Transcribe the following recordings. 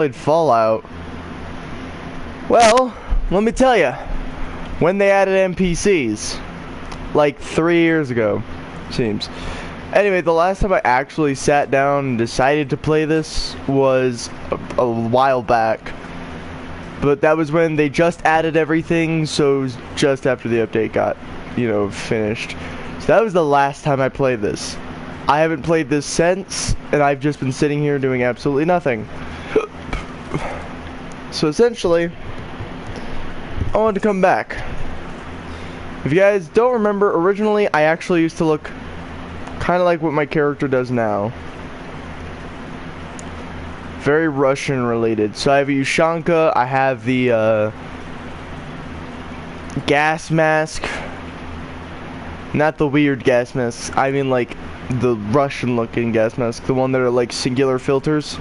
played Fallout. Well, let me tell you, when they added NPCs, like 3 years ago, seems. Anyway, the last time I actually sat down and decided to play this was a while back. But that was when they just added everything, so it was just after the update got, finished. So that was the last time I played this. I haven't played this since, and I've just been sitting here doing absolutely nothing. So essentially, I wanted to come back. If you guys don't remember, originally I actually used to look kind of like what my character does now. Very Russian related. So I have a Ushanka, I have the gas mask. Not the weird gas mask, I mean like the Russian looking gas mask, the one that are like singular filters.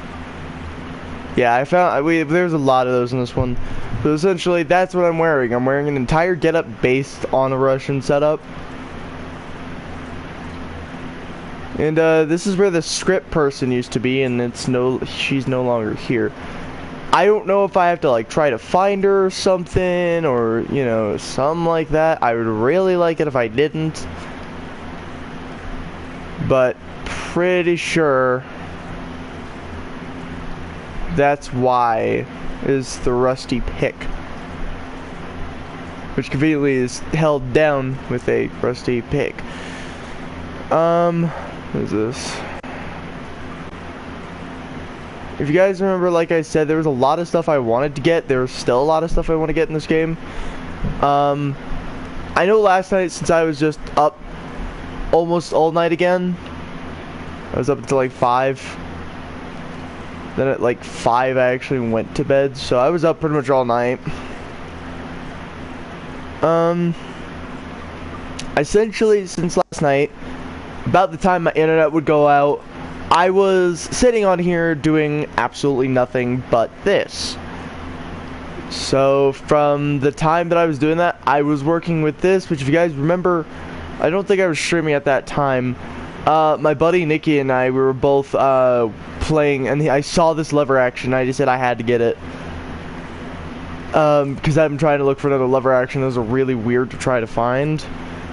Yeah, I found there's a lot of those in this one. So essentially that's what I'm wearing. I'm wearing an entire getup based on a Russian setup. And this is where the script person used to be, and she's no longer here. I don't know if I have to like try to find her or something, or something like that. I would really like it if I didn't, but pretty sure that's why is the rusty pick, which conveniently is held down with a rusty pick. What is this? If you guys remember, like I said, there was a lot of stuff I wanted to get. There's still a lot of stuff I want to get in this game. I know last night, since I was just up almost all night again, I was up until like 5. Then at like 5 I actually went to bed, so I was up pretty much all night. Essentially, since last night, about the time my internet would go out, I was sitting on here doing absolutely nothing but this. So from the time that I was doing that, I was working with this, which if you guys remember, I don't think I was streaming at that time. My buddy Nikki and I, we were both playing, and I saw this lever action. I just said I had to get it. Because I've been trying to look for another lever action. Those are really weird to try to find.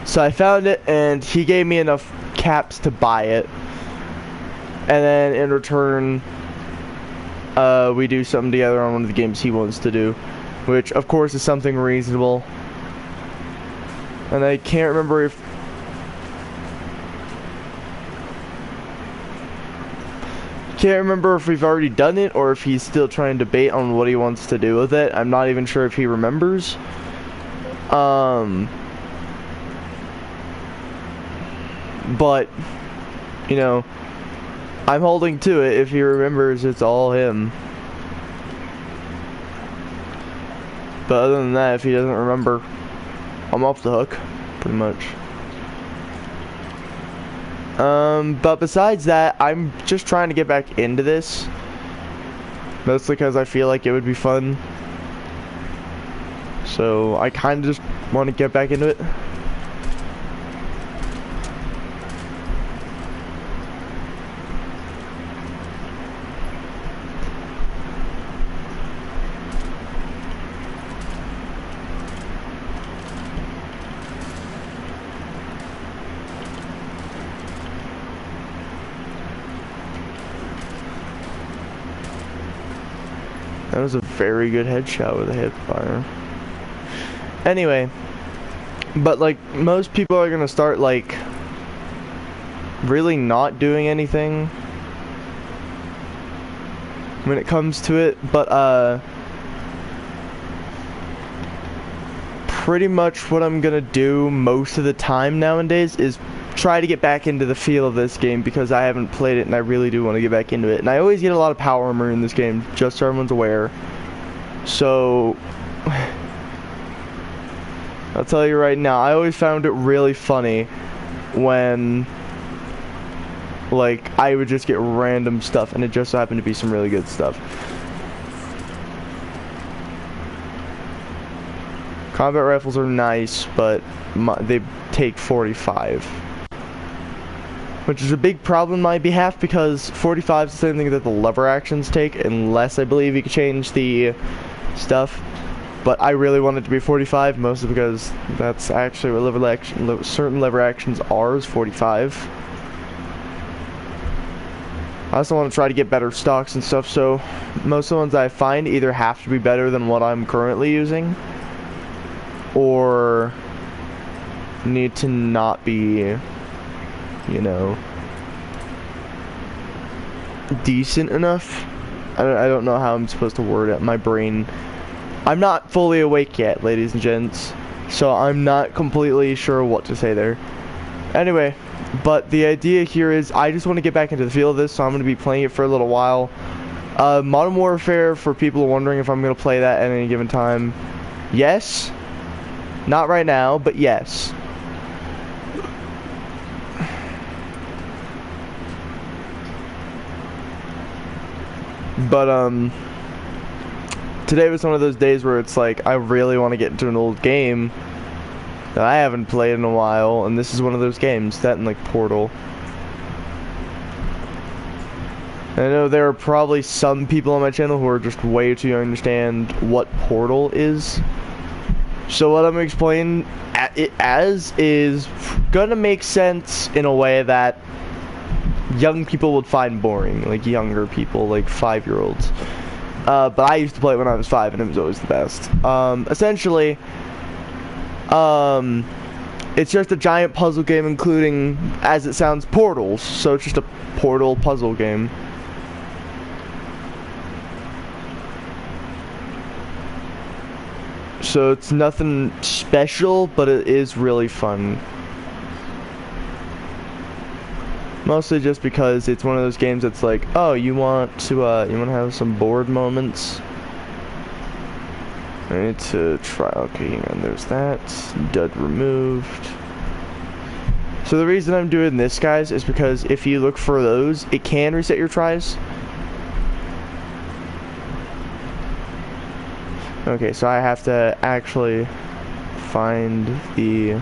So I found it, and he gave me enough caps to buy it. And then in return, we do something together on one of the games he wants to do, which of course is something reasonable. And I can't remember if we've already done it or if he's still trying to debate on what he wants to do with it. I'm not even sure if he remembers. But I'm holding to it. If he remembers, it's all him. But other than that, if he doesn't remember, I'm off the hook, pretty much. But besides that, I'm just trying to get back into this. Mostly because I feel like it would be fun. So I kind of just want to get back into it. That was a very good headshot with a hip fire. Anyway, but like most people are gonna start like really not doing anything when it comes to it, but pretty much what I'm gonna do most of the time nowadays is try to get back into the feel of this game, because I haven't played it and I really do want to get back into it. And I always get a lot of power armor in this game, just so everyone's aware. So I'll tell you right now, I always found it really funny when like I would just get random stuff and it just so happened to be some really good stuff. Combat rifles are nice, but they take 45. which is a big problem on my behalf because 45 is the same thing that the lever actions take, unless I believe you can change the stuff. But I really want it to be 45, mostly because that's actually what certain lever actions are, is 45. I also want to try to get better stocks and stuff, so most of the ones I find either have to be better than what I'm currently using, or need to not be, you know, decent enough. I don't know how I'm supposed to word it. My brain, I'm not fully awake yet, ladies and gents, so I'm not completely sure what to say there. Anyway, but the idea here is I just want to get back into the feel of this, so I'm going to be playing it for a little while. Modern Warfare, for people wondering if I'm going to play that at any given time, yes. Not right now, but yes. But, today was one of those days where it's like, I really want to get into an old game that I haven't played in a while, and this is one of those games, that and like Portal. I know there are probably some people on my channel who are just way too young to understand what Portal is. So what I'm going to explain it as is gonna make sense in a way that young people would find boring, like younger people, like 5-year-olds. But I used to play it when I was 5, and it was always the best. Essentially, it's just a giant puzzle game, including, as it sounds, portals. So it's just a portal puzzle game. So it's nothing special, but it is really fun. Mostly just because it's one of those games that's like, oh, you want to have some bored moments? I need to try. Okay, hang on. There's that. Dud removed. So the reason I'm doing this, guys, is because if you look for those, it can reset your tries. Okay, so I have to actually find the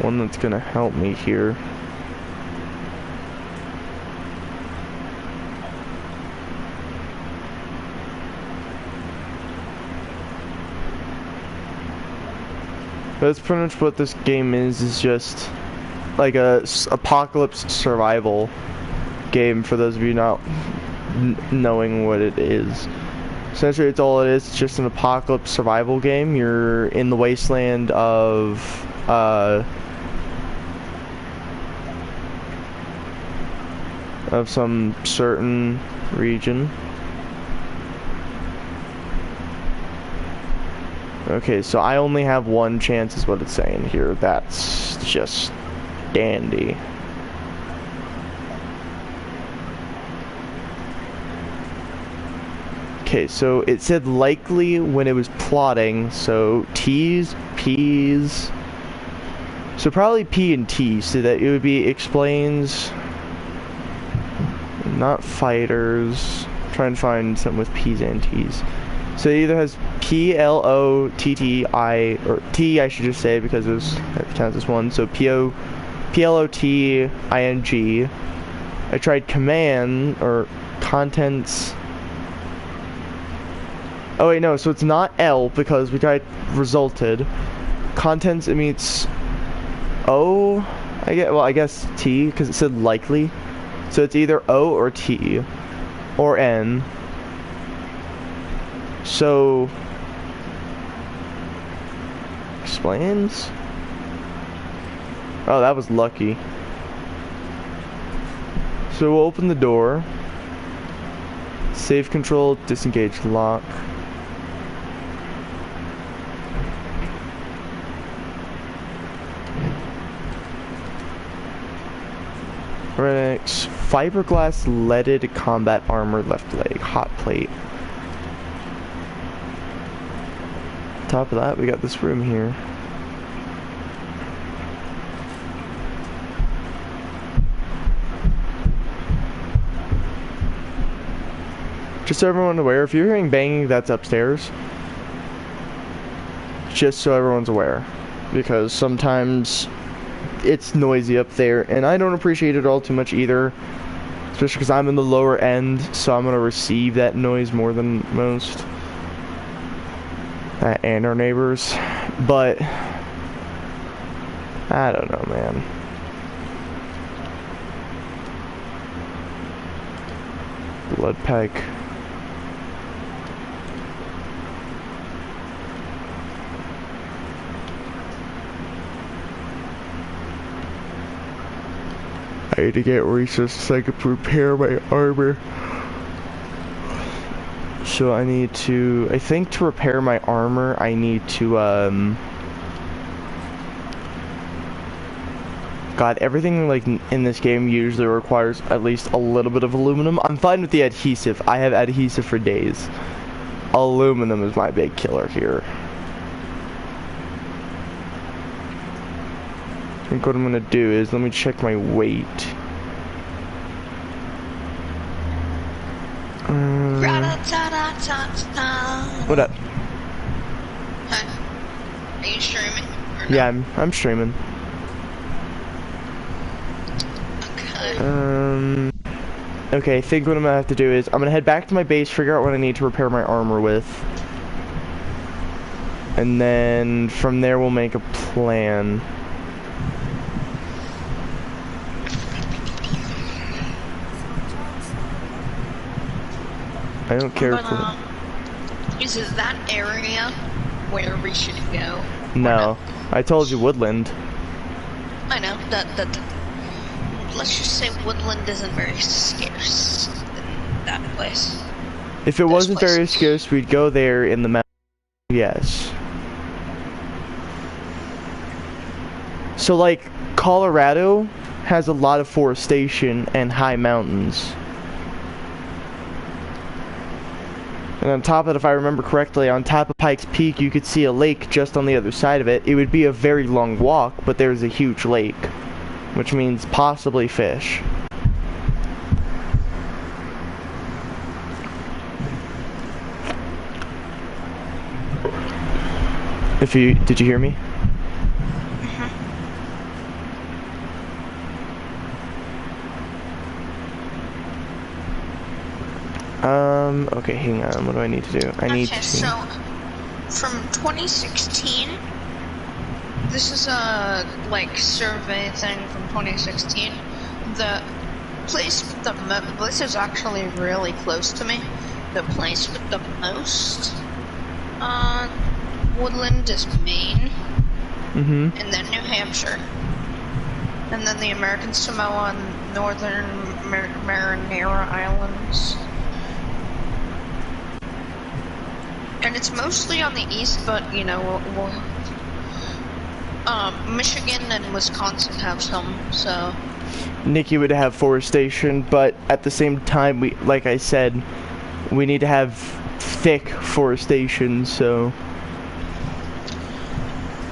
one that's gonna help me here. That's pretty much what this game is just like a apocalypse survival game, for those of you not knowing what it is. Essentially, it's all it is. It's just an apocalypse survival game. You're in the wasteland of some certain region. Okay, so I only have one chance is what it's saying here. That's just dandy. Okay, so it said likely when it was plotting, so T's, P's, so probably P and T, so that it would be explains, not fighters. Try and find something with P's and T's. So it either has P-L-O-T-T-I, or T I should just say because it counts as one, so P-L-O-T-I-N-G. I tried command, or contents. Oh wait, no, so it's not L because we tried resulted. Contents, it means O, I guess T, because it said likely. So it's either O or T, or N. So, explains? Oh, that was lucky. So we'll open the door. Save control, disengage lock. Next, fiberglass leaded combat armor left leg, hot plate. Top of that, we got this room here. Just so everyone's aware, if you're hearing banging, that's upstairs. Just so everyone's aware, because sometimes it's noisy up there, and I don't appreciate it all too much either. Especially because I'm in the lower end, so I'm gonna receive that noise more than most. And our neighbors. But I don't know, man. Blood pack. I need to get resources so I can prepare my armor. So I need to, I think to repair my armor, I need to, God, everything like in this game usually requires at least a little bit of aluminum. I'm fine with the adhesive. I have adhesive for days. Aluminum is my big killer here. I think what I'm gonna do is, let me check my weight. What up? Hi. Are you streaming? Or no? Yeah, I'm streaming. Okay. Okay, I think what I'm gonna have to do is, I'm gonna head back to my base, figure out what I need to repair my armor with. And then, from there we'll make a plan. I don't care if is it that area where we should go? No. I told you woodland. I know, let's just say woodland isn't very scarce in that place. If it wasn't very scarce, we'd go there in the mountains. Yes. So like, Colorado has a lot of forestation and high mountains. And on top of it, if I remember correctly, on top of Pikes Peak, you could see a lake just on the other side of it. It would be a very long walk, but there's a huge lake, which means possibly fish. Did you hear me? Okay, hang on, what do I need to do? I need to... So, from 2016, this is a, like, survey thing from 2016, the place with the this is actually really close to me, the place with the most, woodland is Maine, and then New Hampshire, and then the American Samoa and Northern Marinara Islands. And it's mostly on the east, but, you know, Michigan and Wisconsin have some, so... Nikki would have forestation, but at the same time, like I said, we need to have thick forestation, so...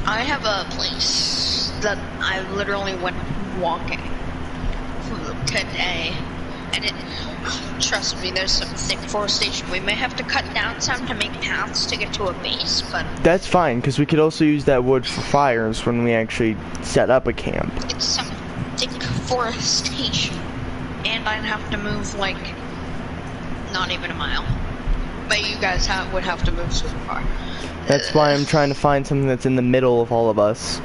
I have a place that I literally went walking today, and trust me, there's some thick forestation. We may have to cut down some to make paths to get to a base, but... That's fine, because we could also use that wood for fires when we actually set up a camp. It's some thick forestation, and I'd have to move, like, not even a mile. But you guys would have to move super far. That's why I'm trying to find something that's in the middle of all of us,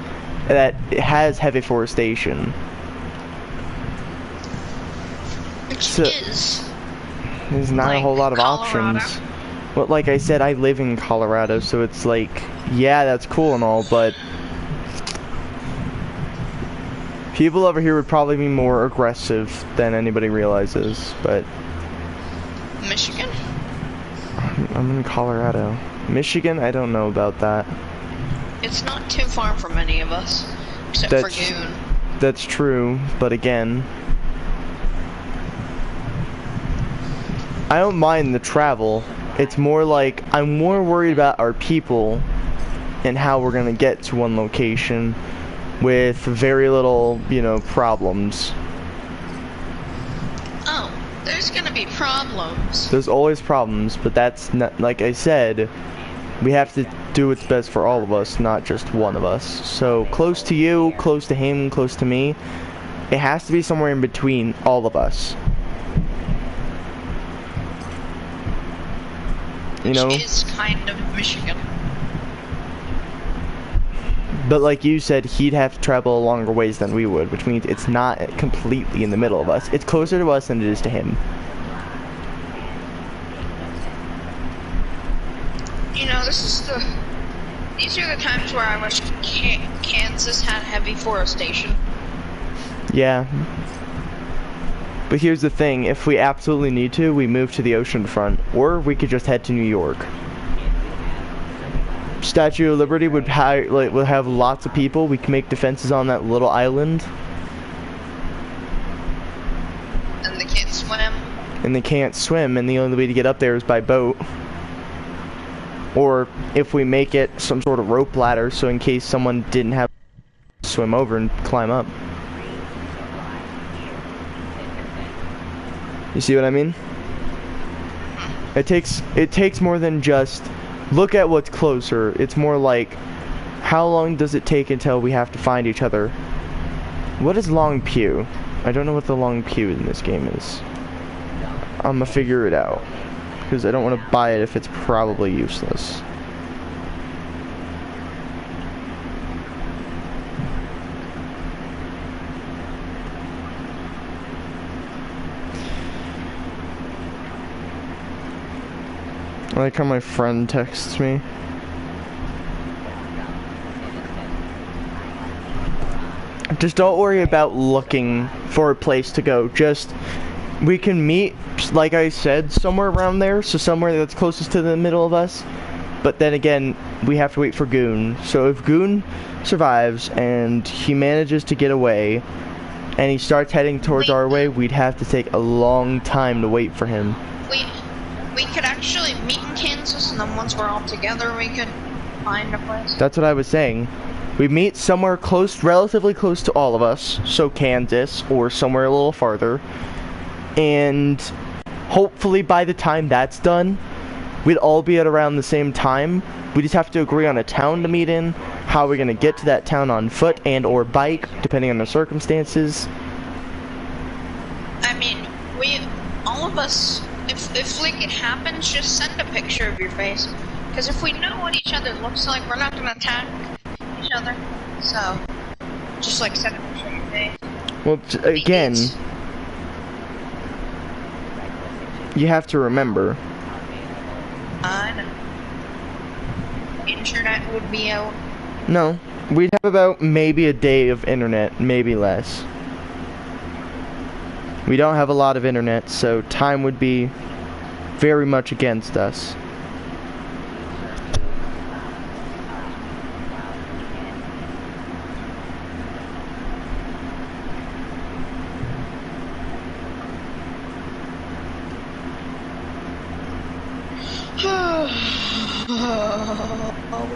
that has heavy forestation. There's not a whole lot of options. But like I said, I live in Colorado, so it's like, yeah, that's cool and all, but people over here would probably be more aggressive than anybody realizes, but... Michigan? I'm in Colorado. Michigan, I don't know about that. It's not too far from any of us, except for Goon. That's true, but again... I don't mind the travel. It's more like, I'm more worried about our people and how we're gonna get to one location with very little, you know, problems. Oh, there's gonna be problems. There's always problems, but that's not, like I said, we have to do what's best for all of us, not just one of us. So close to you, close to him, close to me. It has to be somewhere in between all of us. You know? Which is kind of Michigan. But like you said, he'd have to travel a longer ways than we would, which means it's not completely in the middle of us. It's closer to us than it is to him. You know, these are the times where I wish Kansas had heavy forestation. Yeah. But here's the thing, if we absolutely need to, we move to the ocean front, or we could just head to New York. Statue of Liberty would have lots of people. We can make defenses on that little island. And they can't swim. And they can't swim, and the only way to get up there is by boat. Or if we make it some sort of rope ladder, so in case someone didn't have to swim over and climb up. You see what I mean? It takes more than just look at what's closer. It's more like, how long does it take until we have to find each other? What is long pew? I don't know what the long pew in this game is. I'm gonna figure it out, because I don't want to buy it if it's probably useless. I like how my friend texts me. Just don't worry about looking for a place to go. Just, we can meet, like I said, somewhere around there. So somewhere that's closest to the middle of us. But then again, we have to wait for Goon. So if Goon survives and he manages to get away and he starts heading towards our way, we'd have to take a long time to wait for him. We could actually meet in Kansas, and then once we're all together, we could find a place. That's what I was saying. We meet somewhere close, relatively close to all of us, so Kansas, or somewhere a little farther. And hopefully by the time that's done, we'd all be at around the same time. We just have to agree on a town to meet in, how we're going to get to that town on foot and or bike, depending on the circumstances. I mean, all of us... If like it happens, just send a picture of your face. Because if we know what each other looks like, we're not gonna attack each other. So, just like send a picture of your face. Well, again, you have to remember. I know. Internet would be out. No, we'd have about maybe a day of internet, maybe less. We don't have a lot of internet, so time would be very much against us.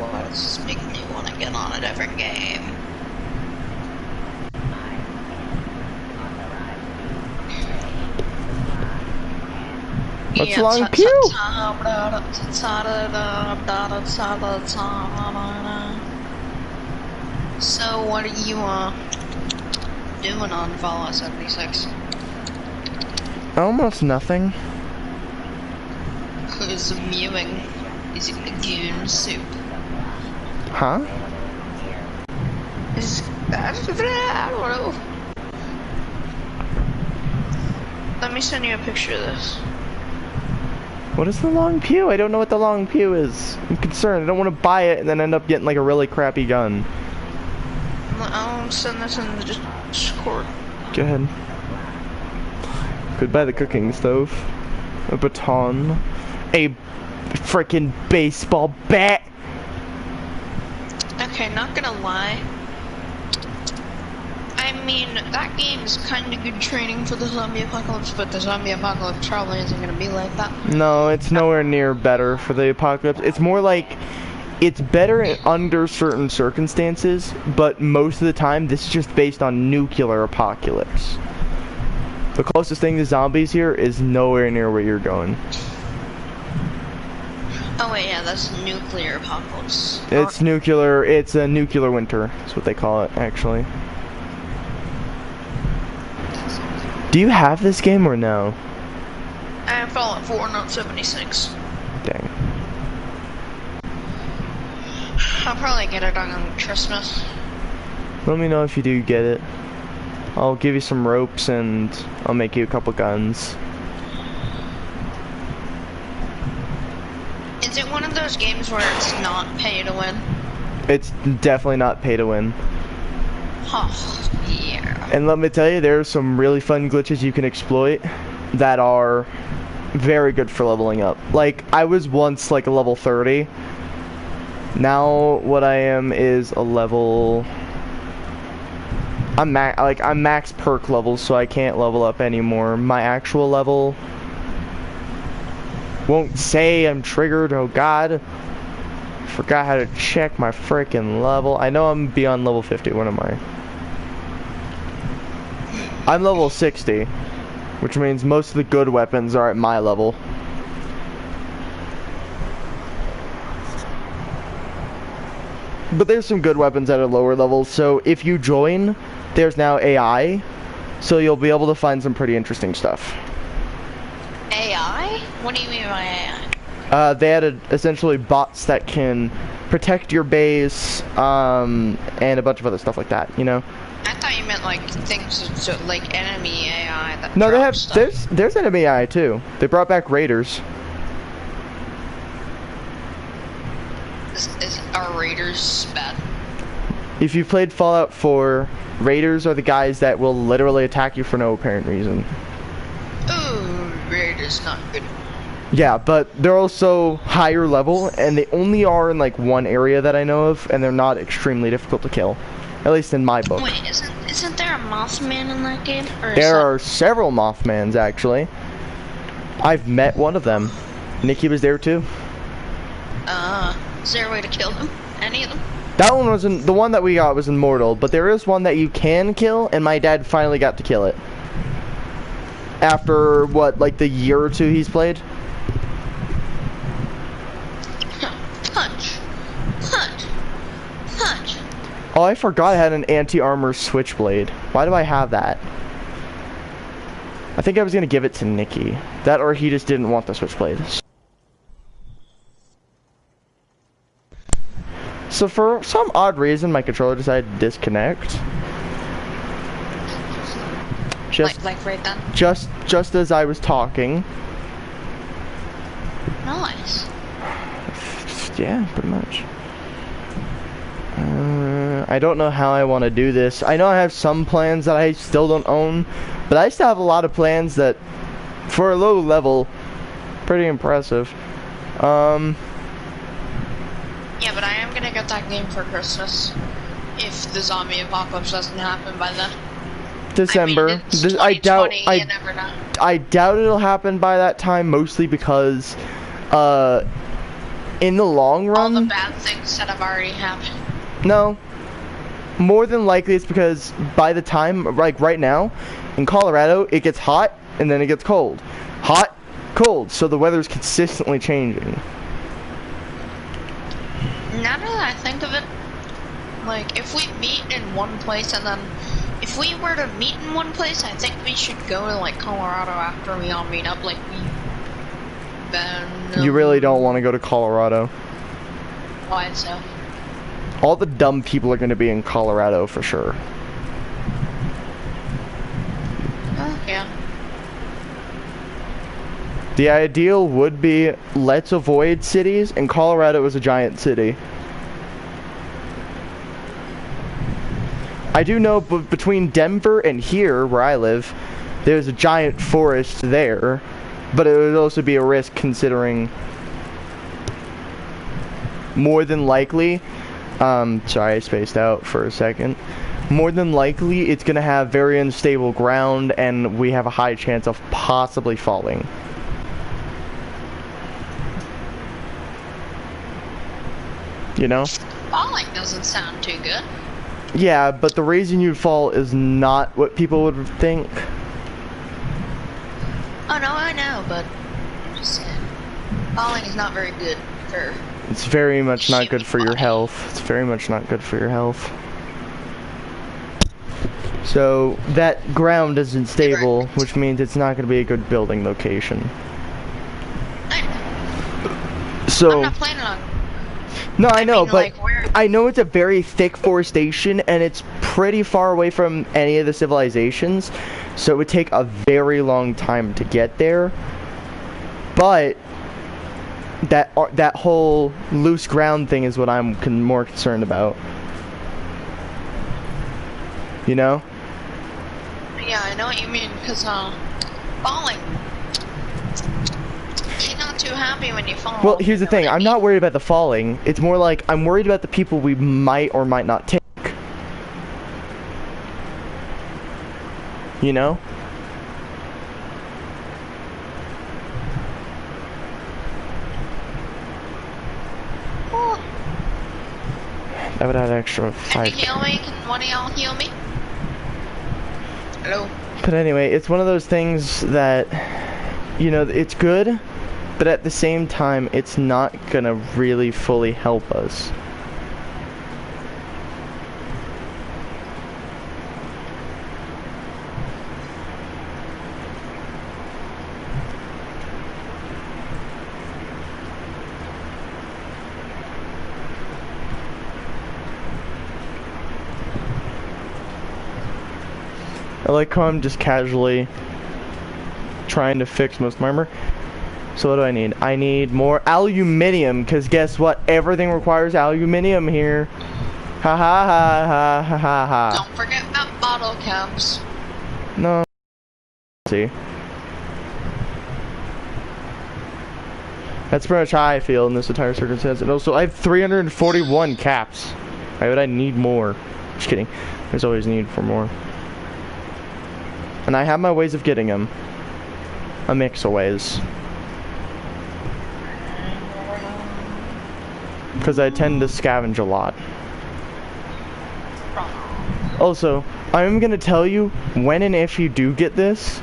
Why does this make me want to get on a different game? What's long pew? So what are you doing on Fallout 76? Almost nothing. Who's mewing? Is it the goon soup? Huh? I don't know. Let me send you a picture of this. What is the long pew? I don't know what the long pew is. I'm concerned. I don't want to buy it and then end up getting like a really crappy gun. I'll send this in the Discord. Go ahead. Could buy the cooking stove, a baton, a freaking baseball bat. Okay, not gonna lie. I mean, that game is kind of good training for the zombie apocalypse, but the zombie apocalypse probably isn't gonna be like that. No, it's nowhere near better for the apocalypse. It's more like, it's better under certain circumstances, but most of the time, this is just based on nuclear apocalypse. The closest thing to zombies here is nowhere near where you're going. Oh wait, yeah, that's nuclear apocalypse. It's nuclear. It's a nuclear winter. That's what they call it, actually. Do you have this game or no? I have Fallout 4, not 76. Dang. I'll probably get it on Christmas. Let me know if you do get it. I'll give you some ropes and I'll make you a couple guns. Is it one of those games where it's not pay to win? It's definitely not pay to win. Oh, yeah. And let me tell you, there are some really fun glitches you can exploit that are very good for leveling up. Like, I was once like a level 30. Now what I am is a level... I'm max perk level, so I can't level up anymore. My actual level won't say I'm triggered. Oh god. Forgot how to check my freaking level. I know I'm beyond level 50. What am I? I'm level 60, which means most of the good weapons are at my level. But there's some good weapons at a lower level, so if you join, there's now AI, so you'll be able to find some pretty interesting stuff. AI? What do you mean by AI? They added essentially bots that can protect your base, and a bunch of other stuff like that, you know? I thought you meant like things, so, like enemy AI that No, they have, stuff. there's enemy AI too. They brought back raiders. Are raiders bad? If you've played Fallout 4, raiders are the guys that will literally attack you for no apparent reason. Ooh, raiders not good. Yeah, but they're also higher level, and they only are in like one area that I know of, and they're not extremely difficult to kill. At least in my book. Wait, isn't there a Mothman in that game? Or There are several Mothmans, actually. I've met one of them. Nikki was there too. Is there a way to kill them? Any of them? That one wasn't, the one that we got was immortal, but there is one that you can kill, and my dad finally got to kill it. After, what, like the year or two he's played? Punch. Punch. Punch. Oh, I forgot I had an anti-armor switchblade. Why do I have that? I think I was gonna give it to Nikki. That or he just didn't want the switchblade. So for some odd reason, my controller decided to disconnect. Like right then? Just as I was talking. Nice. Yeah, pretty much. I don't know how I want to do this. I know I have some plans that I still don't own, but I still have a lot of plans that, for a low level, pretty impressive. Yeah, but I am gonna get that game for Christmas. If the zombie apocalypse doesn't happen by then. December. I mean, it's 2020, you never know. I doubt it'll happen by that time, mostly because, in the long run... All the bad things that have already happened. No. More than likely it's because by the time, like right now, in Colorado, it gets hot, and then it gets cold. Hot, cold, so the weather's consistently changing. Now that I think of it, like, if we meet in one place and then... If we were to meet in one place, I think we should go to, like, Colorado after we all meet up, like, You really don't want to go to Colorado. Why so? All the dumb people are going to be in Colorado for sure. Yeah. The ideal would be, let's avoid cities, and Colorado is a giant city. I do know between Denver and here, where I live, there's a giant forest there, but it would also be a risk considering more than likely, sorry I spaced out for a second, more than likely it's going to have very unstable ground and we have a high chance of possibly falling. You know? Falling doesn't sound too good. Yeah, but the reason you'd fall is not what people would think. Oh no, I know, but I'm just saying. Falling is not very good. Or It's very much not good for your health. It's very much not good for your health. So that ground isn't stable, which means it's not going to be a good building location. So I'm not planning on. No, I know, mean, but like, where... I know it's a very thick forestation, and it's pretty far away from any of the civilizations, so it would take a very long time to get there. But that whole loose ground thing is what I'm more concerned about. You know? Yeah, I know what you mean, because, falling. You're not too happy when you fall. Well, here's the thing. I'm not worried about the falling. It's more like I'm worried about the people we might or might not take. You know? Oh. That would add extra 5. Can you heal me? Can one of y'all heal me? Hello? But anyway, it's one of those things that, you know, it's good, but at the same time, it's not gonna really fully help us. I like how I'm just casually trying to fix most of my armor. So what do I need? I need more aluminium, because guess what? Everything requires aluminium here. Ha ha ha ha ha ha ha. Don't forget about bottle caps. No. See. That's pretty much how I feel in this entire circumstance. And also, I have 341 caps. Why would I need more? Just kidding. There's always need for more. And I have my ways of getting them. A mix of ways. Because I tend to scavenge a lot. Also, I'm gonna tell you, when and if you do get this,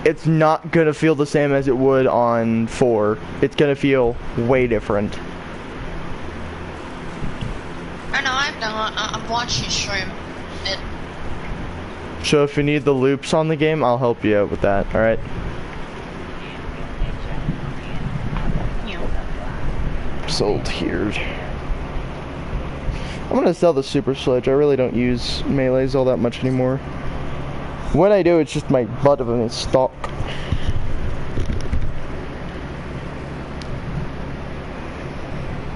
it's not gonna feel the same as it would on 4. It's gonna feel way different. I know, I'm watching you stream it. So if you need the loops on the game, I'll help you out with that, alright? Sold here. I'm gonna sell the super sledge. I really don't use melees all that much anymore. When I do, it's just my butt of a stock.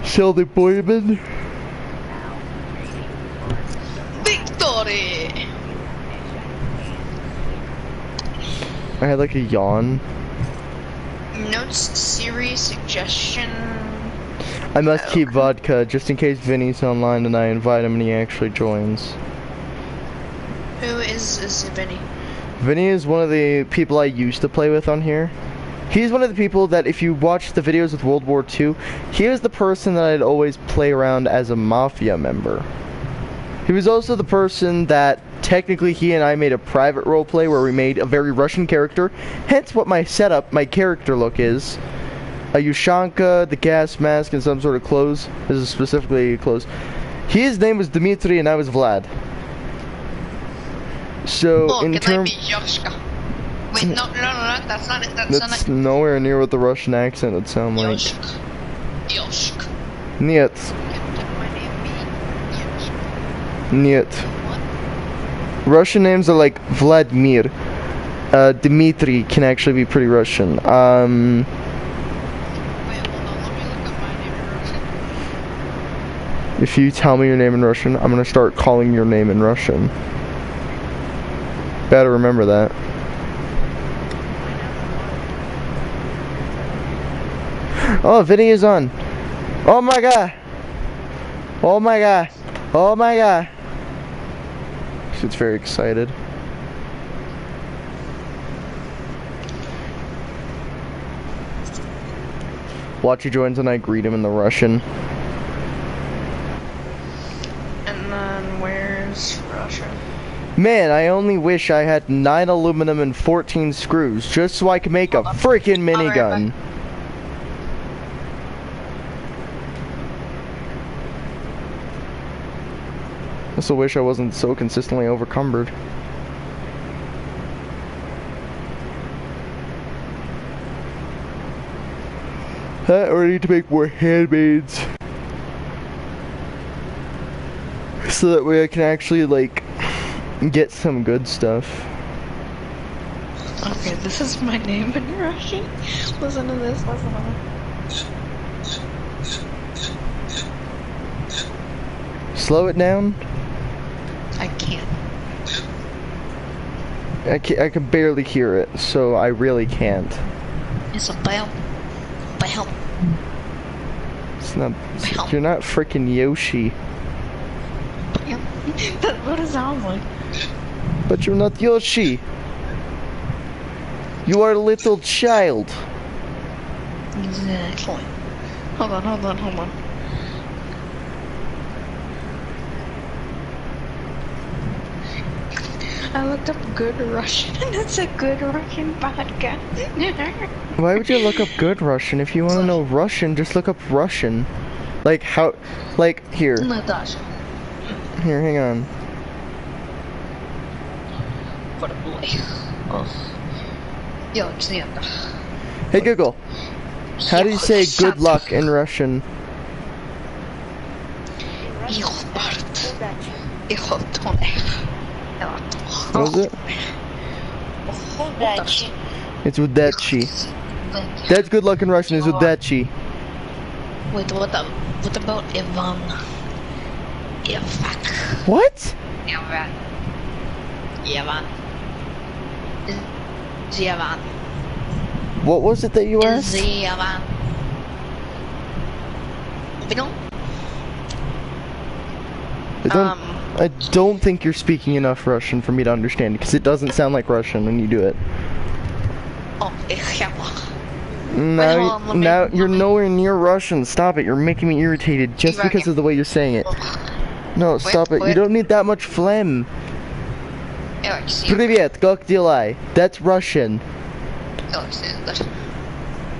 Sell the boyman. Victory! I had like a yawn. Notes, Siri, suggestion. I must keep vodka just in case Vinny's online and I invite him and he actually joins. Who is Vinny? Vinny is one of the people I used to play with on here. He's one of the people that if you watch the videos with World War II, he was the person that I'd always play around as a mafia member. He was also the person that technically he and I made a private roleplay where we made a very Russian character, hence what my setup, my character look is. A Yushanka, the gas mask, and some sort of clothes. This is specifically clothes. His name was Dmitry and I was Vlad. So, in terms... Wait, no, that's not it. That's nowhere near what the Russian accent would sound like. Yoshk. Niet. Niet. Russian names are like Vladimir. Dmitry can actually be pretty Russian. If you tell me your name in Russian, I'm gonna start calling your name in Russian. Better remember that. Oh, Vinny is on. Oh my god. Oh my god. Oh my god. She's very excited. Watch he joins and I greet him in the Russian. And then where's Russia? Man, I only wish I had 9 aluminum and 14 screws just so I could make a freaking minigun. I still wish I wasn't so consistently overcumbered. Or I need to make more handmaids. So that way I can actually, like, get some good stuff. Okay, this is my name in Russian. Listen to this, listen to this. Slow it down. I can't. I can barely hear it, so I really can't. It's a bell. Bell. It's not. You're not freaking Yoshi. Bell. That's what it sounds like. But you're not Yoshi. You are a little child. Exactly. Hold on, hold on, hold on. I looked up good Russian, and it's a good Russian podcast. Why would you look up good Russian? If you want to know Russian, just look up Russian. Like how, like here. Natasha. Here, hang on. What a boy. Oh. Yo, Alexander. Hey Google, how do you say good luck in Russian? What was it? It's udachi. That's good luck in Russian is udachi. Wait, what about Ivan? Yeah, fuck. What? Ivan. Ziavan. What was it that you asked? Ziavan. I don't think you're speaking enough Russian for me to understand, because it doesn't sound like Russian when you do it. Oh, Now you're nowhere near Russian. Stop it. You're making me irritated just because of the way you're saying it. No, stop it. You don't need that much phlegm. Привет, как дела? That's Russian.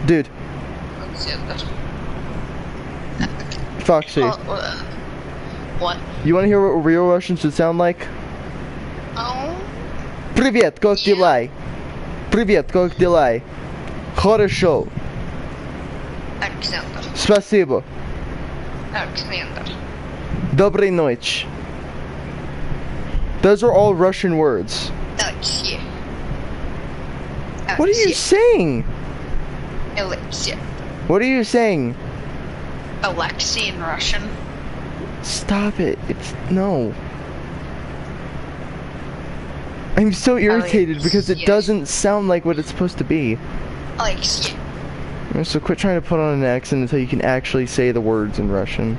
Dude. Foxy. What? You want to hear what real Russian should sound like? Oh. Привет, как дела? Привет, как дела? Хорошо. Alexander. Спасибо. Alexander. Доброй ночи. Those are all Russian words. Alexia. What are you saying? Alexia. What are you saying? Alexei in Russian. Stop it. It's no. I'm so irritated because it doesn't sound like what it's supposed to be. Alexia. So quit trying to put on an accent until you can actually say the words in Russian.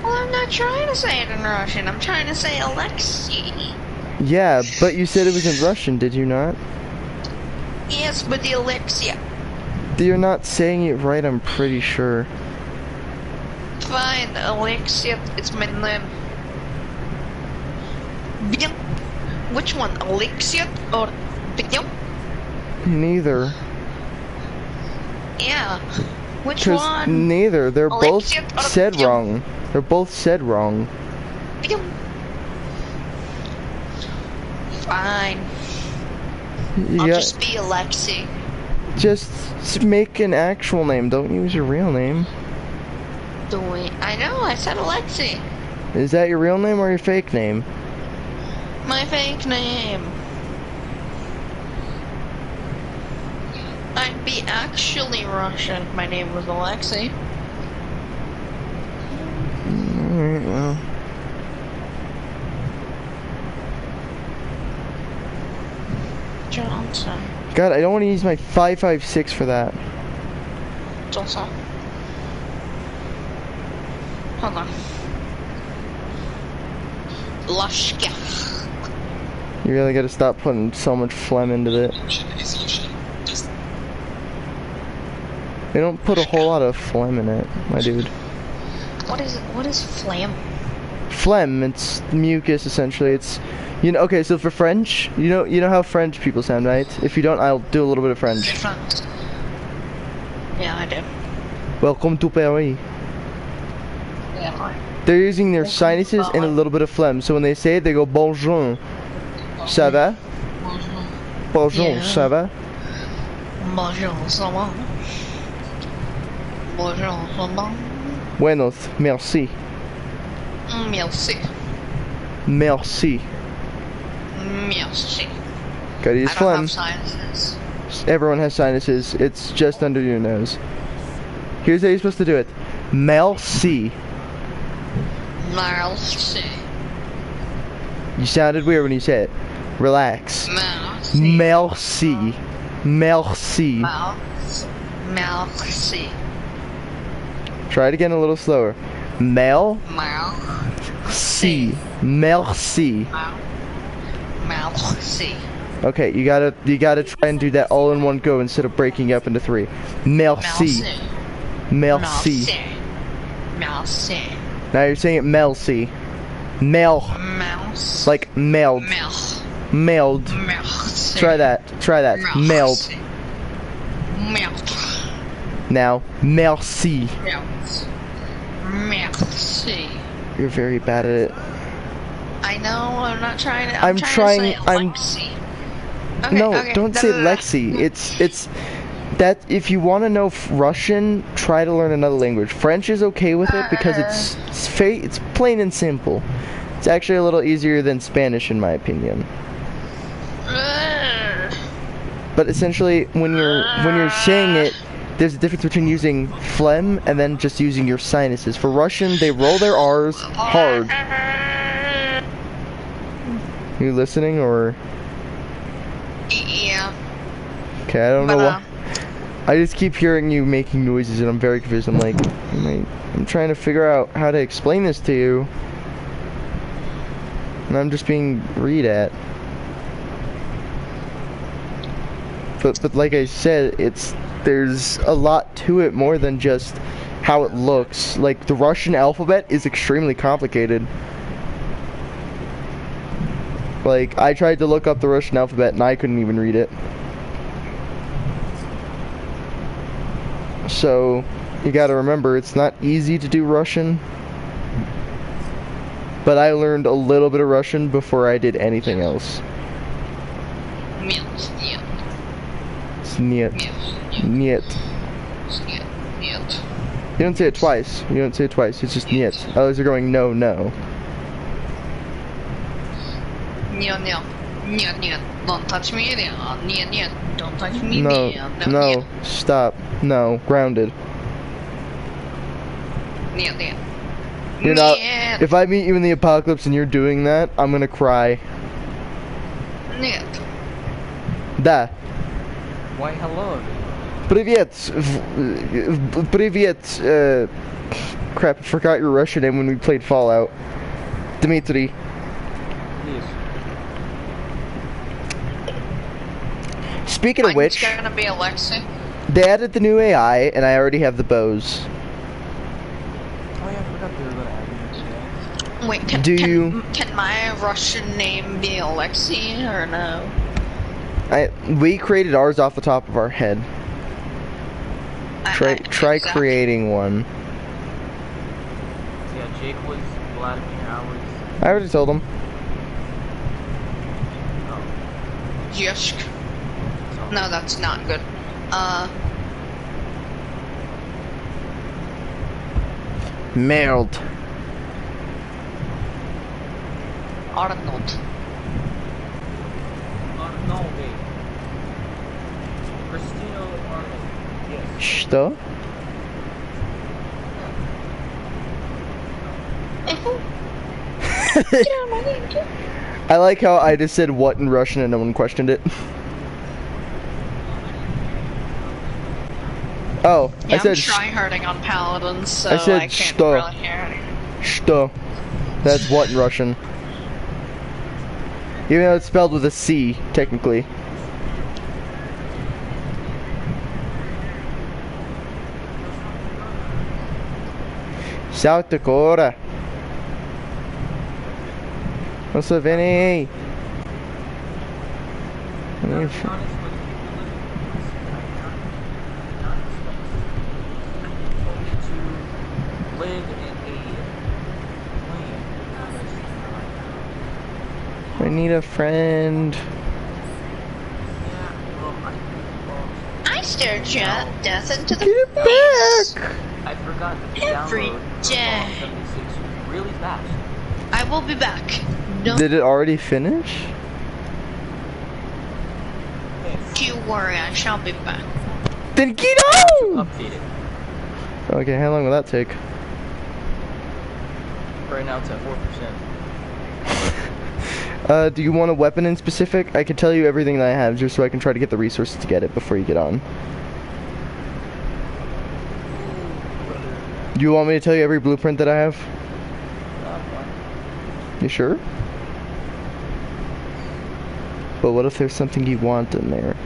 Well, I'm not trying to say it in Russian. I'm trying to say Alexei. Yeah, but you said it was in Russian, did you not? Yes, but the Alexia. You're not saying it right, I'm pretty sure. Fine, Alexia, it's my name. Bidem? Which one, Alexia or Bidem? Neither. Yeah. Which one? Neither. They're Alexia both said Bidem? wrong. They're both said wrong. Bidem. Fine. I'll just be Alexei. Just make an actual name. Don't use your real name. I know, I said Alexei. Is that your real name or your fake name? My fake name. I'd be actually Russian if my name was Alexei. Alright, well. Johnson. God, I don't want to use my 556 for that. Johnson. Hold on. Lushka. You really gotta stop putting so much phlegm into it. They don't put a whole lot of phlegm in it, my dude. What is phlegm? Phlegm, it's mucus essentially. It's, you know, okay, so for French, you know how French people sound, right? If you don't, I'll do a little bit of French. Yeah, I do. Welcome to Paris. Yeah. They're using their sinuses and a little bit of phlegm. So when they say it, they go bonjour. Ça va? Bonjour, Yeah. ça va? Bonjour, ça va? Bonjour, ça va? Buenos, merci. Merci. Merci. Merci. Gotta use I don't phlegm. have sinuses. Everyone has sinuses. It's just under your nose. Here's how you're supposed to do it. Merci. Merci. You sounded weird when you said it. Relax. Merci. Merci. Merci. Merci. Try it again a little slower. Mel. Merci. Merci. Merci. Okay, you gotta try and do that all in one go instead of breaking up into three. Merci. Merci. Merci. Now you're saying it merci. Mel. Mouse. Like meld. Mouth. Meld. Merci. Try that. Try that. Meld. Melt. Now, merci. Melt. Merci. You're very bad at it. I know, I'm not trying to. I'm trying- to say I'm- Lexi. Okay, No, okay. don't say Lexi. It's that if you want to know Russian, try to learn another language. French is okay with it because it's plain and simple. It's actually a little easier than Spanish in my opinion. But essentially, when you're saying it, there's a difference between using phlegm and then just using your sinuses. For Russian, they roll their R's hard. You listening or? Yeah. Okay, I don't know But, why. I just keep hearing you making noises and I'm very confused. I'm like, I'm trying to figure out how to explain this to you. And I'm just being read at. But like I said, there's a lot to it more than just how it looks. Like the Russian alphabet is extremely complicated. Like I tried to look up the Russian alphabet and I couldn't even read it. So you gotta remember it's not easy to do Russian. But I learned a little bit of Russian before I did anything else. Niet. Niet. You don't say it twice. You don't say it twice. It's just niet. Others are going no, no. Don't touch me there. Don't touch me No, there. no, stop. No, grounded. You're not. If I meet you in the apocalypse and you're doing that, I'm gonna cry. Da. Why hello? Привет. Привет. Crap, I forgot your Russian name when we played Fallout. Dmitry. Yes. Speaking of which, It's gonna be Alexi. they added the new AI, and I already have the bows. Oh yeah, I forgot they were gonna add it. Wait, can my Russian name be Alexi or no? We created ours off the top of our head. Try Exactly. creating one. Yeah, Jake was Vladimir, I already told him. Yushk. No, that's not good. Merde. Arnold. No, wait. Cristiano Arnold. Yes. Что? I like how I just said what in Russian and no one questioned it. Oh, Yeah, I said I'm tryharding on paladins, so I said can't что. really hear anything. Что. That's what in Russian. Even though it's spelled with a C, technically. South Dakota. What's up, Vinny? Live in a need a friend. I stare death into the Get face. back! I forgot that the Every download day. of 76 was really fast. I will be back. No, Did it already finish? don't you worry, I shall be back. Then get on! Update it. Okay, how long will that take? Right now it's at 4%. Do you want a weapon in specific? I can tell you everything that I have just so I can try to get the resources to get it before you get on. Do you want me to tell you every blueprint that I have? You sure? But what if there's something you want in there?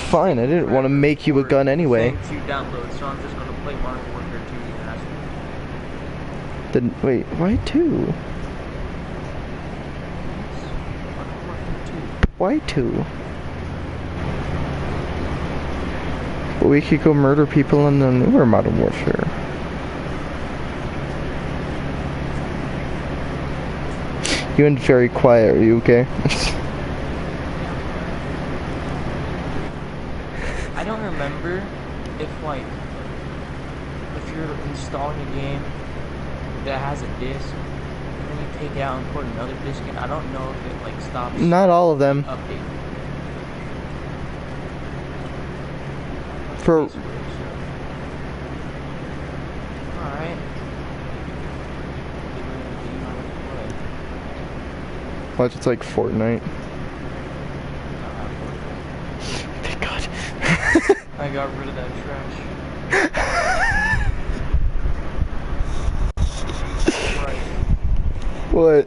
Fine, I didn't want to make you a gun anyway. To download, so I'm just gonna play Modern Warfare 2 as Then wait, why 2? Why 2? We could go murder people in the newer Modern Warfare. You went very quiet, are you okay? I don't remember if you're installing a game that has a disc and then you take it out and put another disc in. I don't know if it like stops. Not all of them. Update. For Alright. watch, it's like Fortnite. Thank God. I got rid of that trash. Right. What?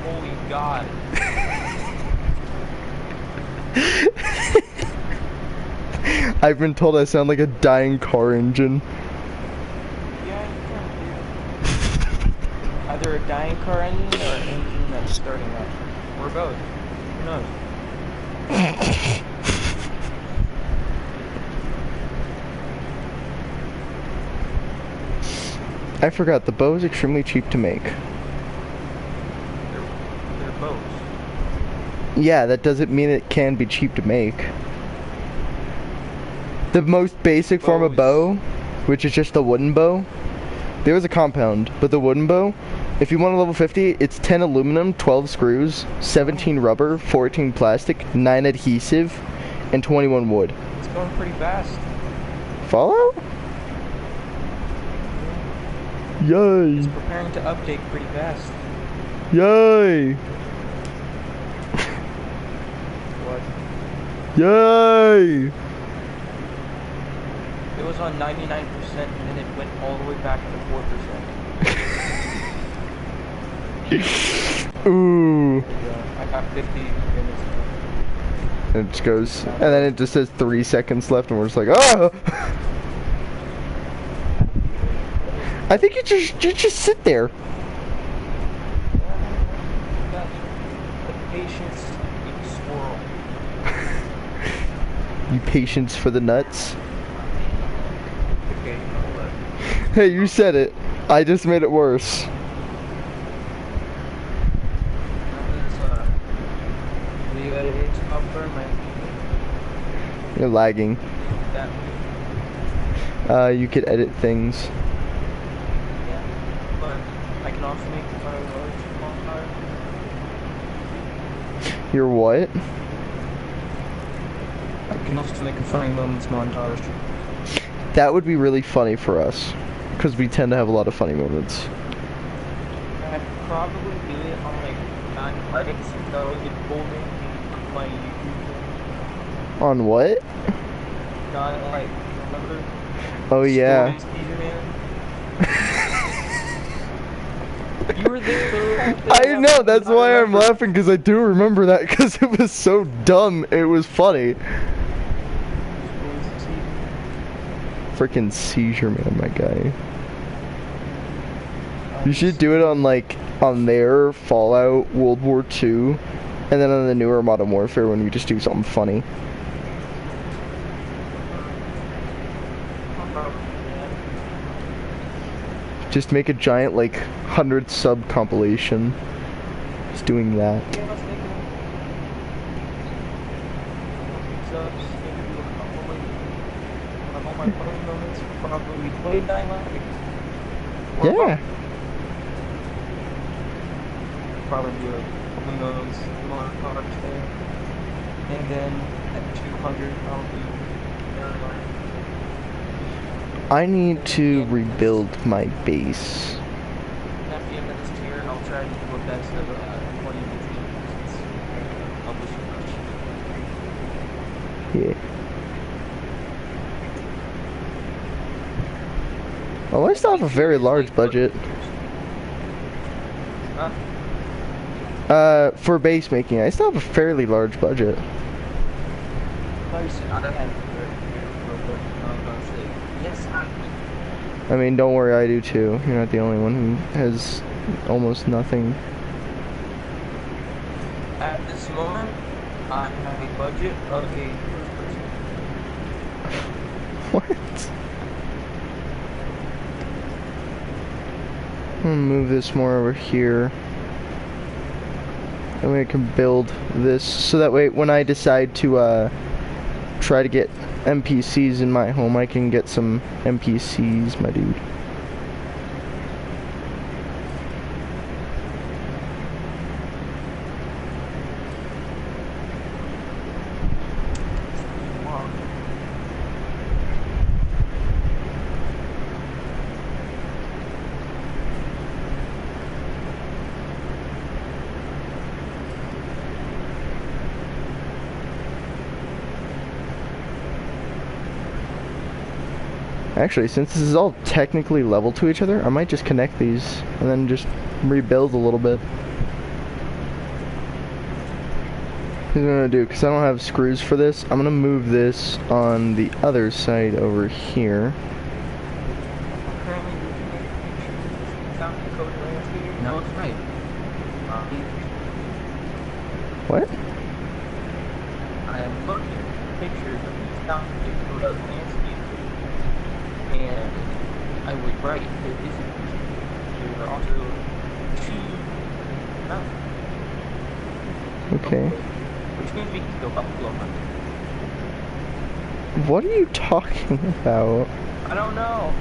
Holy God. I've been told I sound like a dying car engine. Yeah, you can do. Either a dying car engine or an engine that's starting up. Or both. Who knows? I forgot, the bow is extremely cheap to make. They're bows. Yeah, that doesn't mean it can be cheap to make. The most basic form of bow, which is just a wooden bow, there is a compound, but the wooden bow, if you want a level 50, it's 10 aluminum, 12 screws, 17 rubber, 14 plastic, 9 adhesive, and 21 wood. It's going pretty fast. Follow? Yay! It's preparing to update pretty fast. Yay! What? Yay! It was on 99% and then it went all the way back to 4%. Ooh. I got 50 minutes now. It just goes, and then it just says 3 seconds left, and we're just like, oh! I think you just sit there. The patience equals squirrel. You patience for the nuts. Okay, you know what? Hey, you said it. I just made it worse. You gotta hit software, man. You're lagging. That You could edit things. yeah. But I can also make the fire large montage. You're what? I can also make a funny moments montage. That would be really funny for us, because we tend to have a lot of funny moments. I'd probably do it on like non-credits, so it would pull me my YouTube. On what? Not like, remember? Oh yeah. Stories, Teaser Man? You were there the whole thing. I know, that's why I'm laughing, because I do remember that, because it was so dumb, it was funny. Freaking Seizure Man, my guy. You should do it on like, on their Fallout, World War II, and then on the newer Modern Warfare when you just do something funny. Just make a giant, like, 100 sub compilation. Just doing that. Yeah, let's make it. Subs, maybe do a couple of all my phone moments, probably play dynamic. Yeah. Probably do a couple of those montage there. And then at 200, I'll do airline. I need to rebuild my base. After the end of this tier, I'll try to do a best of 2015 publishing rush. Yeah. Oh, I still have a very large budget. Huh? For base making, I still have a fairly large budget. Yes, I mean, don't worry, I do too. You're not the only one who has almost nothing. at this moment, I have a budget of a What? I'm gonna move this more over here. And we can build this so that way when I decide to try to get NPCs in my home, I can get some NPCs, my dude. Actually, since this is all technically level to each other, I might just connect these and then just rebuild a little bit. Here's what I'm gonna do, because I don't have screws for this, I'm gonna move this on the other side over here. No, it's right. What? I am looking at pictures of these South Dakota landscape, and I was right. There isn't. There are also 2 mountains. Okay. Which means we can go buffalo hunting. What are you talking about? I don't know.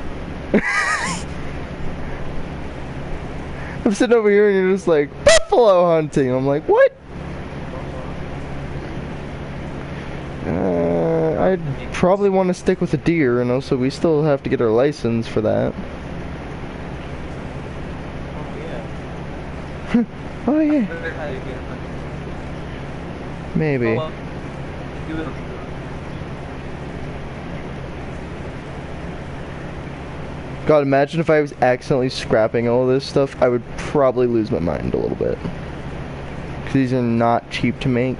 I'm sitting over here and you're just like, buffalo hunting! I'm like, what? I'd probably want to stick with a deer, and also we still have to get our license for that. Oh yeah. Oh yeah, I wonder how you get it. maybe. Oh, well, do it. God, imagine if I was accidentally scrapping all this stuff, I would probably lose my mind a little bit. Because these are not cheap to make.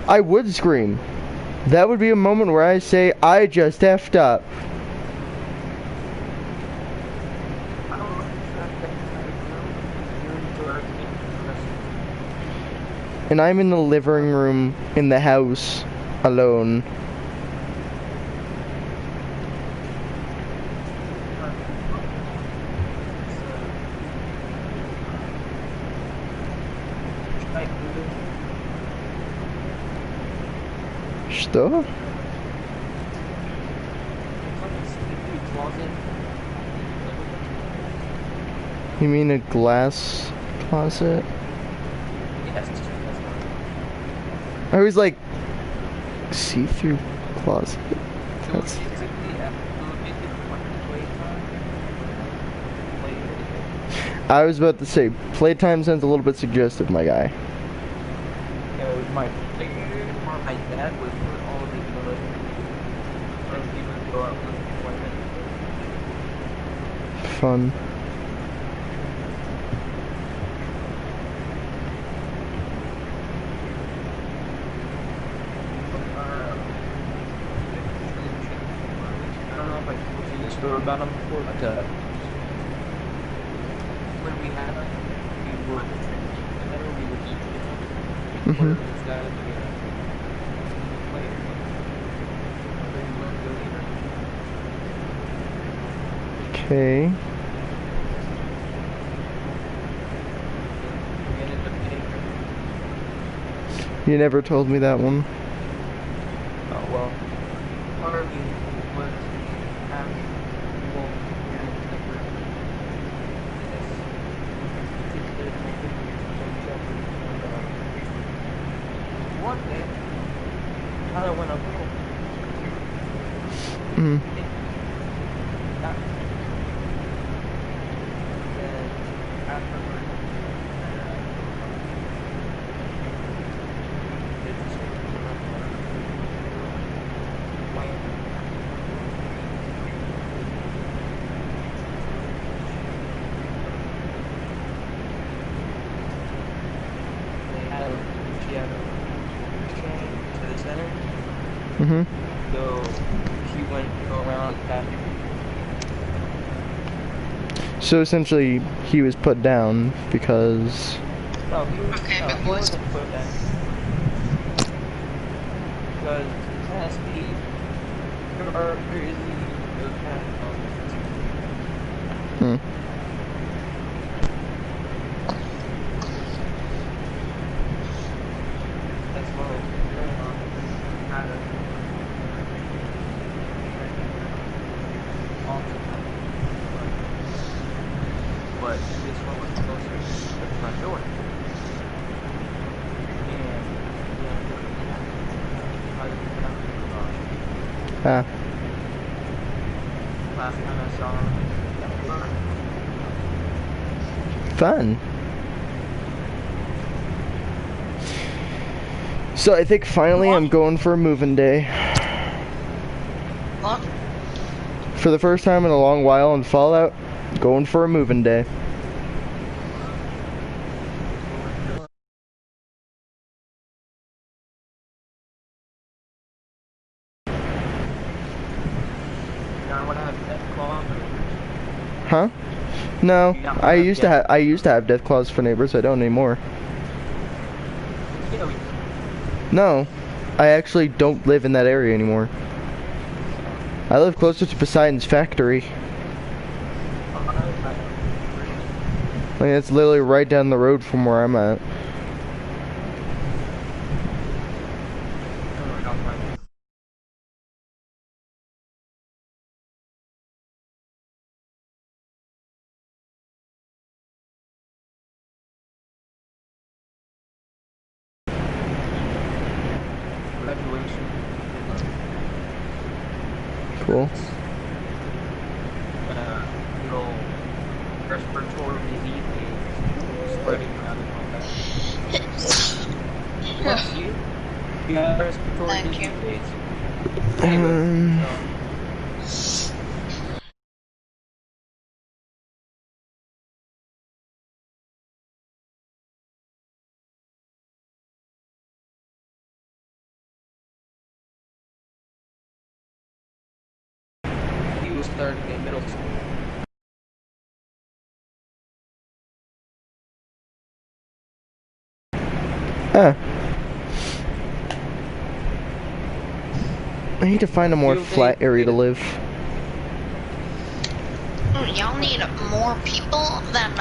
I would scream. That would be a moment where I say, I just effed up. And I'm in the living room in the house alone. Что? You mean a glass closet? Yes. I was like, see-through closet? That's... I was about to say, playtime sounds a little bit suggestive, my guy. My dad was for all of these people go out with employment. Fun. I don't know if I told you this story about them before, but when we had them, we would eat them. Mm-hmm. Okay. We ended up getting her. You never told me that one. Oh well. Part of me was having people parents that were in this particular kind of jeopardy. One day, I went a little. Mm. Mm-hmm. So he went around after. So essentially, he was put down because... No, he was, Okay, no, but he boys. wasn't put down. Because Class B, there is the kind of Hmm. that's what was going on. Kind of but this one was closer to the front door. And Ah. last time I saw him, that was Fun. So I think finally I'm going for a moving day. What? For the first time in a long while in Fallout, going for a moving day. Huh? No, I used to have death claws for neighbors. I don't anymore. No, I actually don't live in that area anymore. I live closer to Poseidon's factory. Like, it's literally right down the road from where I'm at. Cool. Little respiratory disease spreading around the compound. Bless you. You got respiratory Thank you. disease. He was starting in middle school. Ah. I need to find a more flat area to live. Y'all need more people than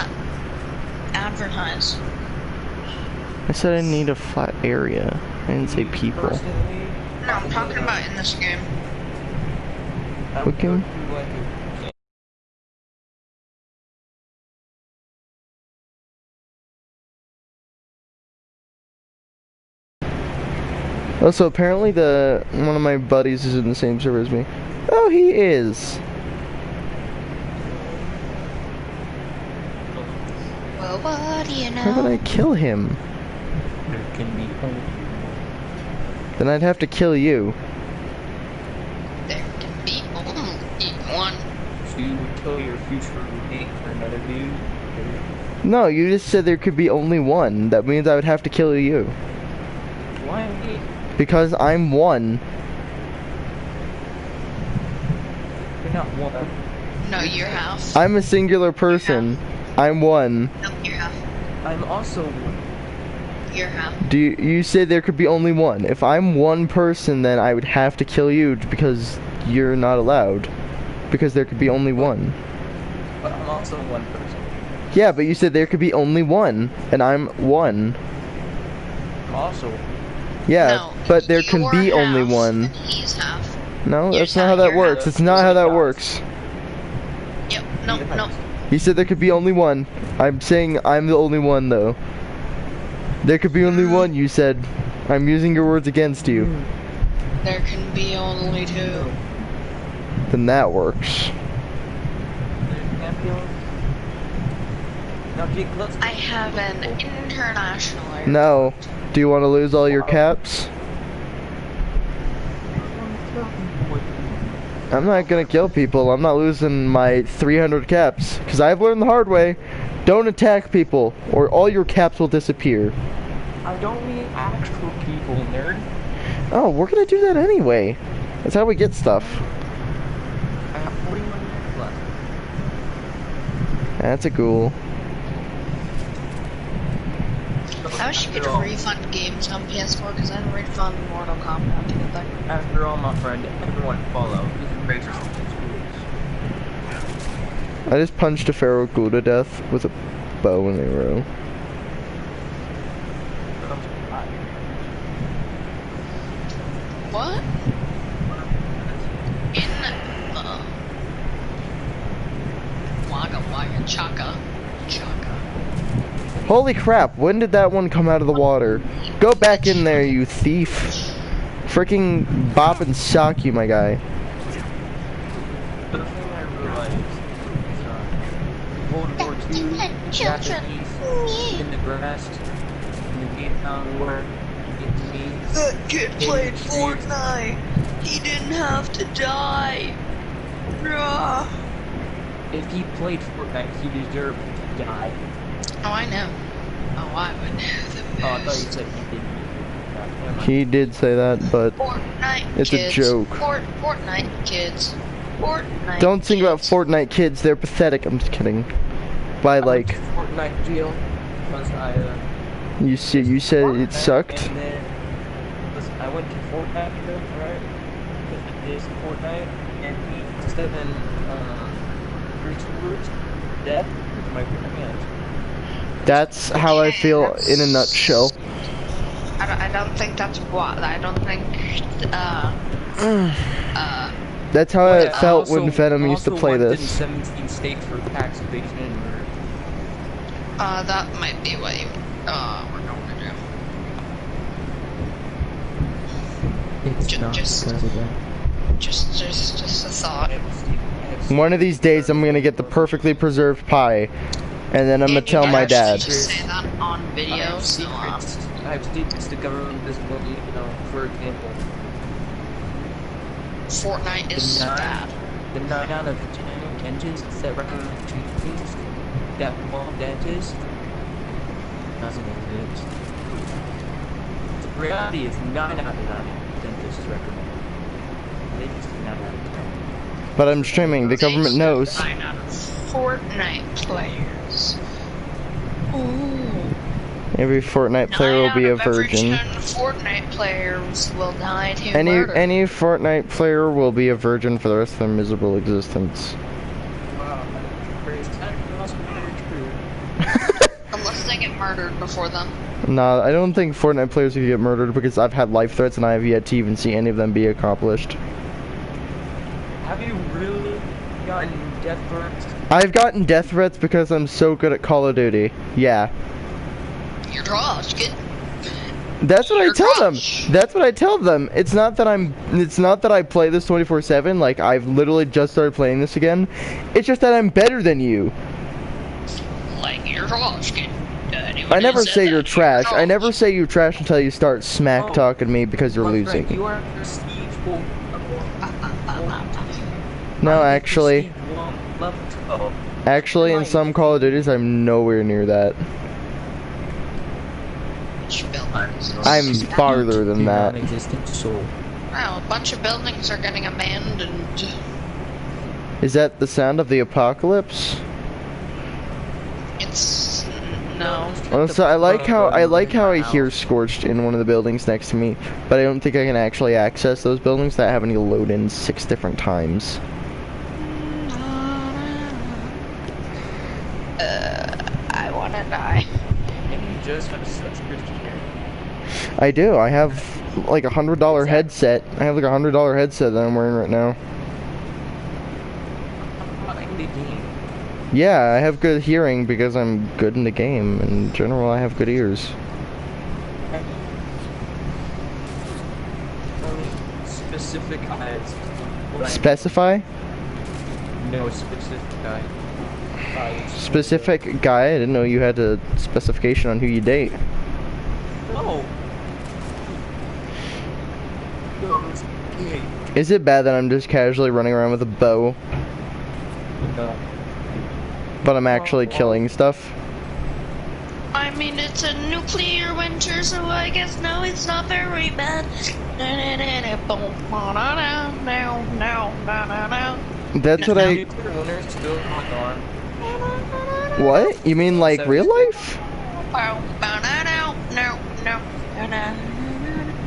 advertise. I said I need a flat area. I didn't say people. No, I'm talking about in this game. What game? Also, apparently one of my buddies is in the same server as me. Oh, he is. Well, what do you know? How would I kill him? There can be only Then I'd have to kill you. There can be only one. So you would kill your future roommate for another dude? No, you just said there could be only one. That means I would have to kill you. Why me? Because I'm one. You're not one. No, you're half. I'm a singular person. I'm one. No, you're half. I'm also one. You're half. You said there could be only one. If I'm one person, then I would have to kill you because you're not allowed. Because there could be only one. But I'm also one person. Yeah, but you said there could be only one, and I'm one. I'm also. Yeah, No, but there can you're be only half, one. and he's half. No, You're that's not how that you're works. half. That's not how that works. Yep, no. He said there could be only one. I'm saying I'm the only one, though. There could be only one, you said. I'm using your words against you. There can be only two. Then that works. Now, Jake, let's. I have an international airport. No. Do you want to lose all your caps? I'm not gonna kill people. I'm not losing my 300 caps. Because I've learned the hard way. Don't attack people, or all your caps will disappear. I don't mean actual people, nerd. Oh, we're gonna do that anyway. That's how we get stuff. I have 41 minutes left. That's a ghoul. I wish you could refund games on PS4 because I'd refund Mortal Kombat to get that. After all, my friend, everyone follow. This is racist. I just punched a feral ghoul to death with a bow and arrow. What? In Wagga Wagga Chaka. Holy crap, when did that one come out of the water? Go back in there, you thief. Freaking bop and sock you, my guy. The thing I realized is World War II, the Japanese in the grass, in the Vietnam War, Vietnamese. That kid played Fortnite. He didn't have to die. If he played Fortnite, he deserved to die. Oh, I know. Oh, I would know the moves. Oh, I thought you said he didn't. He did say that, but Fortnite it's kids. a joke. Fortnite kids. Fortnite Don't sing about kids. Fortnite kids, they're pathetic. I'm just kidding. By like, Fortnite jail because you said it sucked? And then, listen, I went to Fortnite jail, right? Because it is Fortnite, and he 7 words, death with my hand. That's how I feel in a nutshell. I don't think that's what. I don't think. That's how it felt when Also- Venom used to also play went in this. 17 states for tax evasion and murder. That might be what you. We're going to do. It's Ju- not just- because of that. Just a thought. One of these days I'm gonna get the perfectly preserved pie, and then I'm gonna And you tell can my actually dad. Just say that on video, so I have secrets the government doesn't want you to know. For example, Fortnite is bad. the 9 out of 10 engines that recommend toothpaste that mom dentist doesn't exist. The reality is 9 out of 9 dentists recommend. They just 9 out of 10. But I'm streaming, the government knows. 9 out of Fortnite players. Ooh. Every Fortnite player will be a 9 out of every virgin. 10 Fortnite players will die to Any murder. Fortnite player will be a virgin for the rest of their miserable existence. Wow, that's also very true. Unless they get murdered before them. Nah, I don't think Fortnite players could get murdered because I've had life threats and I have yet to even see any of them be accomplished. Have you really gotten death threats? I've gotten death threats because I'm so good at Call of Duty. Yeah. You're trash, kid. That's what I You're tell them. trash. That's what I tell them. It's not that I play this 24/7. Like, I've literally just started playing this again. It's just that I'm better than you. Like, you're trash, kid. I never say you're trash. I never say you're trash until you start smack talking me because you're My friend, losing. you are prestigeful. No, actually, in some Call of Duties, I'm nowhere near that. I'm farther than that. Non-existent soul. Wow, a bunch of buildings are getting abandoned. Is that the sound of the apocalypse? It's no. Also, I like how I hear Scorched in one of the buildings next to me, but I don't think I can actually access those buildings that having to load in 6 different times. I wanna die. And you just have such good hearing. I do. I have like $100 headset. I have like $100 headset that I'm wearing right now. In the game. Yeah, I have good hearing because I'm good in the game. In general, I have good ears. Specific eyes. Specify? No specific eye. Specific guy? I didn't know you had a specification on who you date. No. Is it bad that I'm just casually running around with a bow, No. but I'm actually killing stuff? I mean, it's a nuclear winter, so I guess no, it's not very bad. That's what I... What? You mean like real life?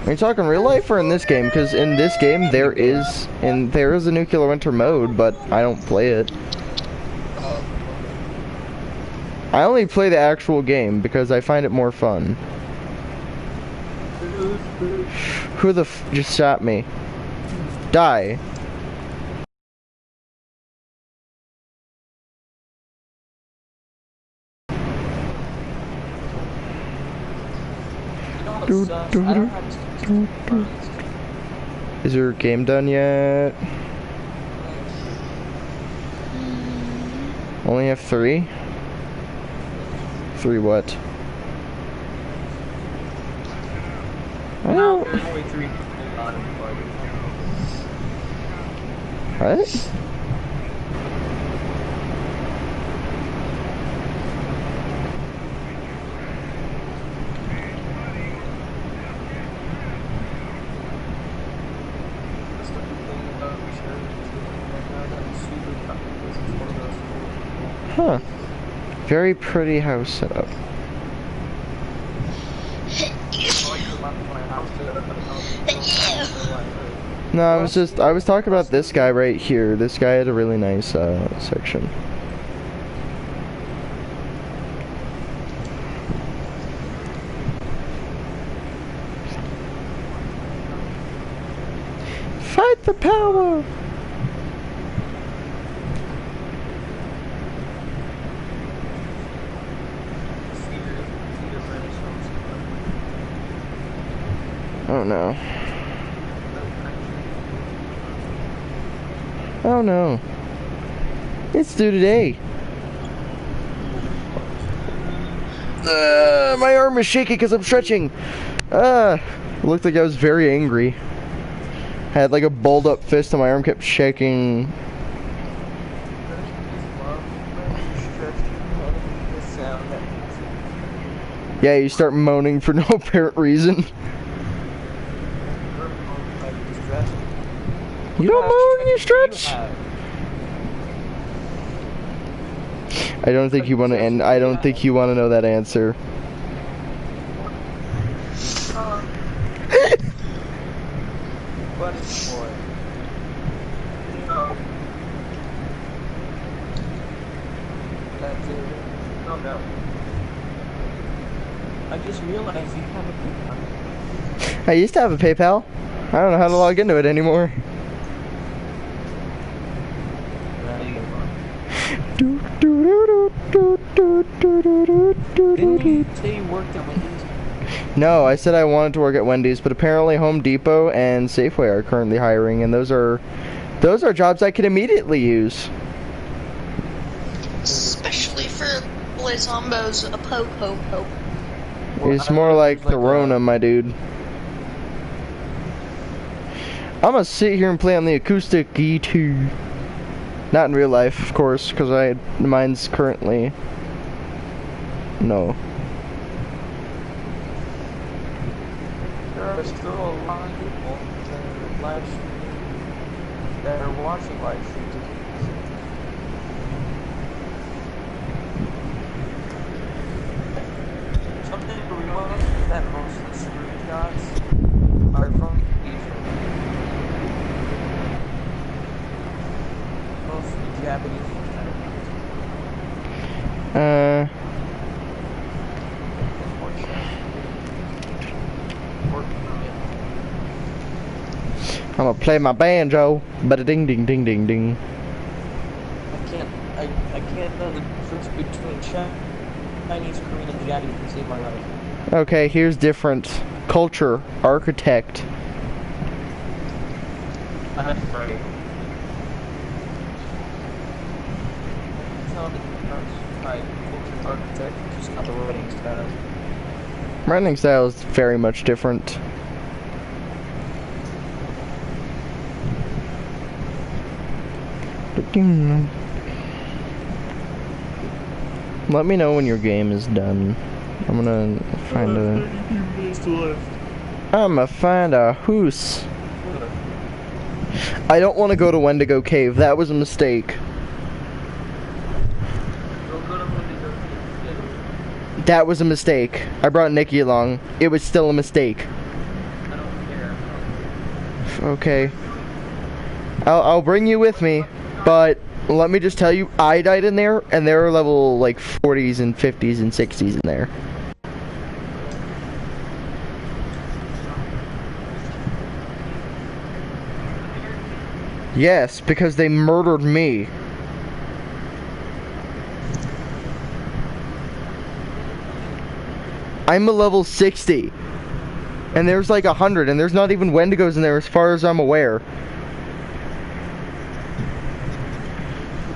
Are you talking real life or in this game? Because in this game there is a nuclear winter mode, but I don't play it. I only play the actual game because I find it more fun. Who the f just shot me? Die. Is your game done yet? Only have 3? 3 what? No, Oh. there's only 3 people on the party. What? Huh. Very pretty house setup. No, I was talking about this guy right here. This guy had a really nice section. Fight the power! Oh no. Oh no. It's due today. My arm is shaky because I'm stretching. It looked like I was very angry. I had like a balled up fist and my arm kept shaking. Yeah, you start moaning for no apparent reason. You don't moan, you stretch. I don't think you want to end. I don't think you want to know that answer. What is for? No. That's it. Oh no. I just realized you have a PayPal. I used to have a PayPal. I don't know how to log into it anymore. Didn't you say you worked at Wendy's? No, I said I wanted to work at Wendy's, but apparently Home Depot and Safeway are currently hiring, and those are jobs I could immediately use. Especially for Blazombos, a po. It's more like the Rona, my dude. I'm gonna sit here and play on the acoustic E2. Not in real life, of course, because mine's currently... No. There are still a lot of people that are watching live streams. Something to realize is that most of the screenshots are from Asia. Most of the Japanese Uh. I'm gonna play my banjo, but a ding ding ding ding ding. I can't know the difference between Chinese, Korean, and Japanese to save my life. Okay, here's different culture, architect. I'm afraid. Tell the difference by culture, architect, just not the writing style. Writing style is very much different. Let me know when your game is done. I'm gonna find I'ma find a hoose. I don't want to go to Wendigo Cave. That was a mistake. That was a mistake. I brought Nikki along. It was still a mistake. I don't care. Okay. I'll bring you with me, but let me just tell you, I died in there, and there are level like 40s and 50s and 60s in there. Yes, because they murdered me. I'm a level 60. And there's like 100, and there's not even Wendigos in there as far as I'm aware.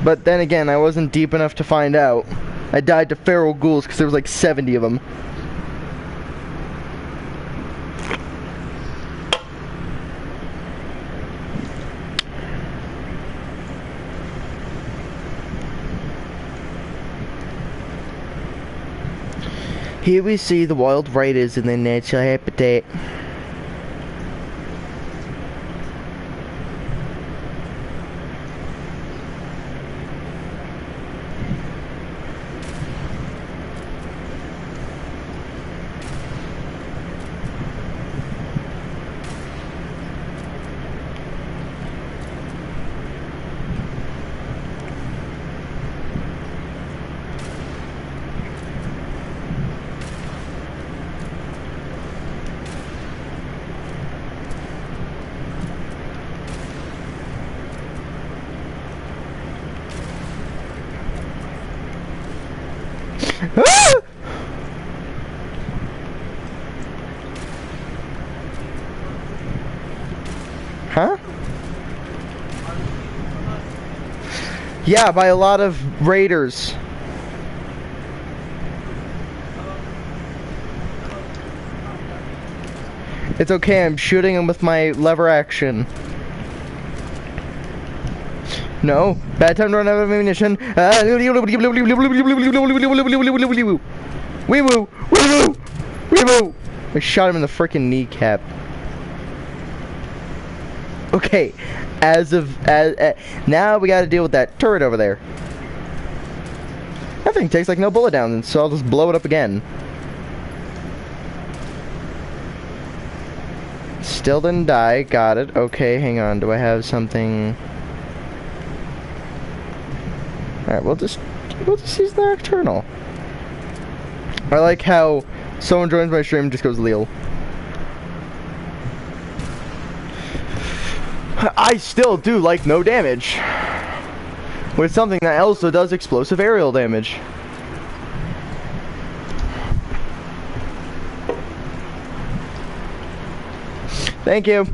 But then again, I wasn't deep enough to find out. I died to feral ghouls because there was like 70 of them. Here we see the wild raiders in their natural habitat. Huh? Yeah, by a lot of raiders. It's okay, I'm shooting him with my lever action. No, bad time to run out of ammunition. Wee woo! I shot him in the freaking kneecap. Okay, now we gotta deal with that turret over there. That thing takes like no bullet down, so I'll just blow it up again. Still didn't die, got it. Okay, hang on, do I have something? Alright, we'll just use the Nocturnal. I like how someone joins my stream and just goes Leo. I still do like no damage. With something that also does explosive aerial damage. Thank you.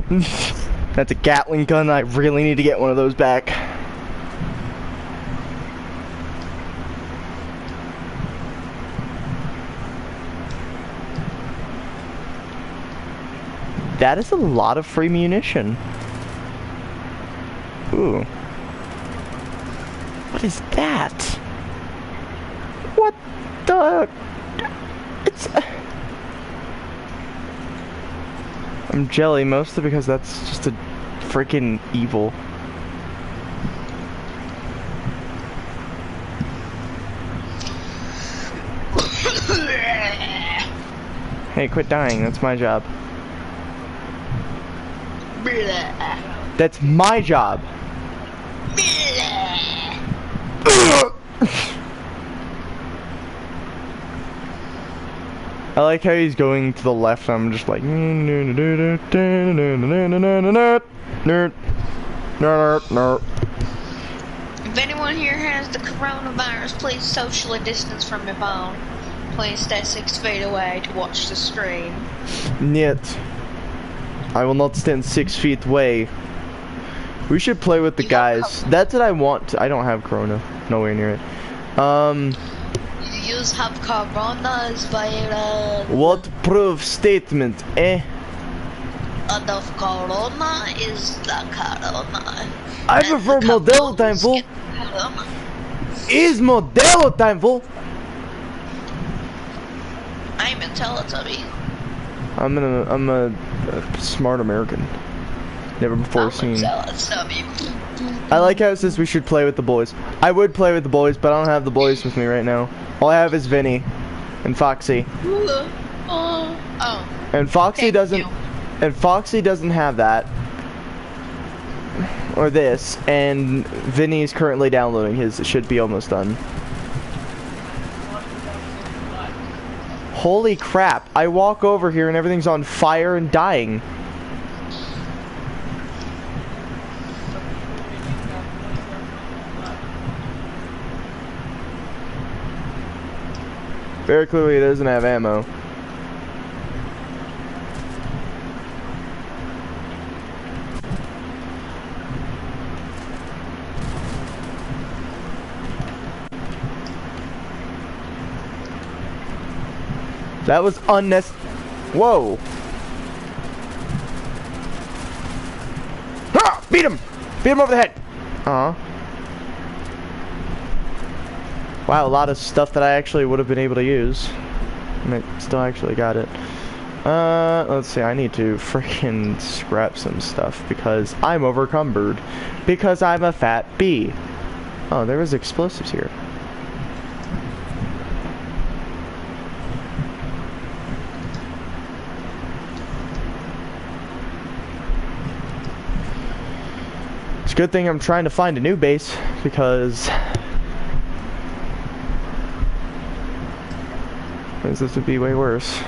That's a Gatling gun. I really need to get one of those back. That is a lot of free munition. Ooh. What is that? What the? It's... I'm jelly, mostly because that's just a freaking evil. Hey, quit dying, that's my job. That's my job. I like how he's going to the left. I'm just like. If anyone here has the coronavirus, please socially distance from your phone. Please stay 6 feet away to watch the stream. Niet. I will not stand 6 feet away. We should play with the guys. That's what I want. I don't have corona. Nowhere near it. You have coronavirus. What proof statement, eh? The corona is the corona. I prefer Modelo time, fool. Is Modelo time, fool? I'm a Teletubby. I'm a smart American. Never before seen. I like how it says we should play with the boys. I would play with the boys, but I don't have the boys with me right now. All I have is Vinny and Foxy. And Foxy doesn't. And Foxy doesn't have that. Or this. And Vinny is currently downloading his. It should be almost done. Holy crap. I walk over here and everything's on fire and dying. Very clearly it doesn't have ammo. That was unnecessary. Whoa. Ah, beat him! Beat him over the head! Wow, a lot of stuff that I actually would have been able to use. And I still actually got it. Let's see, I need to freaking scrap some stuff because I'm overcumbered. Because I'm a fat bee. Oh, there was explosives here. It's a good thing I'm trying to find a new base because this would be way worse.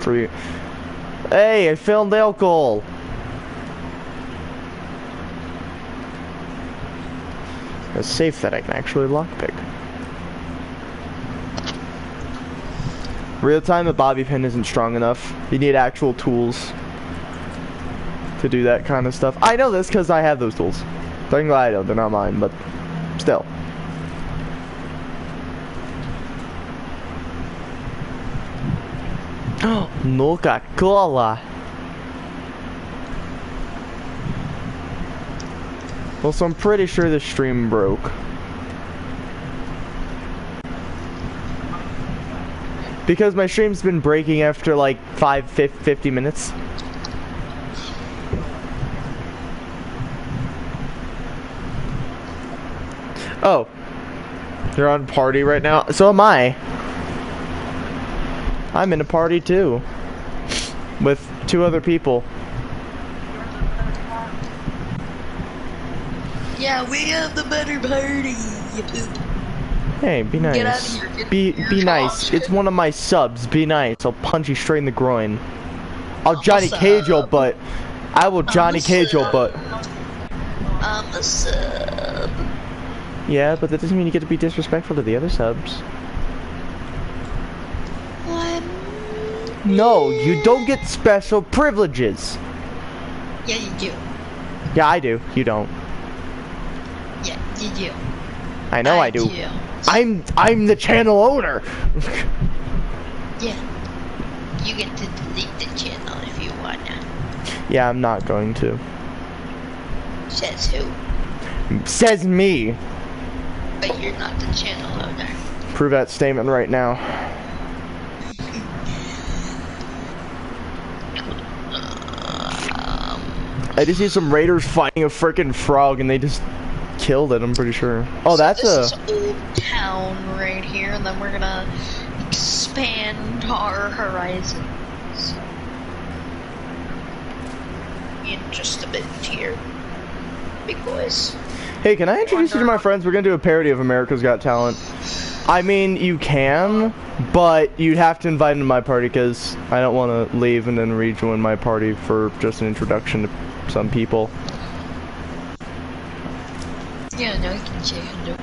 For you. Hey, I found alcohol. A safe that I can actually lockpick. Real time, the bobby pin isn't strong enough. You need actual tools to do that kind of stuff. I know this because I have those tools. Don't lie, I don't. They're not mine, but still. Coca-Cola. Well, so I'm pretty sure the stream broke. Because my stream's been breaking after like 50 minutes. Oh. You're on party right now? So am I. I'm in a party too. With 2 other people. Yeah, we have the better party. Hey, be nice. Get out of here. Be nice. It's one of my subs. Be nice. I'll punch you straight in the groin. I'll Johnny Cage your butt. I will Johnny Cage your butt. I'm a sub. Yeah, but that doesn't mean you get to be disrespectful to the other subs. What? No, you don't get special privileges. Yeah, you do. Yeah, I do. You don't. Yeah, you do. I know I do. I'm the channel owner. Yeah. You get to delete the channel if you wanna. Yeah, I'm not going to. Says who? Says me. But you're not the channel owner. Prove that statement right now. I just see some raiders fighting a freaking frog and they just killed it, I'm pretty sure. Oh, so that's this is Old Town right here, and then we're gonna expand our horizons in just a bit here, big boys. Hey, can I introduce you to my friends? We're gonna do a parody of America's Got Talent. I mean, you can, but you'd have to invite them to my party because I don't want to leave and then rejoin my party for just an introduction to some people. Yeah, no, you can say hello.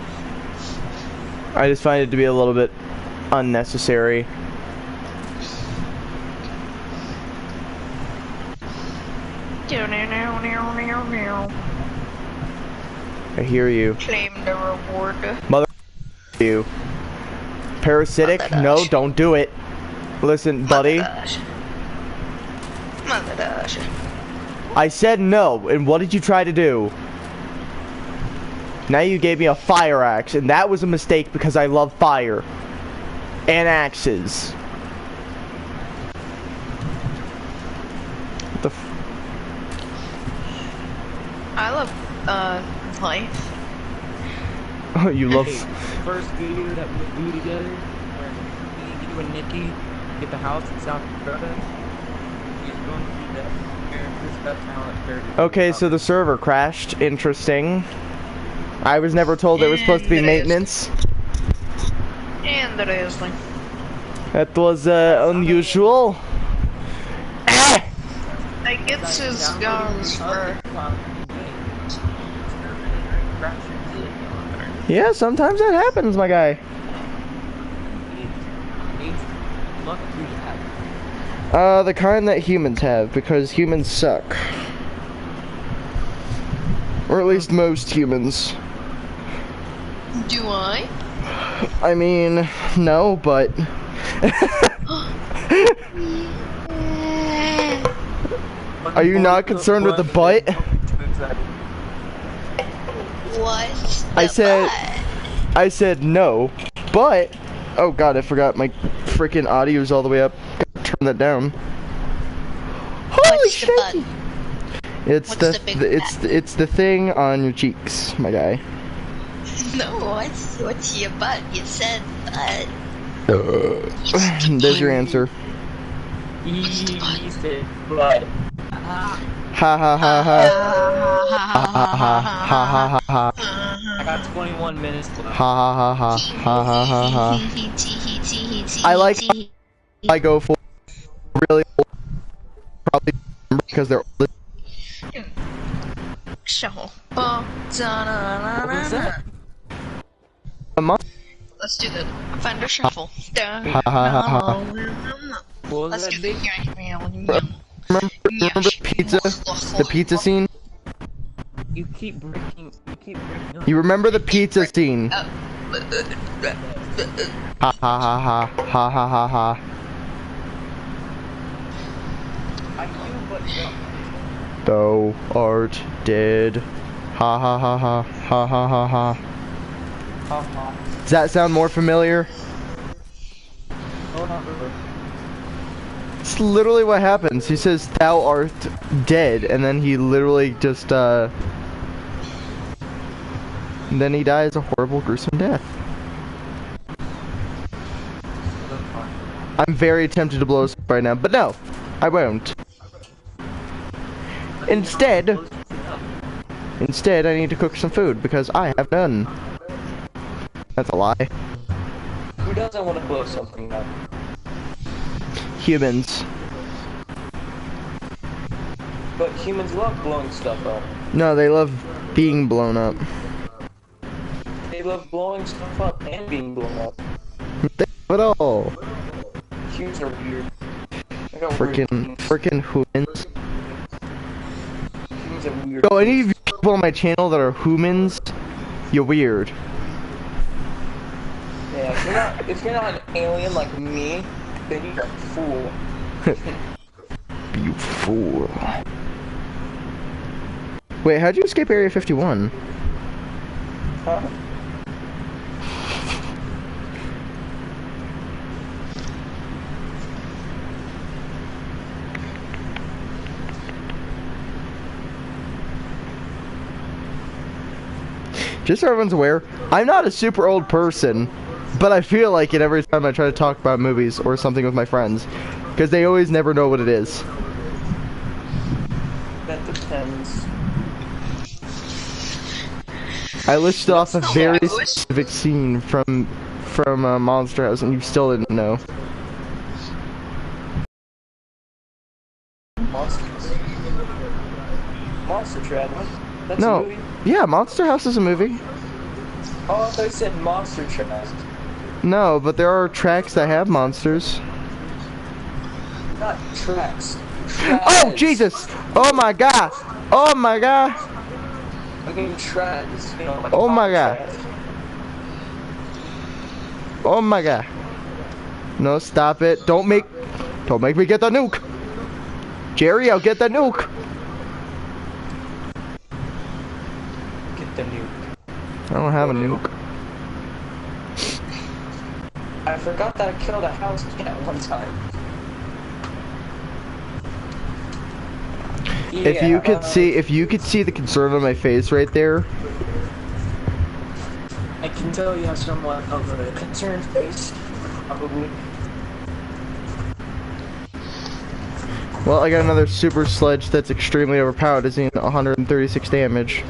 I just find it to be a little bit unnecessary. I hear you. Claim the reward. Mother you. Parasitic? No, don't do it. Listen, buddy. I said no, and what did you try to do? Now you gave me a fire axe, and that was a mistake because I love fire. And axes. What the f— I love, life. Oh, you love— Hey, first video that we do together, where you and Nikki get the house in South Dakota, is going to be the America's Got Talent parody. Okay, so the server crashed. Interesting. I was never told there was supposed to be maintenance. And there is like. That was unusual. I gets his guns for. Yeah, sometimes that happens, my guy. The kind that humans have, because humans suck. Or at least most humans. Do I? I mean, no, but... Are you not concerned with the butt? What's the I said no, but... Oh god, I forgot my freaking audio's all the way up. Gotta turn that down. Holy shit! It's it's the thing on your cheeks, my guy. No, what's your butt? You said butt. There's your answer. He said butt. Ha ha ha ha. Ha ha ha ha ha. I got 21 minutes left. Ha ha ha ha ha ha ha. I like I go for really old, probably because they're old. Shuffle. What was that? A month. Let's do the Fender Shuffle. Ha ha ha ha. Let's do the Remember pizza? The pizza scene? You keep breaking up. You remember the pizza scene? Oh. Ha ha ha ha ha ha ha ha. I do, but no. Thou art dead. Ha ha ha ha ha ha ha ha. Does that sound more familiar? Oh, not really. It's literally what happens. He says, "Thou art dead," and then he literally just, and then he dies a horrible, gruesome death. I'm very tempted to blow us up right now, but no, I won't. Instead, I need to cook some food because I have none. That's a lie. Who doesn't want to blow something up? Humans. But humans love blowing stuff up. No, they love being blown up. They love blowing stuff up and being blown up. They love it all. Humans are weird. Frickin' humans. Humans are weird. Yo, any of you people on my channel that are humans, you're weird. Yeah, if you're not an alien like me, then you're a fool. You fool. Wait, how'd you escape Area 51? Huh? Just so everyone's aware, I'm not a super old person. But I feel like it every time I try to talk about movies or something with my friends, because they always never know what it is. That depends. I listed off a very Yeah, specific scene from Monster House, and you still didn't know. Monster Traveler? That's No. a movie? Yeah, Monster House is a movie. Oh, I thought you said Monster Traveler. No, but there are tracks that have monsters. Not tracks. Oh, Jesus! Oh my god! Oh my god! I mean trads, you know, like Oh my god! trads. Oh my god! No, stop it! Don't make me get the nuke! Jerry, I'll get the nuke! Get the nuke. I don't have a nuke. I forgot that I killed a house cat one time. If you could see the concern on my face right there. I can tell you have somewhat of a concerned face, probably. Well, I got another super sledge that's extremely overpowered, is in 136 damage.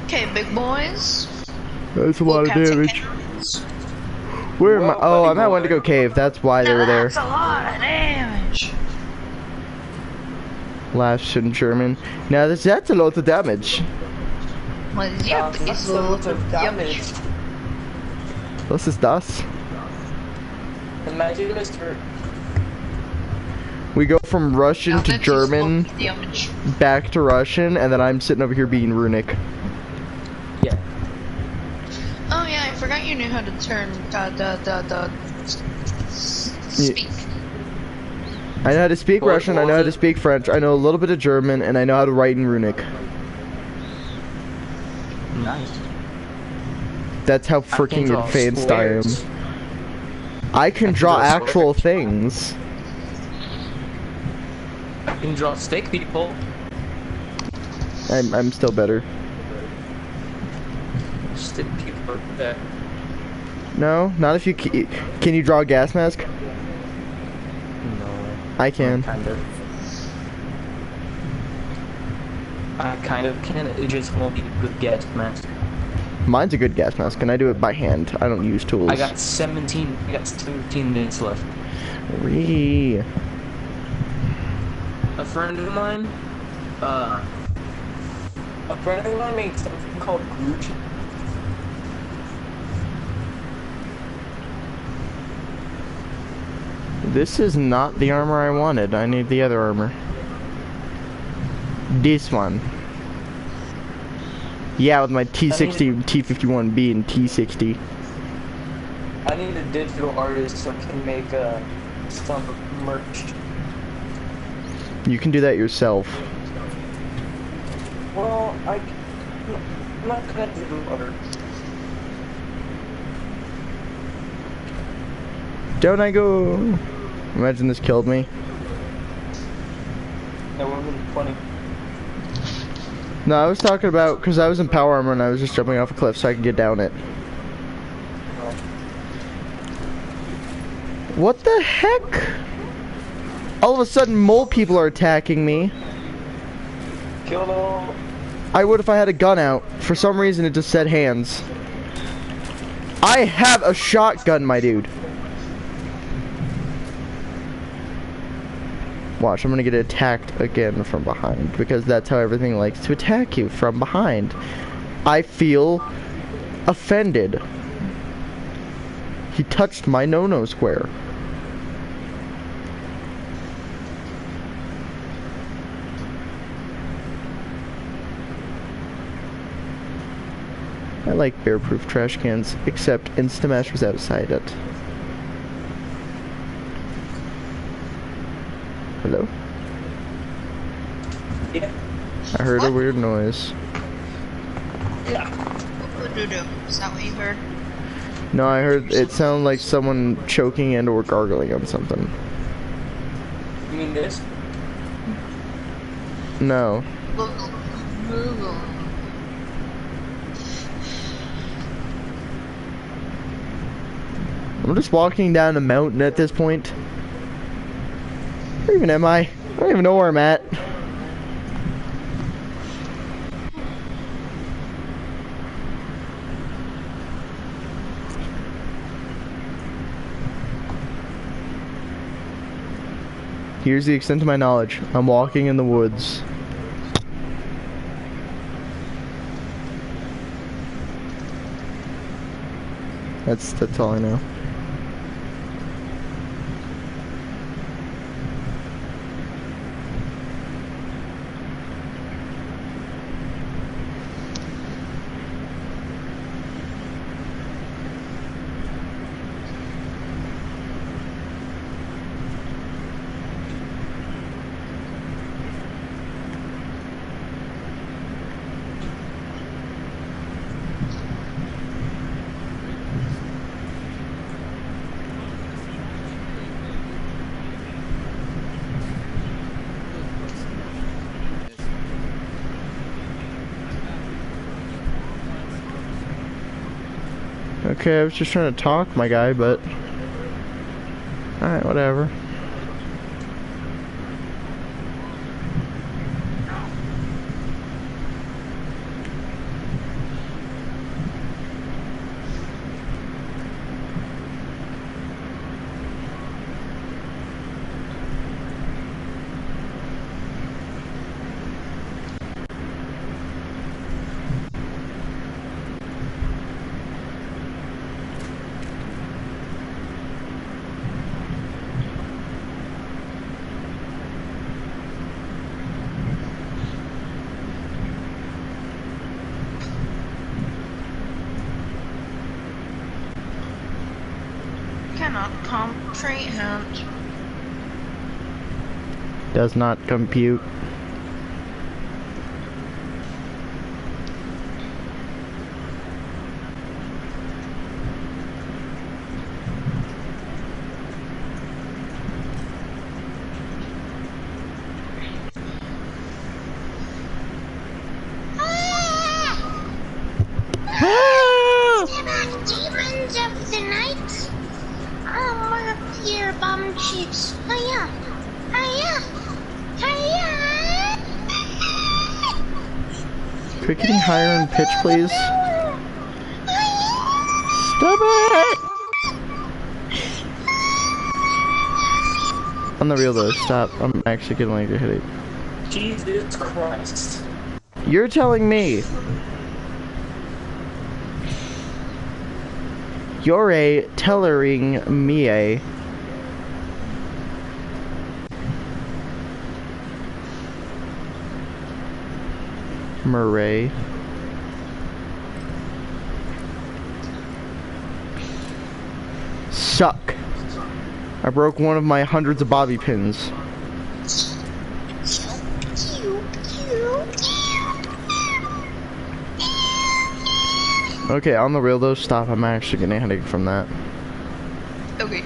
Okay, big boys. That's a lot of damage. Where am I? Oh, I'm at Wendigo Cave. That's why they were there. That's a lot of damage. Last in German. Now that's a lot of damage. Well, yeah, That's it's a lot of damage. Was ist das? Imagine Mr. We go from Russian to German, Damage. back to Russian, and then I'm sitting over here being runic. Yeah. Oh yeah, I forgot you knew how to turn speak. I know how to speak Russian, I know how to speak French, I know a little bit of German, and I know how to write in runic. Nice. That's how freaking draw advanced I am. squares. I can draw actual things. I can draw steak people. I'm still better. Steak people are there. No, not if you can you draw a gas mask? No. I can. Kind of. I kind of can. It just won't be a good gas mask. Mine's a good gas mask, and I do it by hand. I don't use tools. I got 17 minutes left. Wee. A friend of mine made something called Groot. This is not the armor I wanted. I need the other armor. This one. Yeah, with my T60, T51B, and T60. I need a digital artist so I can make some merch. You can do that yourself. Well, I'm not gonna do art. Don't I go? Imagine this killed me. That would have been funny. No, I was talking about, because I was in power armor and I was just jumping off a cliff so I could get down it. What the heck? All of a sudden, mole people are attacking me. Kill them all. I would if I had a gun out. For some reason, it just said hands. I have a shotgun, my dude. Watch, I'm gonna get attacked again from behind, because that's how everything likes to attack you, from behind. I feel offended. He touched my no-no square. I like bear-proof trash cans, except Instamash was outside it. Hello? Yeah. I heard a weird noise. Yeah. Is that what you heard? No, I heard it sounded like someone choking and or gargling on something. You mean this? No. I'm just walking down a mountain at this point. Where even am I? I don't even know where I'm at. Here's the extent of my knowledge. I'm walking in the woods. That's all I know. Okay, I was just trying to talk, my guy, but... Alright, whatever. Cannot comprehend. Does not compute. Demons of the night. We're here, bum cheeks. Hiya. Hiya. Hiya. Could we getting higher in pitch, please? Stop it! On the real though, stop. I'm actually getting like a headache. Jesus Christ. You're telling me. You're a tellering me a. Murray. Suck. I broke one of my hundreds of bobby pins. Okay, on the real though, stop. I'm actually getting a headache from that. Okay.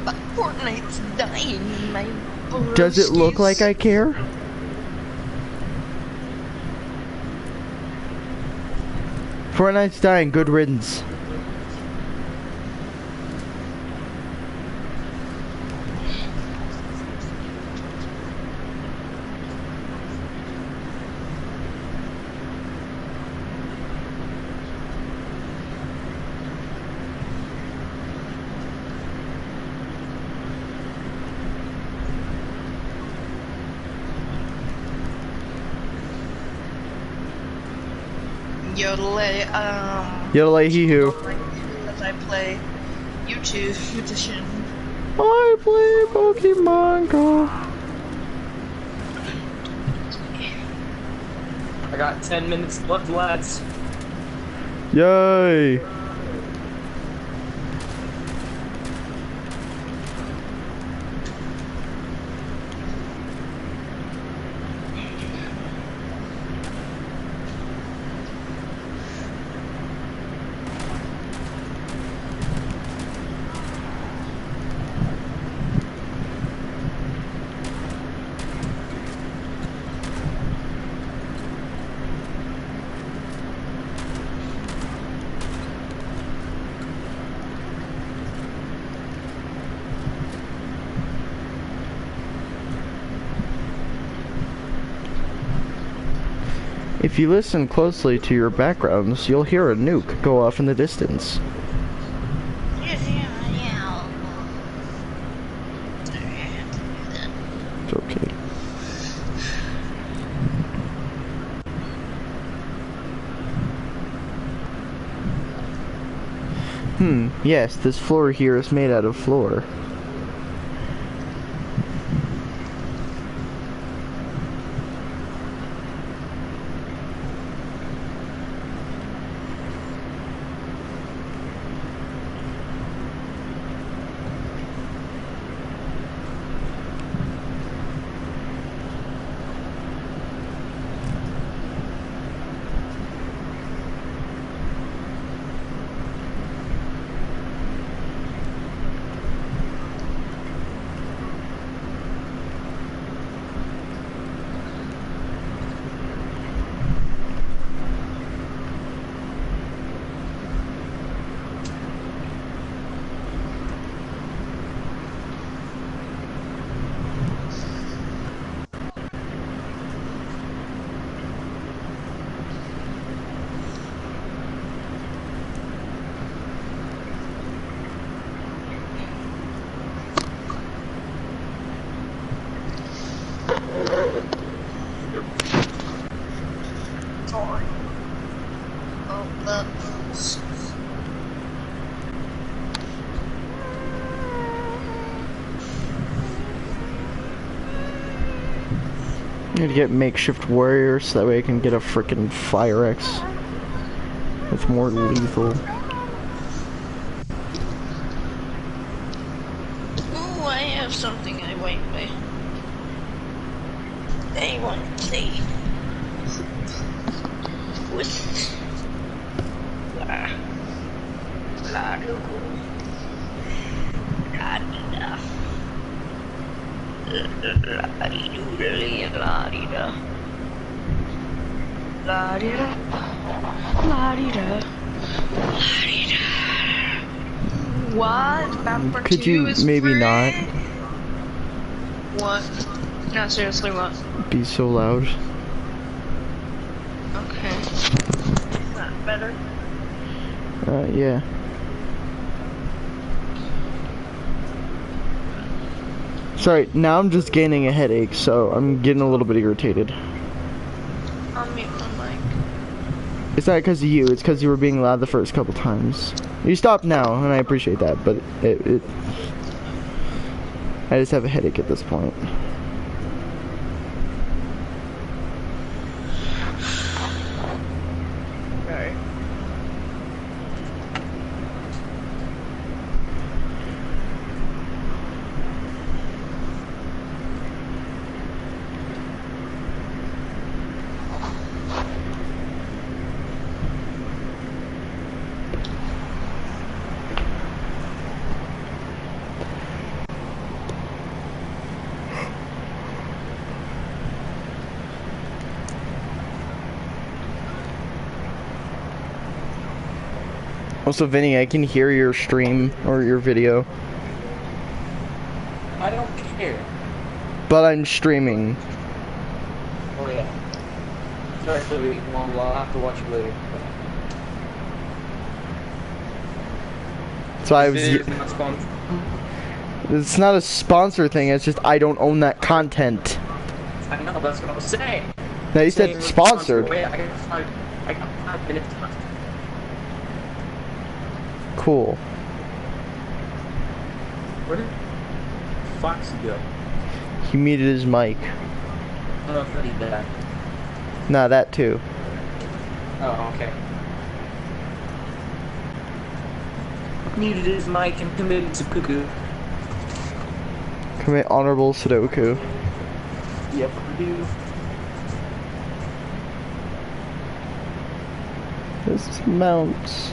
But Fortnite's dying, my broskies. Does it look like I care? Fortnite's dying, good riddance. Yodelay hee hoo. As I play YouTube edition. I play Pokemon Go. I got 10 minutes left, lads. Yay! If you listen closely to your backgrounds, you'll hear a nuke go off in the distance. It's okay. Yes, this floor here is made out of floor. I need to get makeshift warriors so that way I can get a frickin' fire X. It's more lethal. Ooh, I have something I wait by. I want to play with What? Could you maybe not What? No, seriously, what? be so loud? Okay. Is that better? Yeah. Sorry, now I'm just gaining a headache, so I'm getting a little bit irritated. I'll mute my mic. It's not because of you, it's because you were being loud the first couple times. You stopped now, and I appreciate that, but I just have a headache at this point. Right. Also, Vinny, I can hear your stream or your video, I don't care. but I'm streaming. Oh yeah. Sorry for the long. I'll have to watch it later. So I was. This is not sponsored. It's not a sponsor thing. It's just I don't own that content. I know, that's what I was saying. Now you said sponsored. Wait, I got 5 minutes left. Cool. Where did Foxy go? He muted his mic. Oh, I need that. Nah, that too. Oh, okay. Muted his mic and committed to cuckoo. Commit honorable Sudoku. Yep, we do. This is mounts.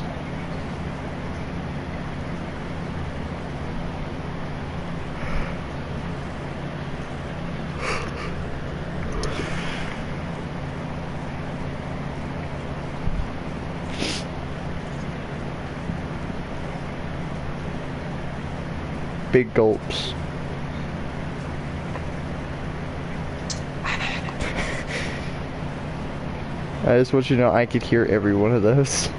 Big gulps. I just want you to know I could hear every one of those.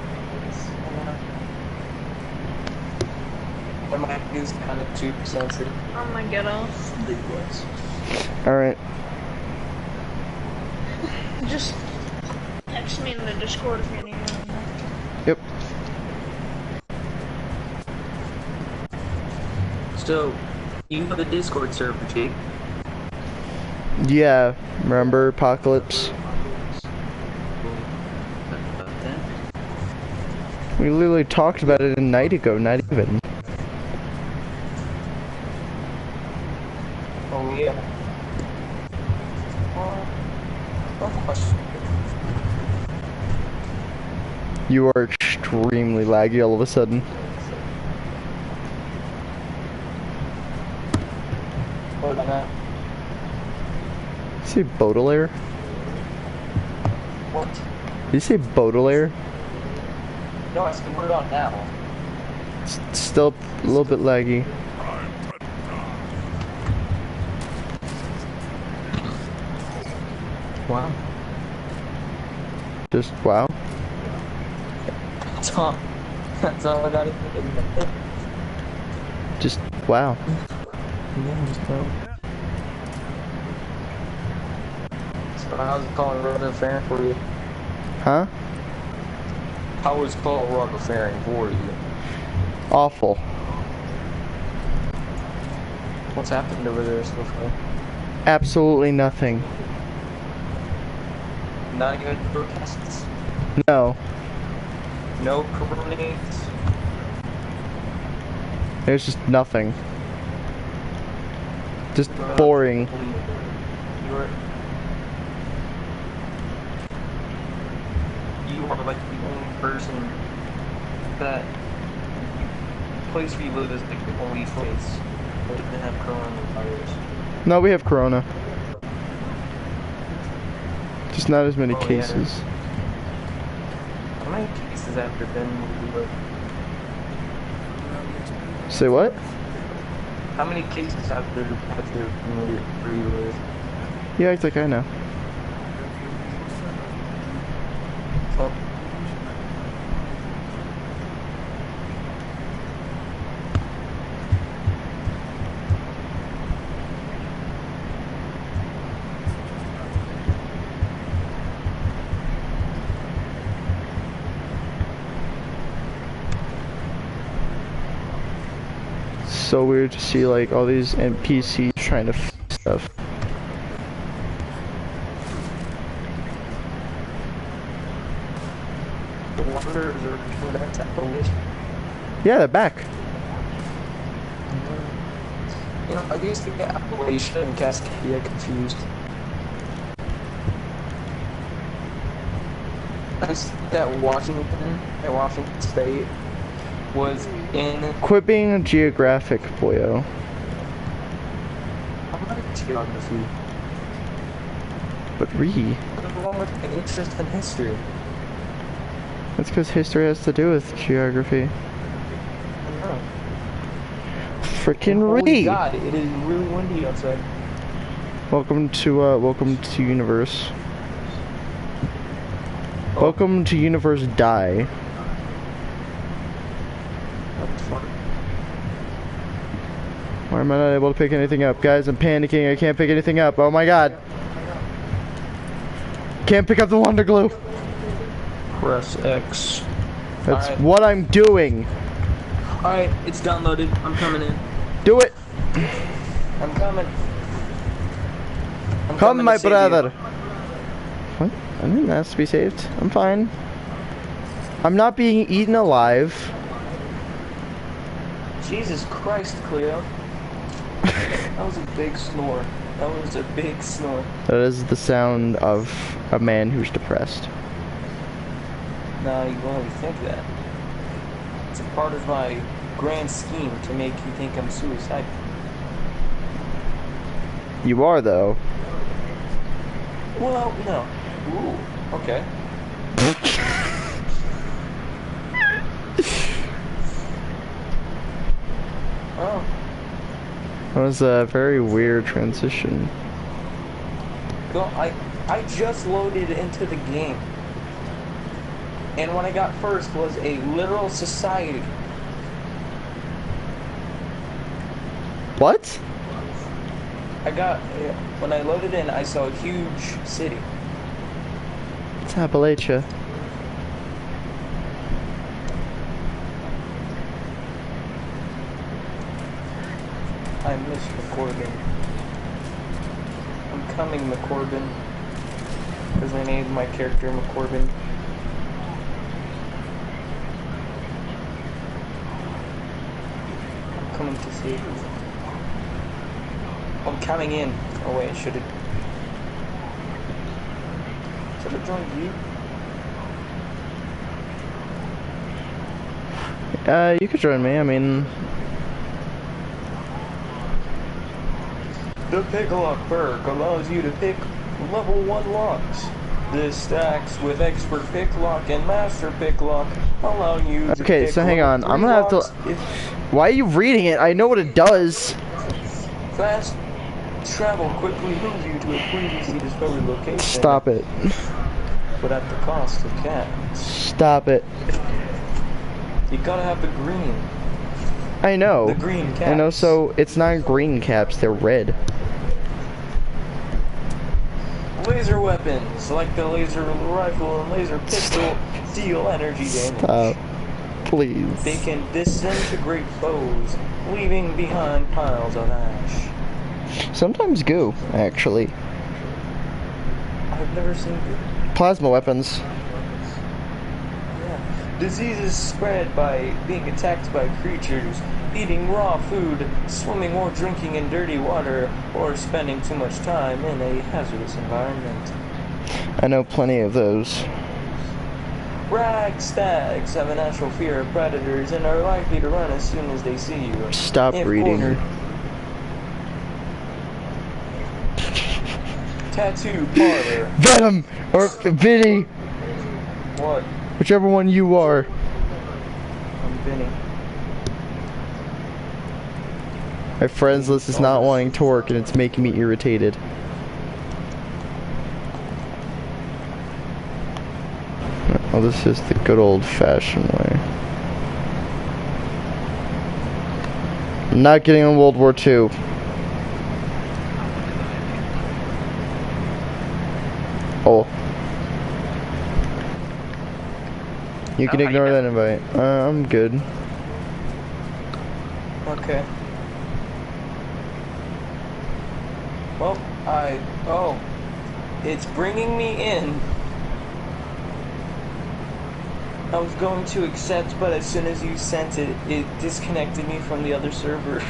My mic is kind of too sensitive. Oh my god. Big ones. Alright. Just text me in the Discord if you need anything. Yep. So, you have a Discord server, Jake? Yeah, remember Apocalypse? We literally talked about it a night ago, not even. Oh yeah. One question. You are extremely laggy all of a sudden. What about that? Did you say Baudelaire? What? Did you say Baudelaire? No, I said, what about now? It's still a little bit laggy. Wow. Just wow. That's all. That's all I gotta think. Just wow. Yeah, just no. So how's Colorado faring for you? Huh? How was Colorado faring for you? Awful. What's happened over there so far? Absolutely nothing. Not good protests? No. No coronades? There's just nothing. Just boring. You are like the only person that the place where you live is like the only place that doesn't have coronavirus. No, we have Corona. Just not as many Oh, yeah. cases. How many cases have there been where you live? Say what? How many cases have there been where you live? You act like I know. Oh. So weird to see like all these NPCs trying to f stuff. The Wanderers are coming back to Appalachia. Yeah, they're back. You know, I used to get Appalachia and Cascadia confused. I see that Washington State was in. Quit being a geographic, boyo. I'm not a geography. But re. What's wrong with an interest in history? That's because history has to do with geography. I don't know. Frickin' Holy re. God, it is really windy outside. Welcome to universe. Oh. Welcome to universe die. That's fun. Why am I not able to pick anything up? Guys, I'm panicking. I can't pick anything up. Oh my god. Can't pick up the Wonder Glue. Press X. That's Alright. what I'm doing. Alright, it's downloaded. I'm coming in. Do it. I'm coming. I'm Come, coming my to save brother. you. What? I didn't ask to be saved. I'm fine. I'm not being eaten alive. Jesus Christ, Cleo. That was a big snore. That was a big snore. That is the sound of a man who's depressed. Now you only think that. It's a part of my grand scheme to make you think I'm suicidal. You are, though. Well, no. Ooh, okay. Oh. That was a very weird transition. Well, I just loaded into the game. And what I got first was a literal society. What? When I loaded in, I saw a huge city. It's Appalachia. I miss McCorbin. I'm coming, McCorbin. Because I named my character McCorbin. I'm coming to save you. I'm coming in. Oh wait, should have joined you? You could join me, I mean... The Pick Lock perk allows you to pick level 1 locks. This stacks with Expert Pick Lock and Master Pick Lock, allowing you to Okay, pick so hang on, I'm gonna have to... Why are you reading it? I know what it does. Fast travel quickly moves you to a previously discovered location. Stop it. But at the cost of caps. Stop it. You gotta have the green. I know. The green caps. I know, so it's not green caps, they're red. Laser weapons, like the laser rifle and laser pistol, deal energy damage. Stop. Please. They can disintegrate foes, leaving behind piles of ash. Sometimes goo, actually. I've never seen it. Plasma weapons. Yeah. Diseases spread by being attacked by creatures, eating raw food, swimming or drinking in dirty water, or spending too much time in a hazardous environment. I know plenty of those. Ragstags have a natural fear of predators and are likely to run as soon as they see you. Stop reading. Cornered. Tattoo parlor. Venom! Or Vinny! What? Whichever one you are. I'm Vinny. My friends list is not wanting to work and it's making me irritated. Oh, this is the good old-fashioned way. I'm not getting in World War II. Oh. You can ignore that invite. I'm good. Okay. Well, oh. It's bringing me in. I was going to accept, but as soon as you sent it, it disconnected me from the other server.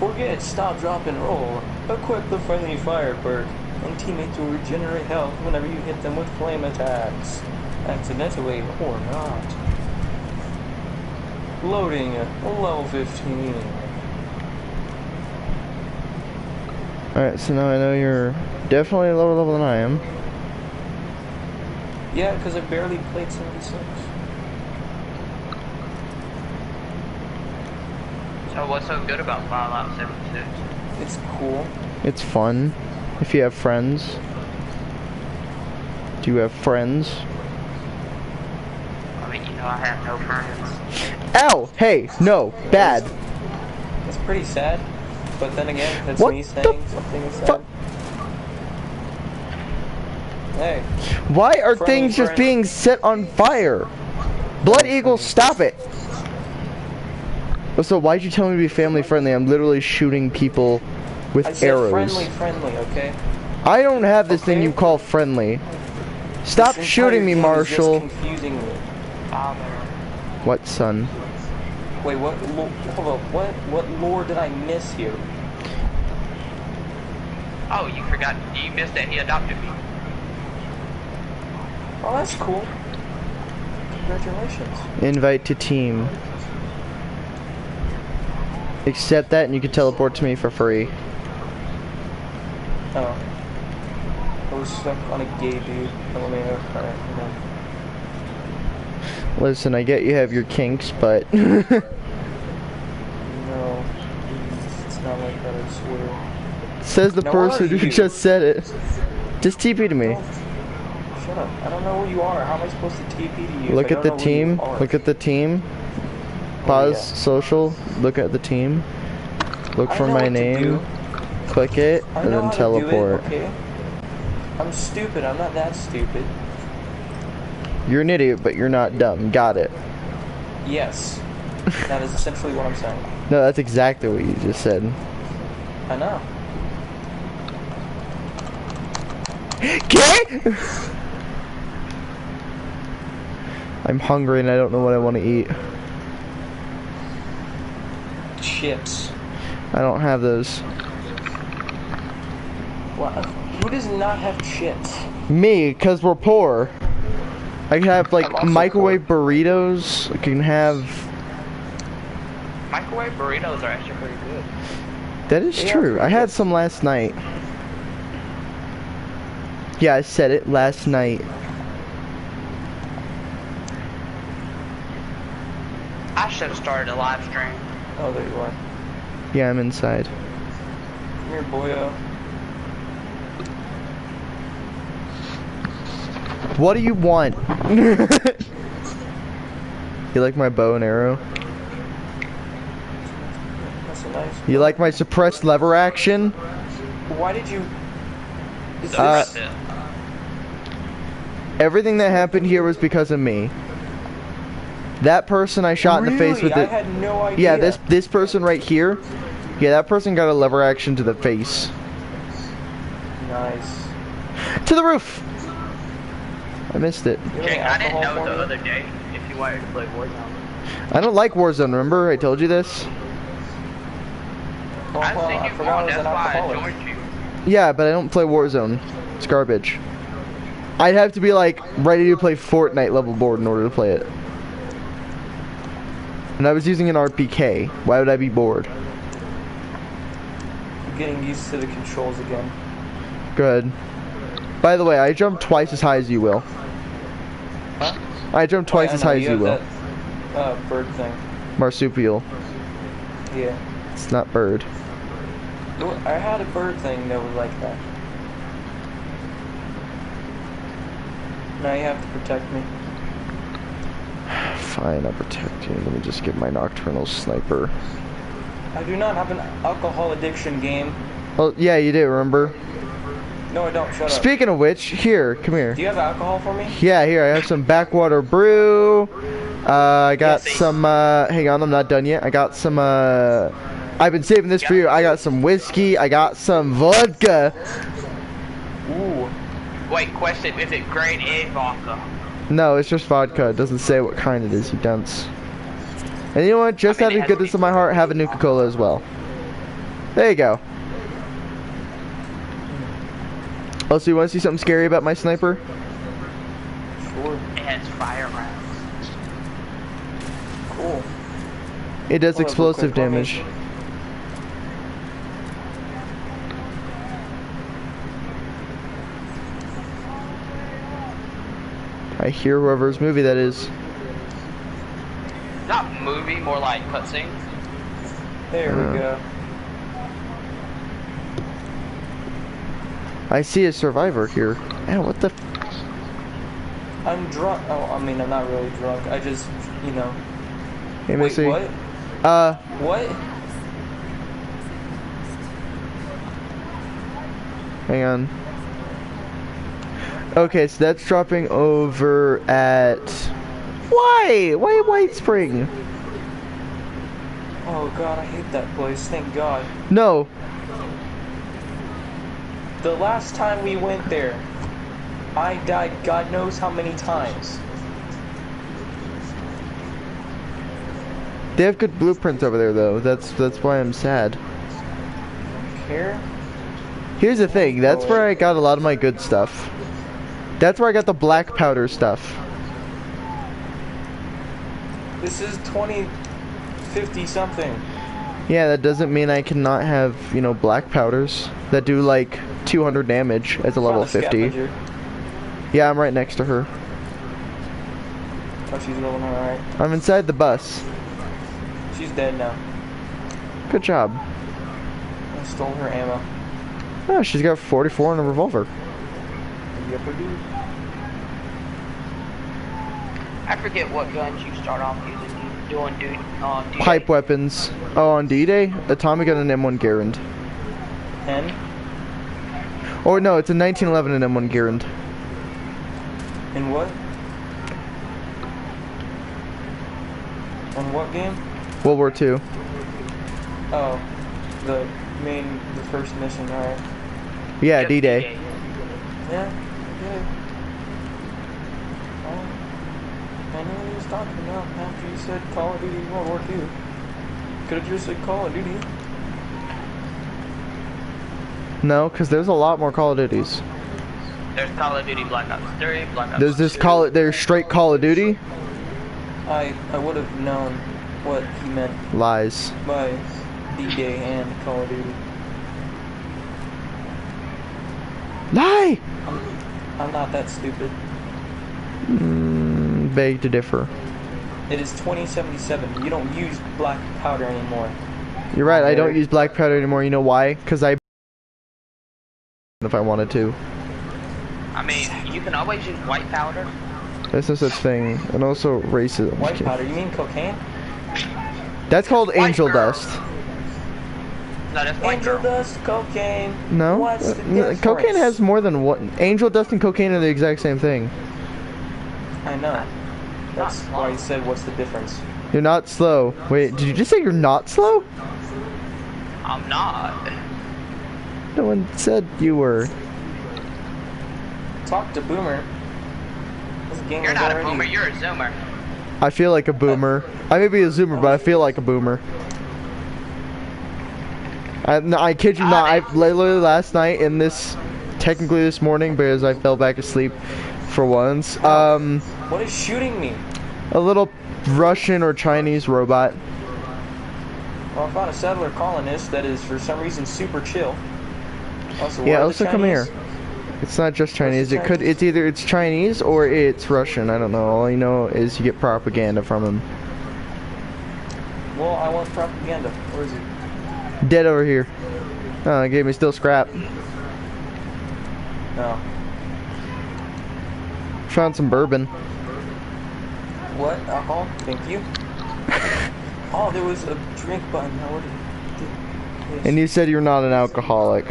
Forget stop, drop, and roll. Equip the friendly fire perk, and teammates will regenerate health whenever you hit them with flame attacks. Accidentally or not. Loading, level 15. Alright, so now I know you're definitely a lower level than I am. Yeah, because I barely played 76. So what's so good about Fallout 76? It's cool. It's fun. If you have friends. Do you have friends? I mean, you know, I have no friends. Ow! Hey! No! Bad! It's pretty sad, but then again, that's What me saying something is sad. Hey. Why are Friendly things just friend. being set on fire? Blood Eagle, stop it! So why'd you tell me to be family friendly? I'm literally shooting people with I said arrows. friendly, okay? I don't have this thing Okay. you call friendly. Stop This shooting me, entire game is just Marshall. confusing me. Father. What, son? Wait, what? Hold up. What lore did I miss here? Oh, you forgot. You missed that he adopted me. Oh, that's cool. Congratulations. Invite to team. Accept that and you can teleport to me for free. Oh. I was stuck on a gay dude. Oh, man, alright, Listen, I get you have your kinks, but... No, it's not like that, I swear. Says the Now, where person are who you? just said it. Just TP to me. Shut up. I don't know where you are. How am I supposed to TP to you? Look at the team. Look at the team. Pause social. Look at the team. Look for my name. Click it and then teleport. Okay. I'm stupid. I'm not that stupid. You're an idiot, but you're not dumb. Got it. Yes. That is essentially what I'm saying. No, that's exactly what you just said. I know. Okay? I'm hungry and I don't know what I want to eat. Chips. I don't have those. What? Who does not have chips? Me, because we're poor. I can have like microwave burritos. I can have... Microwave burritos are actually pretty good. That is true. I had some last night. Yeah, I said it last night. I should have started a live stream. Oh, there you are. Yeah, I'm inside. Come here, boyo. What do you want? You like my bow and arrow? That's a nice. You like my suppressed lever action? Why did you... Everything that happened here was because of me. That person I shot in the face with it. I had no idea. Yeah, this person right here. Yeah, that person got a lever action to the face. Nice. To the roof! I missed it. Jake, I didn't know the other day if you wanted to play Warzone. I don't like Warzone, remember? I told you this? I've seen you on, that's why I joined you. Yeah, but I don't play Warzone. It's garbage. I'd have to be like ready to play Fortnite level board in order to play it. And I was using an RPK. Why would I be bored? I'm getting used to the controls again. Good. By the way, I jumped twice as high as you will. Huh? I jumped twice as high as you will. That, bird thing. Marsupial. Yeah. It's not bird. I had a bird thing that was like that. Now you have to protect me. Fine, I'll protect you. Let me just get my nocturnal sniper. I do not have an alcohol addiction game. Oh, yeah, you do, remember? No, I don't. Shut up. Speaking of which, here, come here. Do you have alcohol for me? Yeah, here, I have some backwater brew. I got some, hang on, I'm not done yet. I got some, I've been saving this for you. I got some whiskey. I got some vodka. Ooh. Wait, question, is it grade A vodka? No, it's just vodka. It doesn't say what kind it is, you dunce. And you know what? Just out of goodness of my heart, have a Nuka-Cola as well. There you go. Oh, so you want to see something scary about my sniper? Sure. It has fire rounds. Cool. It does Hold up, explosive real quick, damage. I hear whoever's movie that is. Not movie, more like cutscene. There we go. I see a survivor here. Man, what the? I'm drunk. Oh, I mean, I'm not really drunk. I just, you know. Hey, Wait, Missy. what? What? Hang on. Okay, so that's dropping over at... Why? Why White Spring? Oh god, I hate that place. Thank God. No. The last time we went there, I died God knows how many times. They have good blueprints over there, though. That's why I'm sad. Care? Here's the thing. That's where I got a lot of my good stuff. That's where I got the black powder stuff. This is 2050 something. Yeah, that doesn't mean I cannot have, you know, black powders that do like 200 damage as a level 50. Scavenger. Yeah, I'm right next to her. Oh, she's rolling alright. I'm inside the bus. She's dead now. Good job. I stole her ammo. Oh, she's got 44 and a revolver. Yep, I do. I forget what guns you start off using. Doing D-Day. Pipe weapons. Oh, on D-Day? Atomic gun and M1 Garand. 10? Oh no, it's a 1911 and M1 Garand. In what? On what game? World War II. Oh, the first mission, alright. Yeah, Just D-Day. Yeah, good. I know what he was talking about after you said Call of Duty World War II. Could have just said Call of Duty. No, because there's a lot more Call of Duties. There's Call of Duty Black Ops 3, Black Ops There's this 2. there's straight Call of Duty. I would have known what he meant Lies. by D-Day and Call of Duty. Lie! I'm not that stupid. Beg to differ. It is 2077. You don't use black powder anymore. You're right, I don't use black powder anymore. You know why? Because I if I wanted to. I mean, you can always use white powder. There's no such thing. And also racism. White powder? You mean cocaine? That's called White angel girl. dust. No, that's white Angel girl. dust, cocaine. No? What's the difference? Cocaine has more than one. Angel dust and cocaine are the exact same thing. I know. That's why he said, what's the difference? You're not slow. Wait, did you just say you're not slow? I'm not. No one said you were. Talk to Boomer. This game You're is not a already... boomer, you're a zoomer. I feel like a boomer. I may be a zoomer, but I feel like a boomer. No, I kid you not. I literally last night and technically this morning, because I fell back asleep for once. What is shooting me? A little Russian or Chinese robot. Well, I found a settler colonist that is for some reason super chill. Also, Yeah, also come here. It's not just Chinese. It's either it's Chinese or it's Russian. I don't know. All I know is you get propaganda from him. Well, I want propaganda. Where is he? Dead over here. Oh, it gave me still scrap. No. Found some bourbon. What? Alcohol? Thank you. Oh, there was a drink button. I would have... And you said you're not an alcoholic.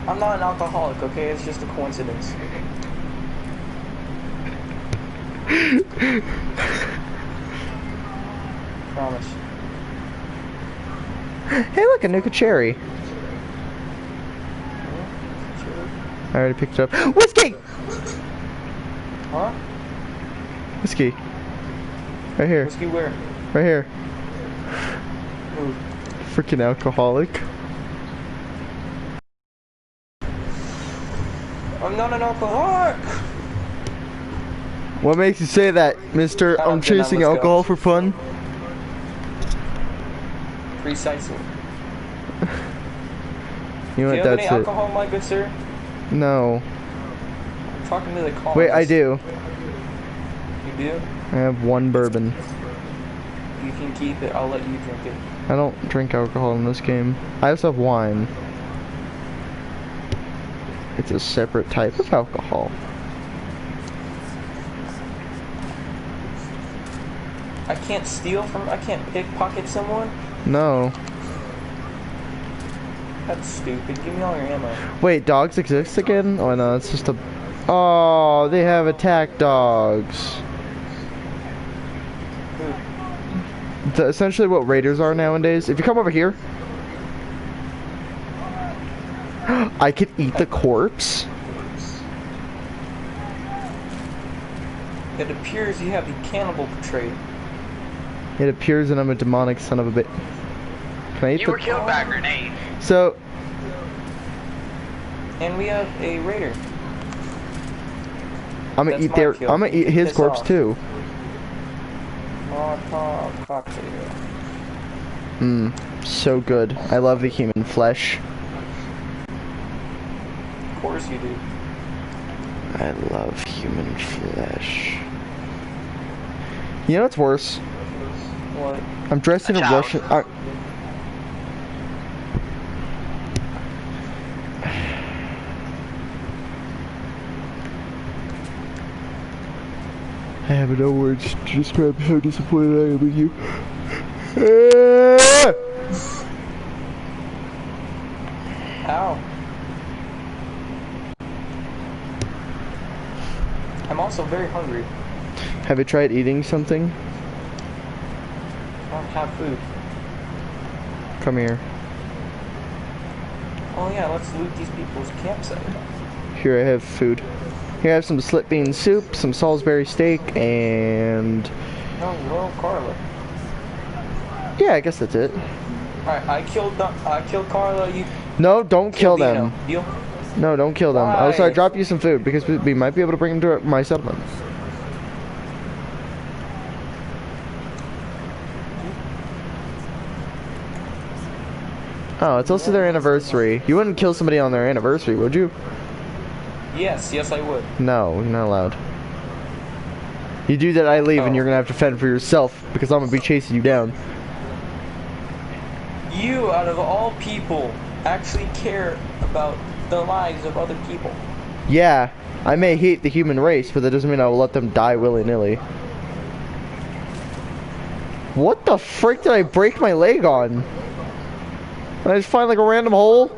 I'm not an alcoholic, okay? It's just a coincidence. Promise. Hey, look, a Nuka Cherry. I already picked it up. Whiskey! Huh? Whiskey. Right here. Whiskey where? Right here. Ooh. Freaking alcoholic. I'm not an alcoholic! What makes you say that, mister? I'm chasing alcohol for fun? Precisely. You know Do what, you have that's any it. alcohol, my good sir? No. I'm talking to the colonists. Wait, I do. You do? I have one bourbon. You can keep it. I'll let you drink it. I don't drink alcohol in this game. I also have wine. It's a separate type of alcohol. I can't steal from... I can't pickpocket someone? No. That's stupid. Give me all your ammo. Wait, dogs exist again? Oh no, it's just a... Oh, they have attack dogs. It's essentially what raiders are nowadays. If you come over here... I could eat the corpse? It appears you have the cannibal trait. It appears that I'm a demonic son of a bit. Can I eat You the... were killed by a grenade. So... And we have a raider. I'm gonna That's eat my their... kill. I'm gonna eat his Piss corpse off. too. Molotov cocktail. Mmm. So good. I love the human flesh. Of course you do. I love human flesh. You know what's worse? What? I'm dressed in a child. Russian... I have no words to describe how disappointed I am with you. Ow. I'm also very hungry. Have you tried eating something? I don't have food. Come here. Oh yeah, let's loot these people's campsite. Here I have food. Here I have some slip bean soup, some Salisbury steak, and... No, Royal Carla. Yeah, I guess that's it. Alright, I killed Carla, you... No, don't kill them. Deal? No, don't kill them. Why? Also, I dropped you some food because we might be able to bring them to my settlement. Oh, it's also their anniversary. You wouldn't kill somebody on their anniversary, would you? Yes, I would. No, you're not allowed. You do that, I leave, and you're gonna have to fend for yourself because I'm gonna be chasing you down. You, out of all people, actually care about the lives of other people. Yeah, I may hate the human race, but that doesn't mean I will let them die willy-nilly. What the frick did I break my leg on? Did I just find like a random hole?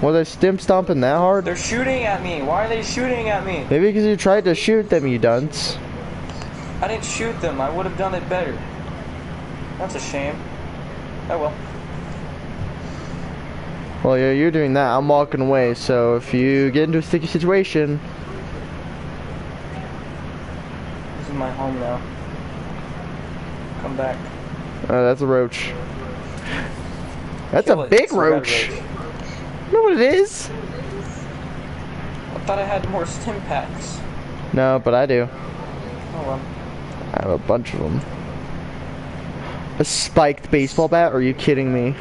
Was I stimp stomping that hard? They're shooting at me. Why are they shooting at me? Maybe because you tried to shoot them, you dunce. I didn't shoot them. I would have done it better. That's a shame. Oh well. Well, yeah, you're doing that. I'm walking away, so if you get into a sticky situation... This is my home now. Come back. Oh, that's a roach. That's Kill a it. big It's a red roach. You know what it is? I thought I had more stim packs. No, but I do. Oh well. I have a bunch of them. A spiked baseball bat? Are you kidding me?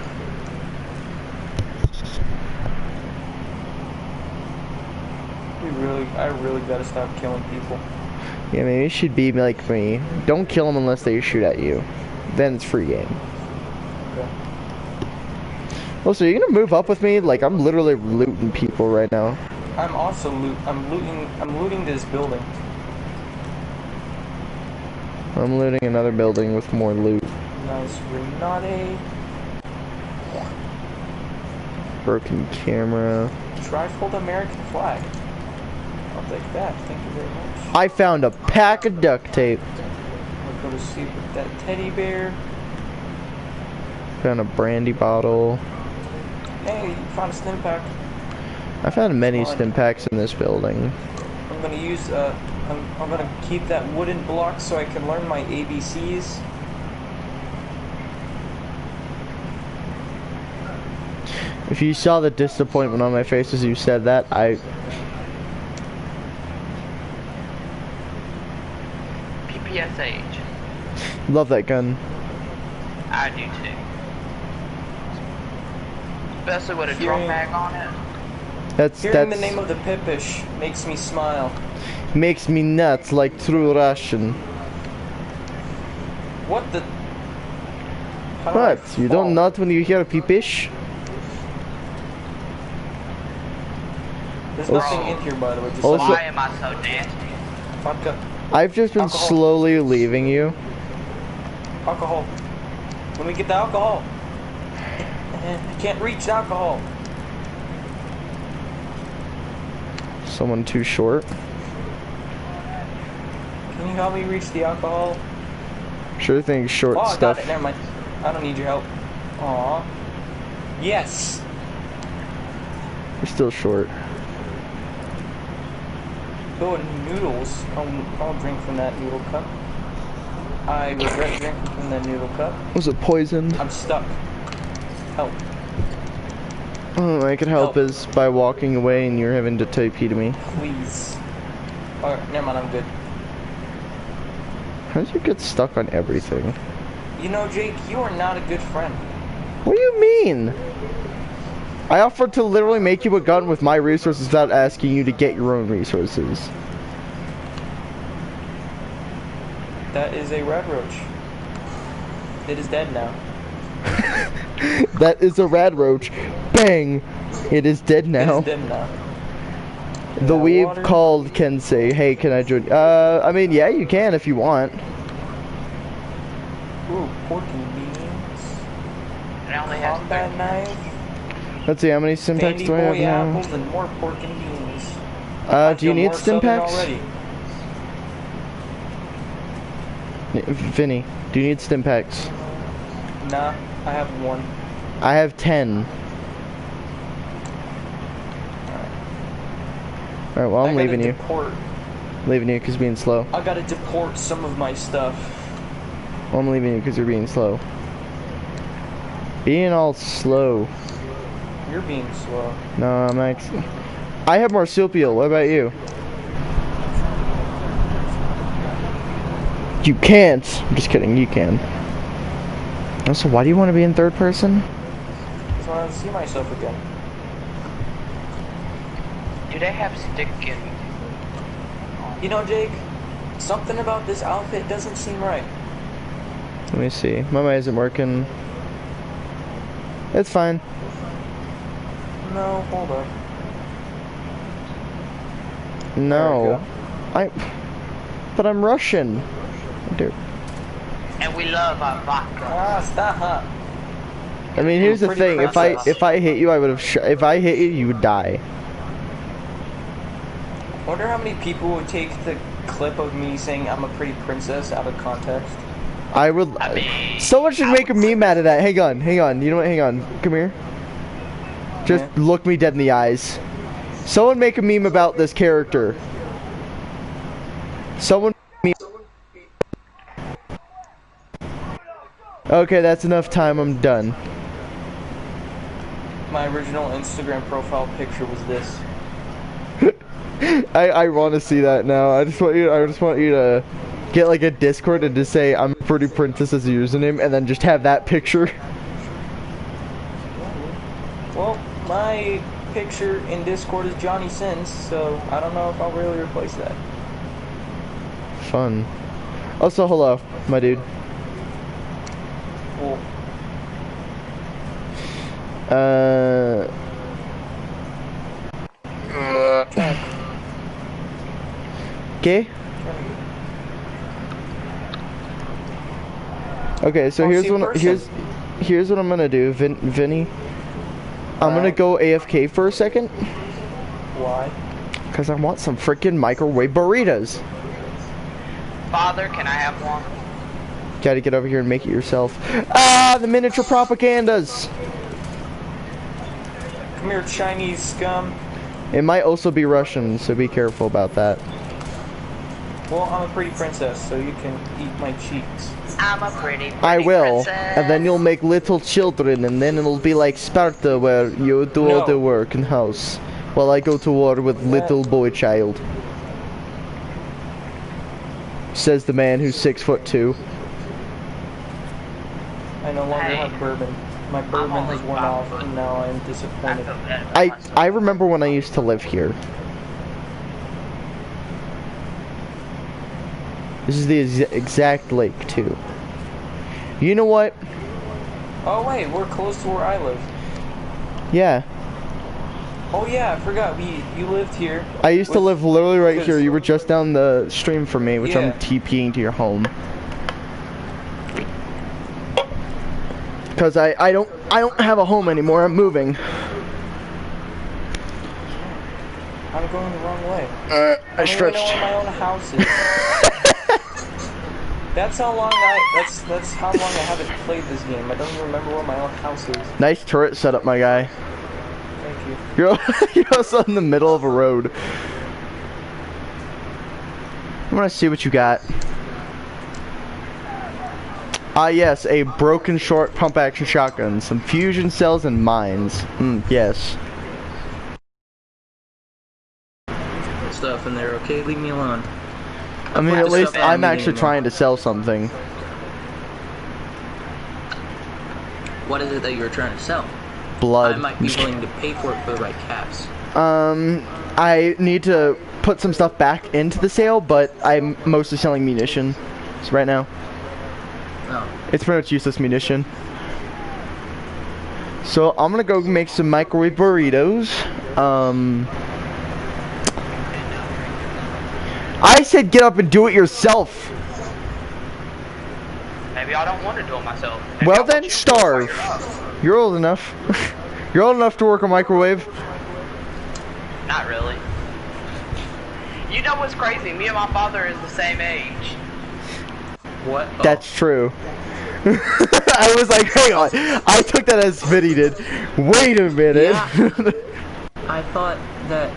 I really gotta stop killing people. Yeah, maybe you should be like me. Don't kill them unless they shoot at you. Then it's free game. Okay. Also, you're gonna move up with me? Like, I'm literally looting people right now. I'm also I'm looting this building. I'm looting another building with more loot. Nice Renate. Broken camera. Trifold American flag. I'll take that. Thank you very much. I found a pack of duct tape. I'll go to sleep with that teddy bear. Found a brandy bottle. Hey, you found a stim pack. I found many stim packs in this building. I'm gonna use I'm gonna keep that wooden block so I can learn my ABCs. If you saw the disappointment on my face as you said that, I... PPSH. love that gun. I do too. Especially with a drum mag on it. Hearing the name of the Pipish makes me smile. Makes me nuts like true Russian. What the? What? You don't nut when you hear Pipish? There's nothing in here, by the way. Just Also- Why am I so nasty? vodka, I've just been Alcohol. slowly leaving you. alcohol. Let me get the alcohol. I can't reach the alcohol. Someone too short. Can you help me reach the alcohol? Sure thing, short Oh, I got stuff. it. Never mind. I don't need your help. Aw. Yes. You're still short. Oh, and noodles. I'll drink from that noodle cup. I regret drinking from that noodle cup. Was it poisoned? I'm stuck. Help. Oh, I could help Help. is by walking away and you're having to TP to me. Please. Alright, never mind, I'm good. How did you get stuck on everything? You know, Jake, you are not a good friend. What do you mean? I offered to literally make you a gun with my resources without asking you to get your own resources. That is a red roach. It is dead now. That is a rad roach. Bang! It is dead It now. is dead now. The weeb water? called can say, hey, can I join? I mean, yeah, you can if you want. Ooh, pork and beans. And I only have Combat knife. Let's see, how many Stimpaks Bandy do I have boy now? apples and more pork and beans. Do you need more Southern Stimpaks? already. Vinny, do you need Stimpaks? Nah, I have one. I have 10. Alright, well, I'm leaving you. Leaving you because you're being slow. I gotta deport some of my stuff. Well, I'm leaving you because you're being slow. Being all slow. You're being slow. No, I'm actually... I have marsupial. What about you? You can't. I'm just kidding. You can. Also, why do you want to be in third person? Because I want to see myself again. Do they have stick in? You know, Jake, something about this outfit doesn't seem right. Let me see. My mic isn't working. It's fine. No, hold up. No. But I'm Russian. Dude. And we love our vodka. Ah, stop. I mean, here's the Pretty thing. princess. If I hit you, I would have. If I hit you, you would die. Wonder how many people would take the clip of me saying I'm a pretty princess out of context. I would. Someone should make a meme out of that. Hang on, hang on. You know what? Hang on. Come here. Just look me dead in the eyes. Someone make a meme about this character. Someone. Okay, that's enough time. I'm done. My original Instagram profile picture was this. I want to see that now. I just want you to get like a Discord and just say I'm a pretty princess as a username, and then just have that picture. Well, my picture in Discord is Johnny Sins, so I don't know if I'll really replace that. Fun. Also, hello, my dude. Cool. Okay. Okay, so here's what I'm gonna do, Vinny. I'm gonna go AFK for a second. Why? Cause I want some freaking microwave burritos. Father, can I have one? Gotta get over here and make it yourself. Ah, the miniature propagandas. Come here, Chinese scum. It might also be Russian, so be careful about that. Well, I'm a pretty princess, so you can eat my cheeks. I'm a pretty I will, princess. and then you'll make little children, and then it'll be like Sparta, where you do all the work in house, while I go to war with little boy child. Says the man who's 6'2". I no longer have bourbon. My bourbon has worn off, and now I am disappointed. I remember when I used to live here. This is the exact lake, too. You know what? Oh wait, we're close to where I live. Yeah. Oh yeah, I forgot. You lived here. I used to live literally right here. You were just down the stream from me, which I'm TPing to your home. Cause I don't have a home anymore. I'm moving. I'm going the wrong way. I stretched. I don't even know where my own house is. That's how long that's how long I haven't played this game. I don't even remember where my own house is. Nice turret setup, my guy. Thank you. You're also in the middle of a road. I want to see what you got. Ah, yes, a broken short pump action shotgun, some fusion cells, and mines. Yes. Stuff in there, okay? Leave me alone. I mean, at least I'm actually trying to sell something. What is it that you're trying to sell? Blood. I might be willing to pay for it for the right caps. I need to put some stuff back into the sale, but I'm mostly selling munitions right now. Oh. It's pretty much useless munition. So I'm gonna go make some microwave burritos. I said get up and do it yourself. Maybe I don't want to do it myself. Maybe Well I want then, you to do it starve. by yourself. You're old enough. You're old enough to work a microwave. Not really. You know what's crazy? Me and my father is the same age. What? Oh. That's true. I was like, hang on. I took that as Vinny did. Wait a minute. Yeah. I thought that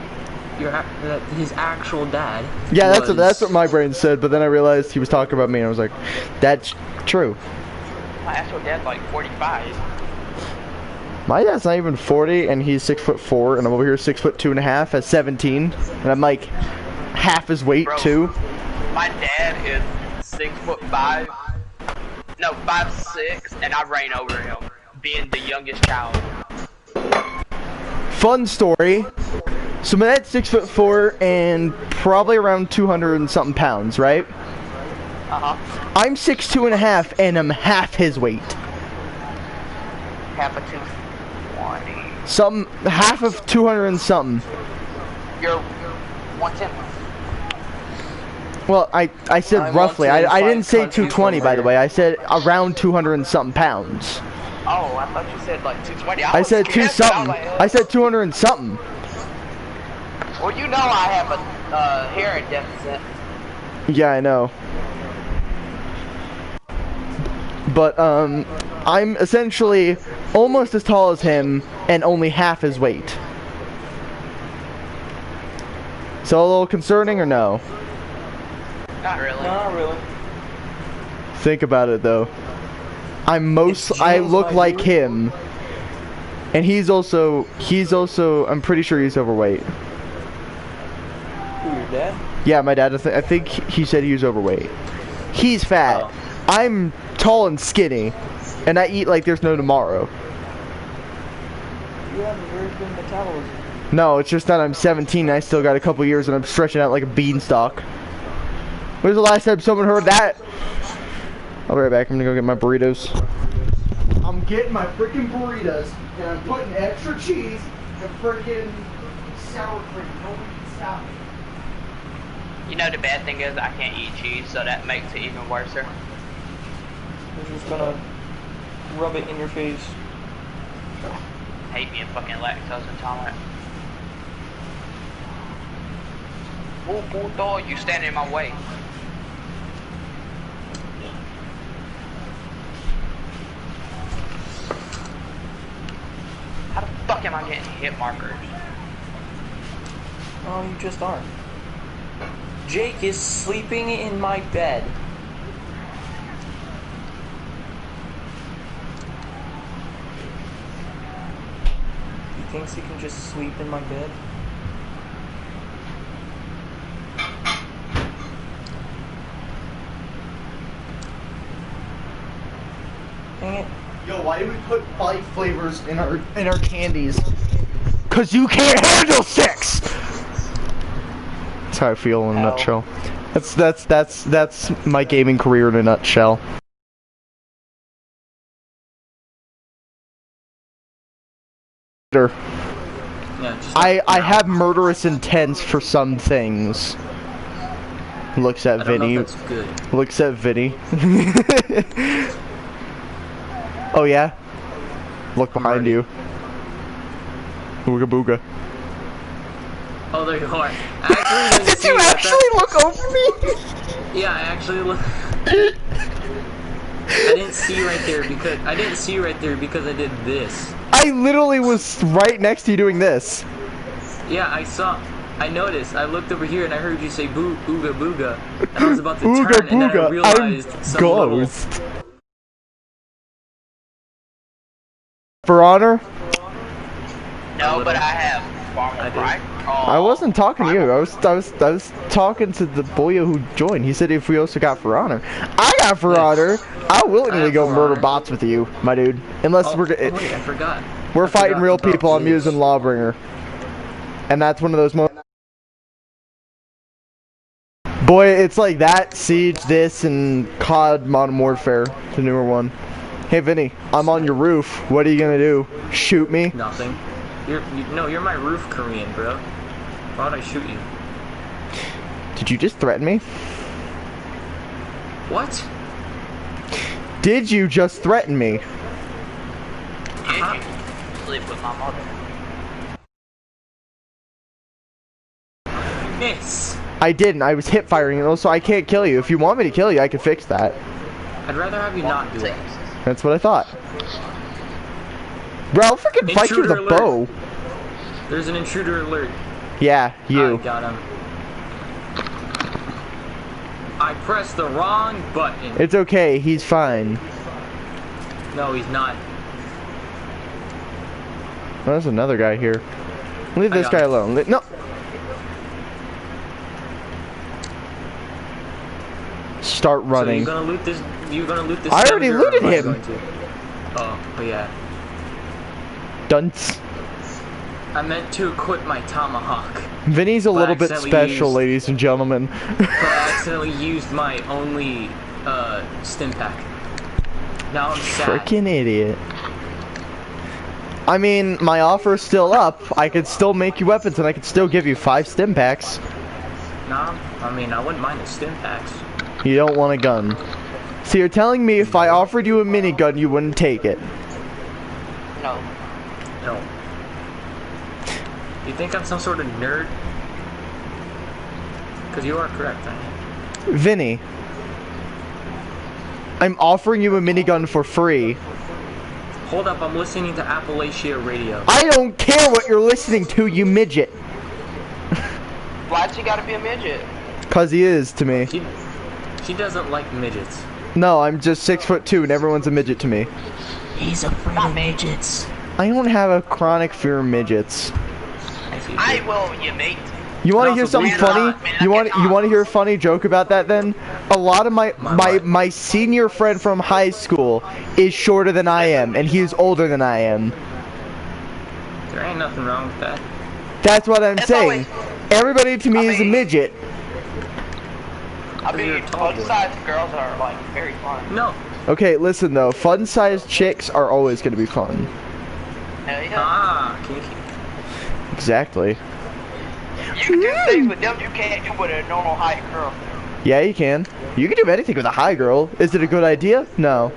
that his actual dad. Yeah, was... that's what my brain said, but then I realized he was talking about me and I was like, that's true. My actual dad's like 45. My dad's not even 40 and he's 6'4" and I'm over here 6'2.5" at 17 and I'm like half his weight. Bro, too. My dad is 6'5". No, 5'6", and I reign over him, being the youngest child. Fun story. So my dad's 6'4" and probably around 200 and something pounds, right? I'm 6'2.5" and I'm half his weight. Half of 220. Half of 200 and something. You're 110. Well, I said I'm roughly. I didn't say 125 220, by the way. I said around 200 and something pounds. Oh, I thought you said like 220. I said two scared, but I was something. like, I said 200 and something. well, you know I have a hearing deficit. Yeah, I know. But I'm essentially almost as tall as him and only half his weight. So a little concerning or no? Not really. Not really. Think about it though. I look like him. And he's also I'm pretty sure he's overweight. Who, your dad? Yeah, my dad, I think he said he was overweight. He's fat. Oh. I'm tall and skinny. And I eat like there's no tomorrow. You have a very good metabolism. No, it's just that I'm 17 and I still got a couple years and I'm stretching out like a beanstalk. When's the last time someone heard that? I'll be right back. I'm gonna go get my burritos. I'm getting my freaking burritos and I'm putting extra cheese and freaking sour cream. Nobody can stop me. You know the bad thing is I can't eat cheese, so that makes it even worse. You're just gonna rub it in your face. Hate being fucking lactose intolerant. Oh, puto, you standing in my way. How the fuck am I getting hit markers? Oh, you just aren't. Jake is sleeping in my bed. He thinks he can just sleep in my bed? Dang it. Yo, why do we put 5 flavors in our candies? Cause you can't handle 6. That's how I feel in a nutshell. That's my gaming career in a nutshell. Yeah, just I have murderous intents for some things. Looks at I don't know Vinny. if that's good. Looks at Vinny. Oh yeah? Look behind you. Booga booga. Oh, there you are. I actually Did you actually look over me? Yeah, I actually look. I didn't see right there because I did this. I literally was right next to you doing this. Yeah, I noticed. I looked over here and I heard you say boo ooga booga, and I was about to Ooga turn and then I booga, realized I'm some little... ghost. For honor? No, but I have far more I did. pride. I wasn't talking to you. I was talking to the boy who joined. He said if we also got for honor. I got for honor. I'll willingly go for murder honor. bots with you, my dude. Unless Wait, I forgot. we're I fighting forgot real about people. I'm this. using Lawbringer, and that's one of those moments. Boy, it's like that, Siege, this, and COD Modern Warfare, the newer one. Hey, Vinny, I'm on your roof. What are you gonna do? Shoot me? Nothing. You're my roof Korean, bro. Why would I shoot you? Did you just threaten me? What? Did you just threaten me? Sleep with my mother. Miss. I didn't. I was hip firing, and also I can't kill you. If you want me to kill you, I can fix that. I'd rather have you not do it. That's what I thought. Bro, I'll freaking fight you with a bow. There's an intruder alert. Yeah, you. I got him. I pressed the wrong button. It's okay. He's fine. No, he's not. Oh, there's another guy here. Leave this guy alone. No. Start running. So you're gonna loot this. I already looted him. Oh yeah. Dunce. I meant to equip my tomahawk. Vinny's a little bit special, ladies and gentlemen. But I accidentally used my only stim pack. Now I'm sad. Freaking idiot. I mean, my offer's still up. I could still make you weapons, and I could still give you 5 stim packs. Nah, I mean, I wouldn't mind the stim packs. You don't want a gun. So you're telling me if I offered you a minigun, you wouldn't take it? No. No. You think I'm some sort of nerd? Because you are correct, I am. Vinny, I'm offering you a minigun for free. Hold up, I'm listening to Appalachia Radio. I don't care what you're listening to, you midget. Why'd you gotta be a midget? Cause he is to me. She doesn't like midgets. No, I'm just 6'2" and everyone's a midget to me. He's afraid of midgets. I don't have a chronic fear of midgets. I will, you mate. You want to hear something funny? You want to hear a funny joke about that then? A lot of my senior friend from high school is shorter than I am, and he is older than I am. There ain't nothing wrong with that. That's what I'm saying. Everybody to me is a midget. I mean, fun-sized girls are like very fun. No. Okay, listen though. Fun-sized chicks are always gonna be fun. Hell yeah. Ah, kinky. Exactly. You can do things with them you can't do with a normal height girl. Yeah, you can. You can do anything with a high girl. Is it a good idea? No.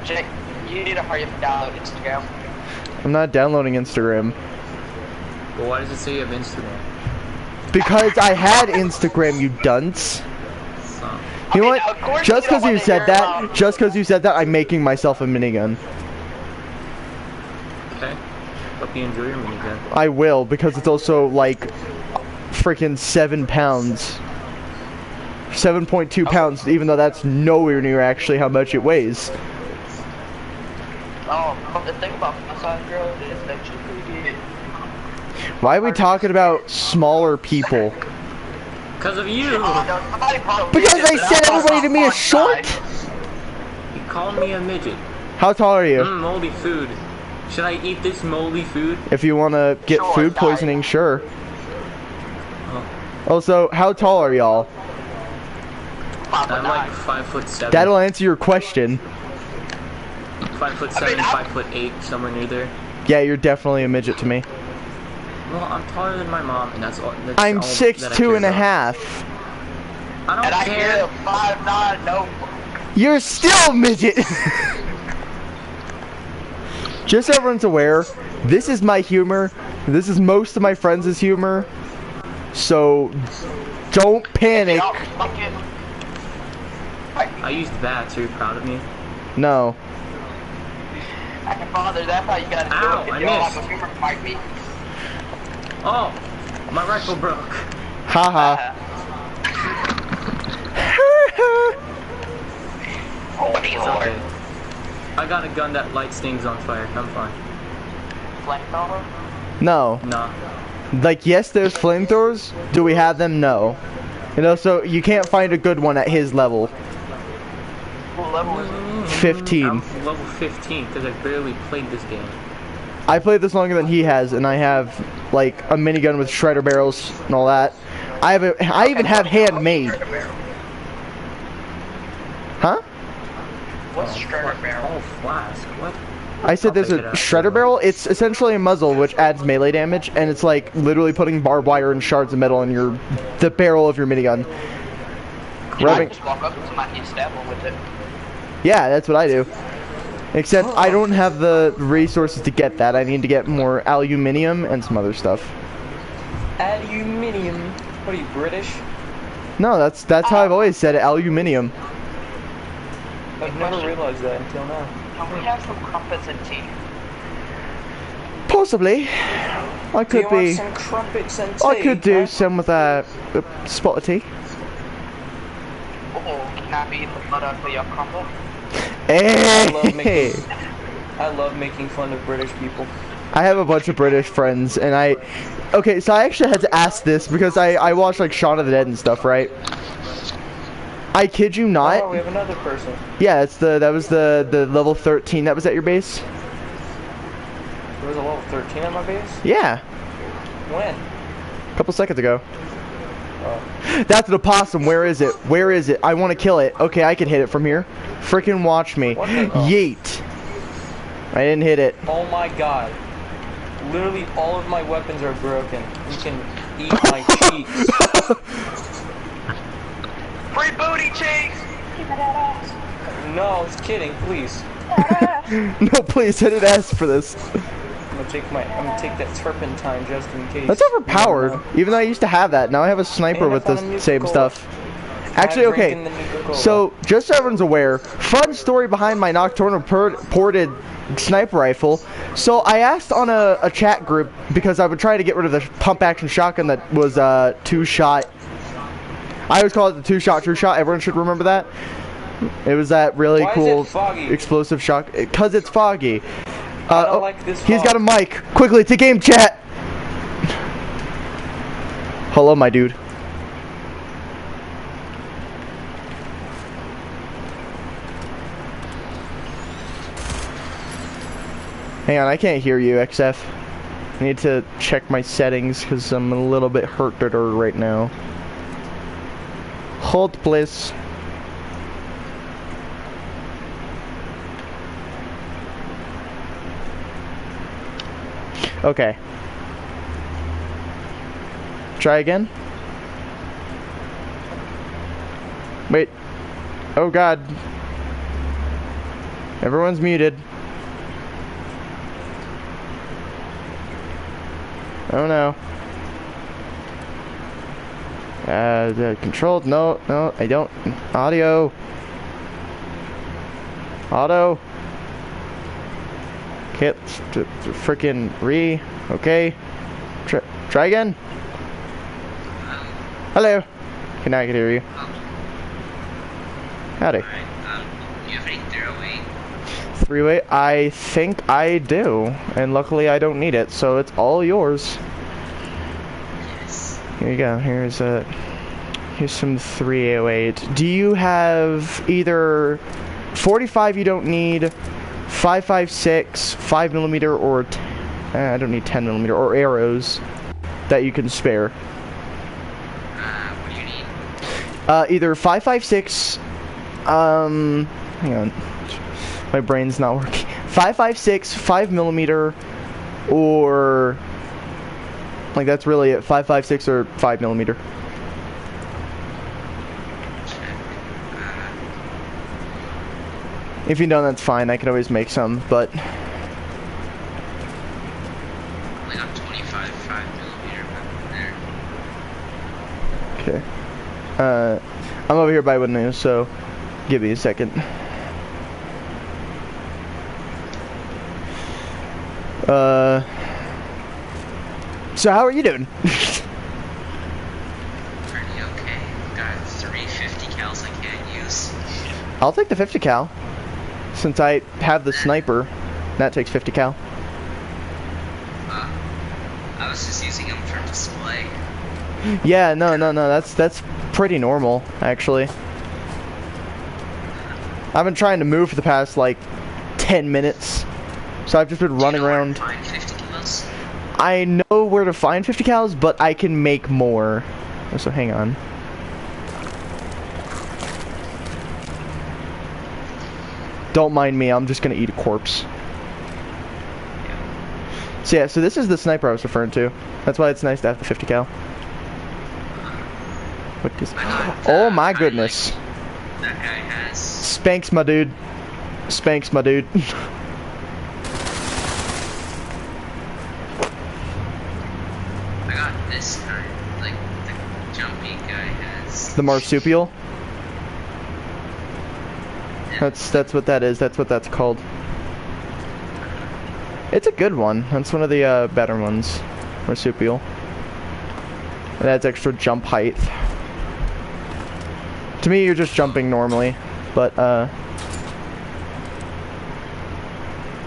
Jake, you need to hurry up and download Instagram. I'm not downloading Instagram. Well, why does it say you have Instagram? Because I had Instagram, you dunce. Oh. You know what? Just because you said that, I'm making myself a minigun. Okay. Hope you enjoy your minigun. I will, because it's also like freaking 7 pounds. 7.2 pounds, even though that's nowhere near actually how much it weighs. Oh, the thing about fun-sized girls is that you can get... Why are we talking about smaller people? Because of you! Because I said everybody to me is short! He called me a midget. How tall are you? Moldy food. Should I eat this moldy food? If you want to get food poisoning, sure. Oh. Also, how tall are y'all? I'm like 5'7". That'll answer your question. 5'7", 5'8", somewhere near there. Yeah, you're definitely a midget to me. Well, I'm taller than my mom, and that's all. I'm 6'2" and a half. I don't care. 5'9", no. You're still a midget. Just so everyone's aware, this is my humor. This is most of my friends' humor. So, don't panic. I used bats. Are you proud of me? No. Father, that's how you gotta do it. I missed. Fight me. Oh, my rifle broke. Haha. It's okay. I got a gun that lights things on fire. I'm fine. Flamethrower? No. Nah. Like, yes, there's flamethrowers. Do we have them? No. And also, you can't find a good one at his level. What level is it? 15. I'm level 15 because I barely played this game. I played this longer than he has, and I have like a minigun with shredder barrels and all that. I even have handmade. Huh? What's shredder barrel? Oh, flask. What? I said there's a shredder barrel. It's essentially a muzzle which adds melee damage, and it's like literally putting barbed wire and shards of metal in the barrel of your minigun. I just walk up to somebody and stab them with it. Yeah, that's what I do. Except I don't have the resources to get that. I need to get more aluminium and some other stuff. Aluminium? What are you, British? No, that's how I've always said it, aluminium. I've never realized that until now. Can we have some crumpets and tea? Possibly. I could do you be. Want some crumpets and tea? I could do some with a spot of tea. Oh, can I be the butter for your crumble? Hey! I love making fun of British people. I have a bunch of British friends, and okay, so I actually had to ask this because I watched like Shaun of the Dead and stuff, right? I kid you not. Oh, we have another person. Yeah, that was the level 13 that was at your base. There was a level 13 at my base? Yeah. When? A couple seconds ago. Oh. That's an opossum. Where is it? Where is it? I want to kill it. Okay, I can hit it from here. Freaking watch me. What the hell? Yeet. I didn't hit it. Oh my god. Literally all of my weapons are broken. You can eat my cheeks. Free booty cheeks! No, I was kidding, please. No, please, I didn't ask for this. I'm gonna take that turpentine just in case. That's overpowered. Even though I used to have that, now I have a sniper And I with the found a same musical. stuff. Actually, okay. So, just so everyone's aware, fun story behind my nocturnal ported sniper rifle. So, I asked on a chat group because I would try to get rid of the pump action shotgun that was two-shot. I always call it the two-shot true shot. Everyone should remember that. It was that really cool explosive shot. Because it's foggy. I don't like this he's fog. got a mic. Quickly, to game chat. Hello, my dude. Hang on, I can't hear you, XF. I need to check my settings because I'm a little bit hurted right now. Hold, please. Okay. Try again. Wait. Oh god. Everyone's muted. Oh no. The controlled. No, I don't. Audio. Auto. Hit freaking okay. Try again. Hello. Okay, now I can hear you. Howdy. Do you have any throwaway? Three-way? I think I do, and luckily I don't need it, so it's all yours. Yes. Here you go. Here's some 308. Do you have either 45? You don't need 5.56, 5mm, or I don't need 10mm, or arrows that you can spare. What do you need? Either 5.56. Hang on. My brain's not working. 5.56, 5mm, or like that's really it. 5.56 or 5mm. If you don't, that's fine. I can always make some, but Only got 25 5mm there. okay. I'm over here by window, so give me a second. So how are you doing? Pretty okay. Got 3 50 cals I can't use. I'll take the 50 cal. Since I have the sniper, that takes 50 cal. I was just using them for display. Yeah, no, that's pretty normal, actually. I've been trying to move for the past, like, 10 minutes. So I've just been running around. Find 50 kilos? I know where to find 50 cals, but I can make more. So hang on. Don't mind me, I'm just gonna eat a corpse. So yeah, so this is the sniper I was referring to. That's why it's nice to have the 50 cal. What is? Oh my goodness. That guy has. Spanks, my dude. Spanks, my dude. I got this kind, like the jumpy guy has. The marsupial. Yeah. That's what that is. That's what that's called. It's a good one. That's one of the better ones. Marsupial. It adds extra jump height. To me, you're just jumping normally, but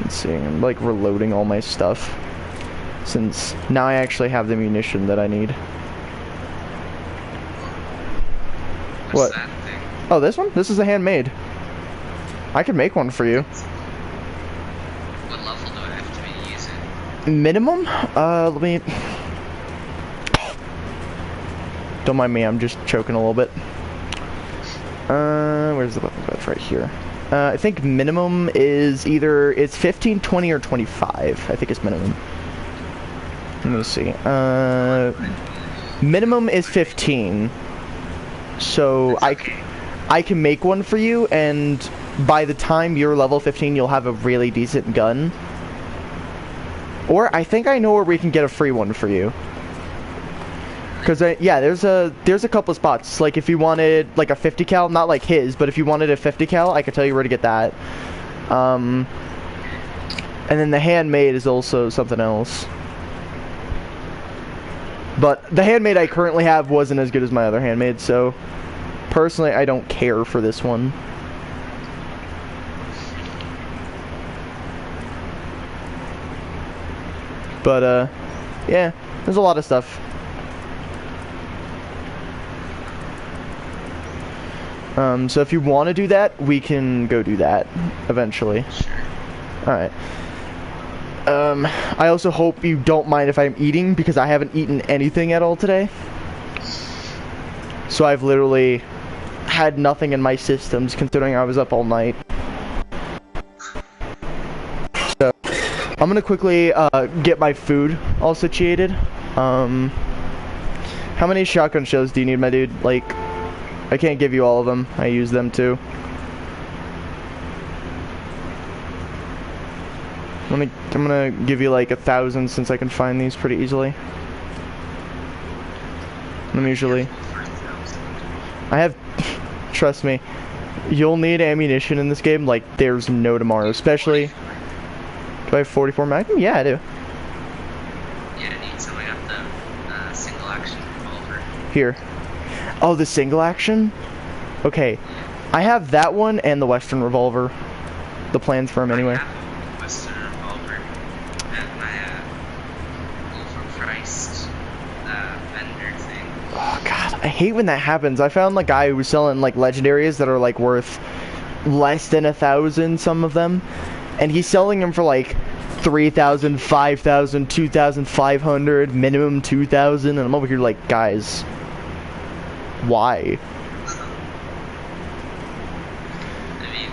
let's see. I'm like reloading all my stuff since now I actually have the munition that I need. What's What? that thing? Oh, this one? This is a handmade. I could make one for you. What level do I have to be to use it? Minimum? Let me... Don't mind me, I'm just choking a little bit. Where's the weapon? It's right here. I think minimum is either... It's 15, 20, or 25. I think it's minimum. Let me see. Minimum is 15. So I can make one for you, and by the time you're level 15, you'll have a really decent gun. Or I think I know where we can get a free one for you. Cause yeah, there's a couple spots. Like if you wanted like a 50 cal, not like his, but if you wanted a 50 cal, I could tell you where to get that. And then the handmade is also something else. But the handmade I currently have wasn't as good as my other handmade, so personally I don't care for this one. But yeah, there's a lot of stuff. So if you want to do that, we can go do that eventually. Sure. Alright. I also hope you don't mind if I'm eating, because I haven't eaten anything at all today. So I've literally had nothing in my systems, considering I was up all night. So, I'm gonna quickly, get my food all situated. How many shotgun shells do you need, my dude? Like, I can't give you all of them. I use them too. I'm gonna give you like 1,000 since I can find these pretty easily. I'm usually... I have... Trust me. You'll need ammunition in this game like there's no tomorrow. Especially... Do I have 44 Magnum? Yeah, I do. Yeah, I need some. I got the single action revolver. Here. Oh, the single action? Okay. I have that one and the Western revolver. The plans for him anyway. I have a Western revolver and my overpriced vendor thing. Oh god, I hate when that happens. I found the guy who was selling like legendaries that are like worth less than 1,000, some of them, and he's selling them for like 3,000, 5,000, 2,500, minimum 2,000, and I'm over here like, guys, why? I mean,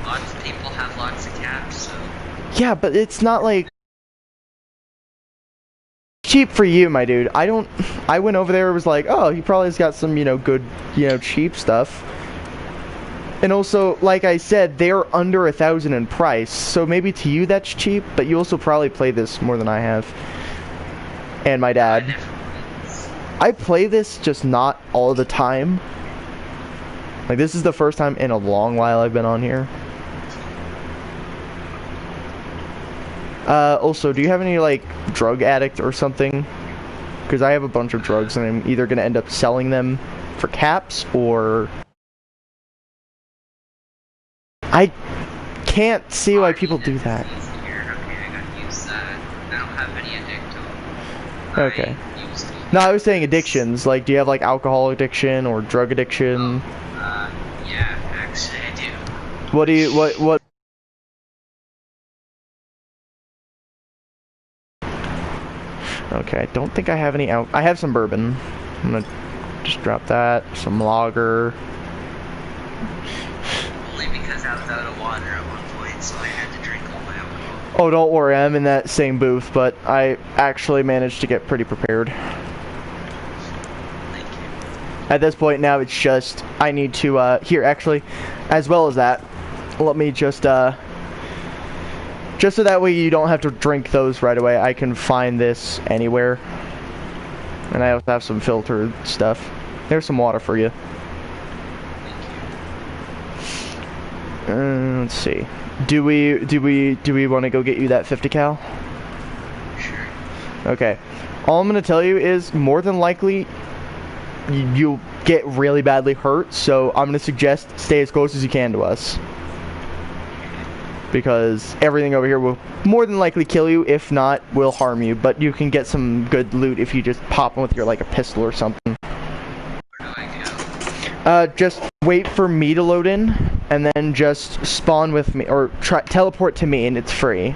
lots of people have lots of caps, so. Yeah, but it's not like cheap for you, my dude. I went over there and was like, oh, he probably has got some, good, cheap stuff. And also, like I said, they're under 1,000 in price, so maybe to you that's cheap, but you also probably play this more than I have. And my dad. I play this, just not all the time. Like, this is the first time in a long while I've been on here. Also, do you have any, like, drug addict or something? Because I have a bunch of drugs, and I'm either going to end up selling them for caps, or... I can't see why people do that. Okay. No, I was saying addictions. Like, do you have, like, alcohol addiction or drug addiction? Yeah, actually I do. What do you, what? Okay, I don't think I have any I have some bourbon. I'm gonna just drop that. Some lager. Only because I was out of water at one point, so I had to drink all my alcohol. Oh, don't worry, I'm in that same booth, but I actually managed to get pretty prepared. Thank you. At this point now, it's just, I need to, here, actually, as well as that, let me just so that way you don't have to drink those right away, I can find this anywhere. And I also have some filtered stuff. There's some water for you. Let's see. Do we want to go get you that 50 cal? Sure. Okay. All I'm gonna tell you is more than likely you'll get really badly hurt, so I'm gonna suggest stay as close as you can to us. Because everything over here will more than likely kill you, if not, will harm you. But you can get some good loot if you just pop them with your, like, a pistol or something. Where do I go? Just wait for me to load in, and then just spawn with me, or teleport to me, and it's free.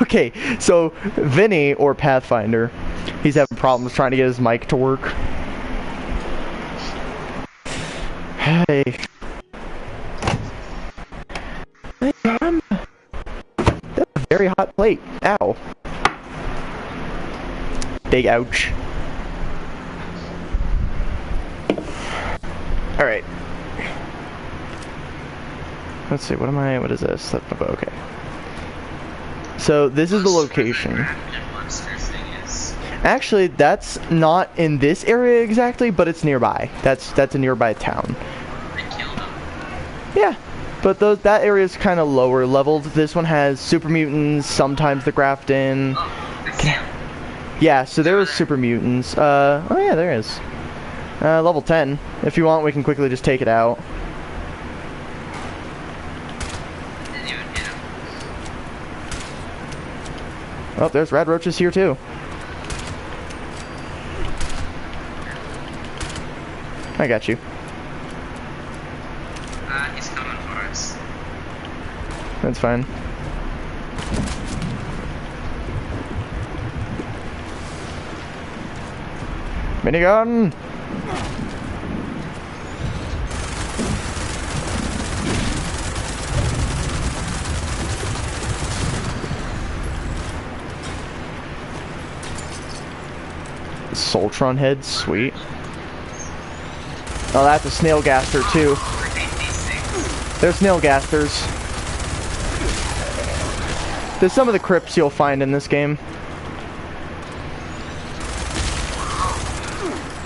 Okay, so Vinny, or Pathfinder, he's having problems trying to get his mic to work. Hey. Hey, Mom. That's a very hot plate. Ow. Big ouch. Alright. Let's see, what is this? Okay. So, this is the location. Actually, that's not in this area exactly, but it's nearby. That's a nearby town. They killed him. Yeah, but that area is kind of lower leveled. This one has super mutants, sometimes the Grafton. Oh, I see him. Yeah, so there was super mutants. Oh yeah, there is. Level 10. If you want, we can quickly just take it out. Didn't even hit him. Oh, there's red roaches here too. I got you. He's coming for us. That's fine. Minigun! Soltron head, sweet. Oh, that's a snail gaster too. They're snail gasters. There's some of the crypts you'll find in this game.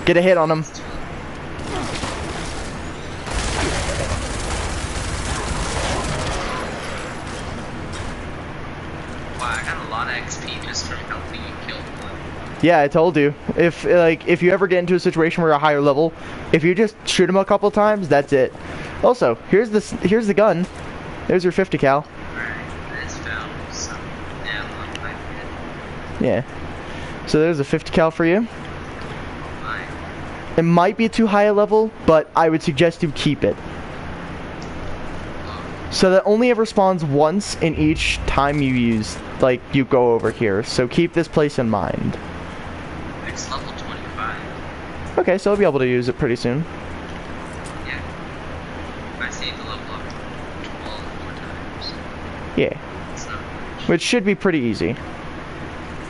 Get a hit on them. Wow, I got a lot of XP just from helping you kill one. Yeah, I told you. If you ever get into a situation where you're a higher level, if you just shoot them a couple times, that's it. Also, here's the gun. There's your 50 cal. Alright, this found some ammo in my head. Yeah. So there's a 50 cal for you. Mine. It might be too high a level, but I would suggest you keep it. So that only ever spawns once in each time you use, like, you go over here. So keep this place in mind. It's level 25. Okay, so I'll be able to use it pretty soon. Yeah. I saved the level up 12 more times. Yeah. It's not much. Which should be pretty easy.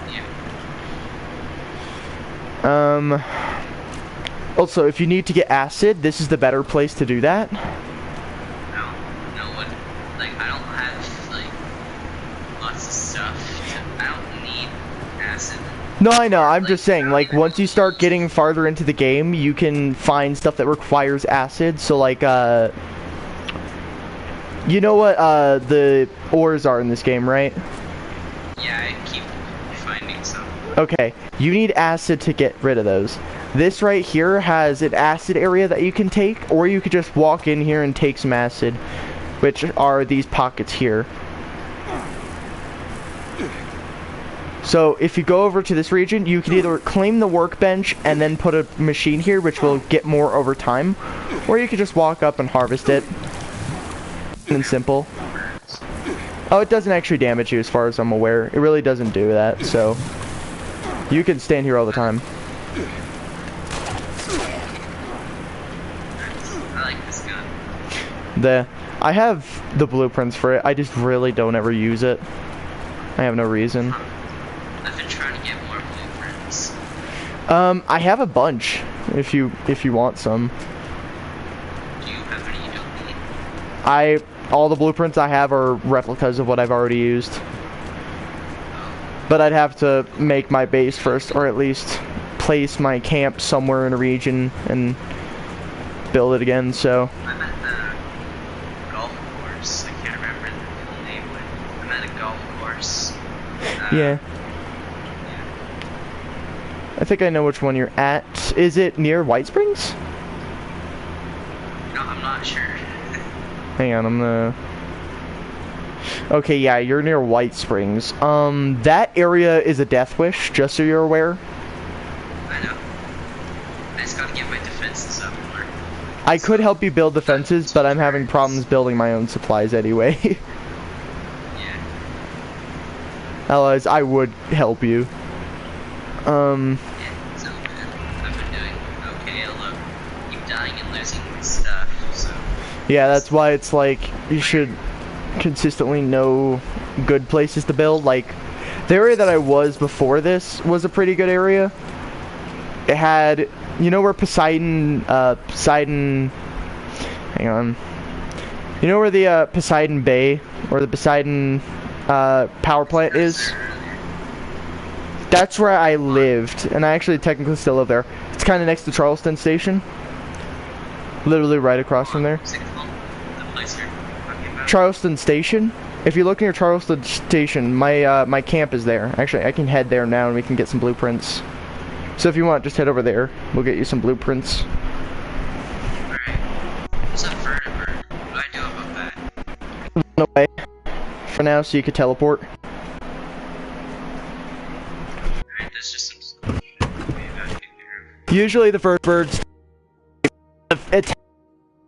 Yeah. Also, if you need to get acid, this is the better place to do that. No what, like, I don't have, like, lots of stuff. I don't need acid. No, I know, I'm just saying, like, once you start getting farther into the game, you can find stuff that requires acid, so, like, you know what, the ores are in this game, right? Yeah, I keep finding some. Okay, you need acid to get rid of those. This right here has an acid area that you can take, or you could just walk in here and take some acid, which are these pockets here. So if you go over to this region, you can either claim the workbench and then put a machine here, which will get more over time, or you could just walk up and harvest it. And simple. Oh, it doesn't actually damage you as far as I'm aware. It really doesn't do that, so you can stand here all the time. I have the blueprints for it. I just really don't ever use it. I have no reason. I've been trying to get more blueprints. I have a bunch. If you want some. Do you have any you don't need? All the blueprints I have are replicas of what I've already used. But I'd have to make my base first, or at least place my camp somewhere in a region and build it again, so. I'm at the golf course. I can't remember the name, but I'm at a golf course. Yeah. I think I know which one you're at. Is it near White Springs? No, I'm not sure. Hang on, I'm gonna... Okay, yeah, you're near White Springs. That area is a death wish, just so you're aware. I know. I just gotta get my defenses up more. I could help you build defenses, but I'm having problems building my own supplies anyway. Yeah. Otherwise, I would help you. Yeah, so I've been doing okay, although keep dying and losing stuff, so. Yeah, that's why it's like, you should consistently know good places to build. Like, the area that I was before this was a pretty good area. It had, you know where Poseidon, hang on. You know where the, Poseidon Bay, or the Poseidon, power plant is? That's where I lived, and I actually technically still live there. It's kind of next to Charleston Station. Literally right across from there. What's it called? The place you're talking about? Charleston Station. If you look near Charleston Station, my camp is there. Actually, I can head there now and we can get some blueprints. So if you want, just head over there. We'll get you some blueprints. Alright. What's up, vertibird? What do I do about that? Run away for now so you can teleport. Alright, there's just some stuff we gotta take care of. Usually the first birds attack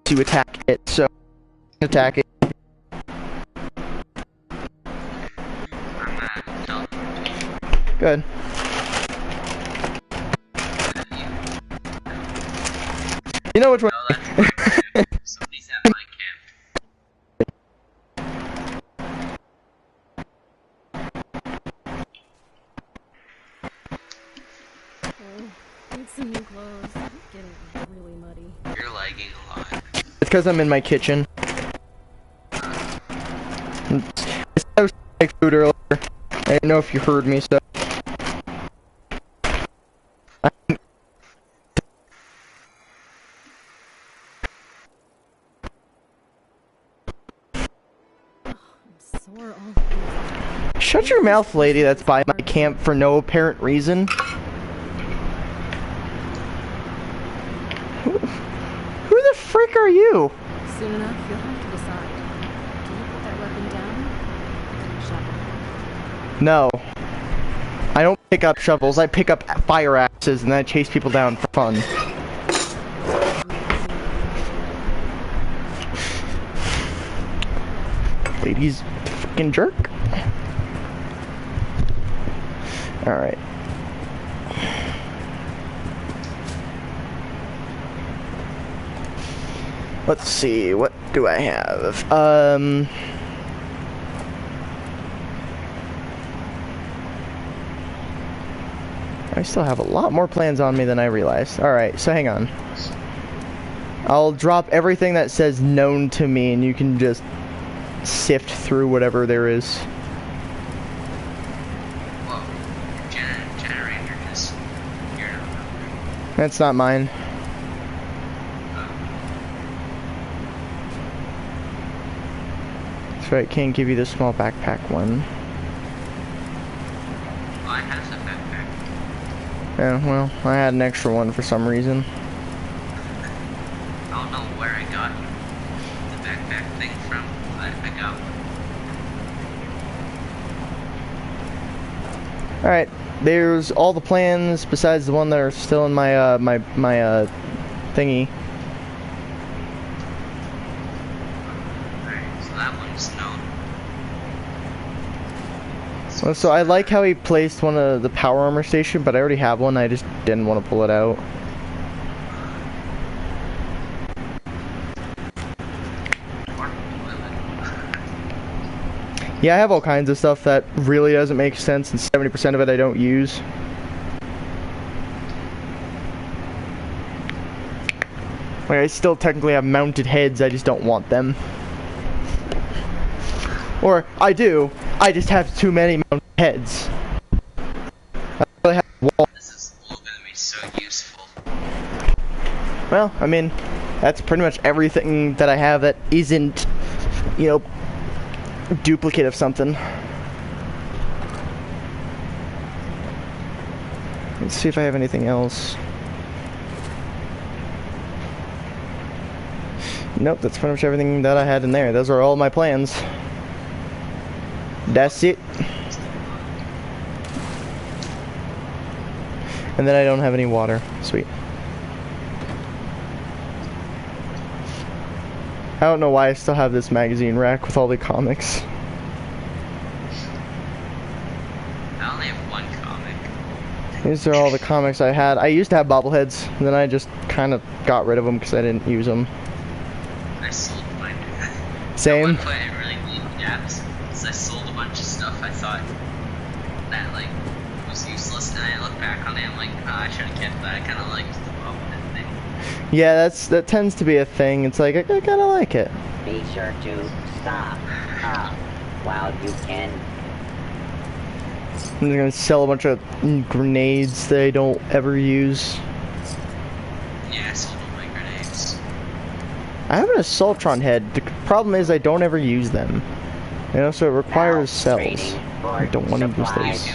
to attack it, so attack it. I'm teleporting. Good. You know which one? No, that's my camp. Somebody's at my camp. Need some new clothes. I'm getting really muddy. You're lagging a lot. It's because I'm in my kitchen. I was making food earlier. I didn't know if you heard me, so. Sore all Shut your mouth, lady that's by my camp for no apparent reason. Who the frick are you? soon enough, you'll have to decide. Do you put that weapon down? Shovel. No. I don't pick up shovels, I pick up fire axes and then I chase people down for fun. Lady's fucking jerk. Alright. Let's see, what do I have? I still have a lot more plans on me than I realized. Alright, so hang on. I'll drop everything that says known to me and you can just sift through whatever there is. Whoa. Generator just... You're not... That's not mine. That's right, can't give you the small backpack one. I have the backpack. Yeah, well, I had an extra one for some reason. I don't know where I got the backpack thing from, but I got one. Alright, there's all the plans besides the one that are still in my, my thingy. Alright, so that one's known. Well, so I like how he placed one of the power armor station, but I already have one, I just didn't want to pull it out. Yeah, I have all kinds of stuff that really doesn't make sense, and 70% of it I don't use. Like, I still technically have mounted heads, I just don't want them. Or, I do, I just have too many mounted heads. I really have wall. This is going to be so useful. Well, I mean, that's pretty much everything that I have that isn't, you know, duplicate of something. Let's see if I have anything else. Nope, that's pretty much everything that I had in there. Those are all my plans. That's it. And then I don't have any water. Sweet. I don't know why I still have this magazine rack with all the comics. I only have one comic. These are all the comics I had. I used to have bobbleheads, and then I just kind of got rid of them because I didn't use them. I sold mine. Same. At one point I really needed gaps, so I sold a bunch of stuff I thought that like was useless, and I look back on it, I'm like, oh, I should have kept that. I kind of liked the bobblehead thing. Yeah, that tends to be a thing. It's like, I kind of like it. Be sure to stop up while you can. I'm just gonna sell a bunch of grenades that I don't ever use. Yeah, I sold all my grenades. I have an Assaultron head. The problem is I don't ever use them. You know, so it requires cells. I don't want to use those.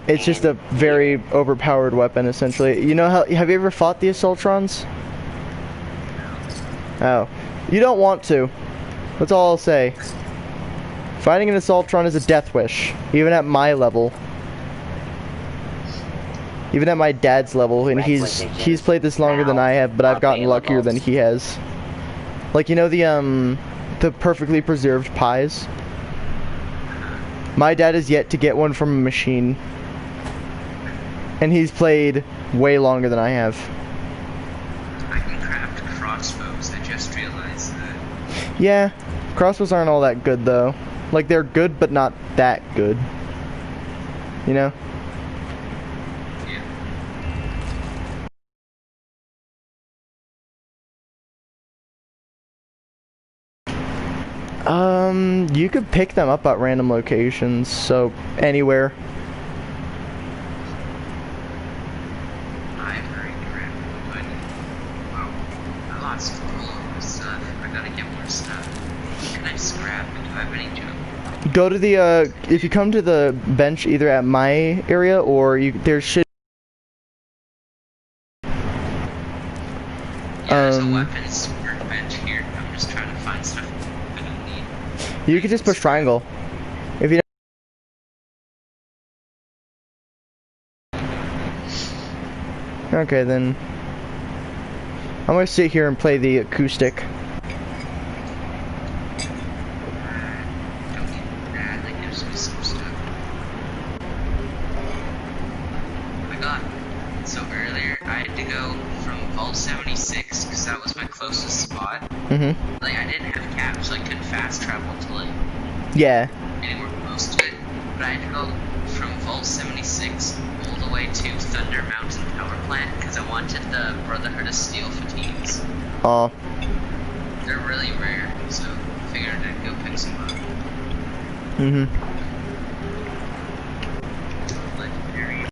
It's just a very overpowered weapon, essentially. You know how? Have you ever fought the Assaultrons? Oh, you don't want to. That's all I'll say. Fighting an Assaultron is a death wish, even at my level. Even at my dad's level, and he's played this longer than I have, but I've gotten luckier than he has. Like, you know the perfectly preserved pies? My dad has yet to get one from a machine. And he's played way longer than I have. I can craft crossbows, I just realized that. Yeah, crossbows aren't all that good though. Like, they're good, but not that good. You know? You could pick them up at random locations, so anywhere. I lost all of the stuff. I gotta get more stuff. Can I scrap? Do I have any junk? Go to the, if you come to the bench either at my area or there should... Yeah, there's a weapons workbench here. I'm just trying to find stuff I don't need. You could just push triangle. If you Okay, then I'm gonna sit here and play the acoustic. Don't get that, like there's some stuff. Oh my god. So earlier I had to go from Vault 76 because that was my closest spot. Mm-hmm. Like I didn't have caps, so I couldn't fast travel to like Yeah. anywhere close to it. But I had to go from Vault 76 all the way to Thunder Mountain Power Plant because I wanted the Brotherhood of Steel fatigues. Oh. They're really rare, so I figured I'd go pick some up. Mm-hmm. Legendary.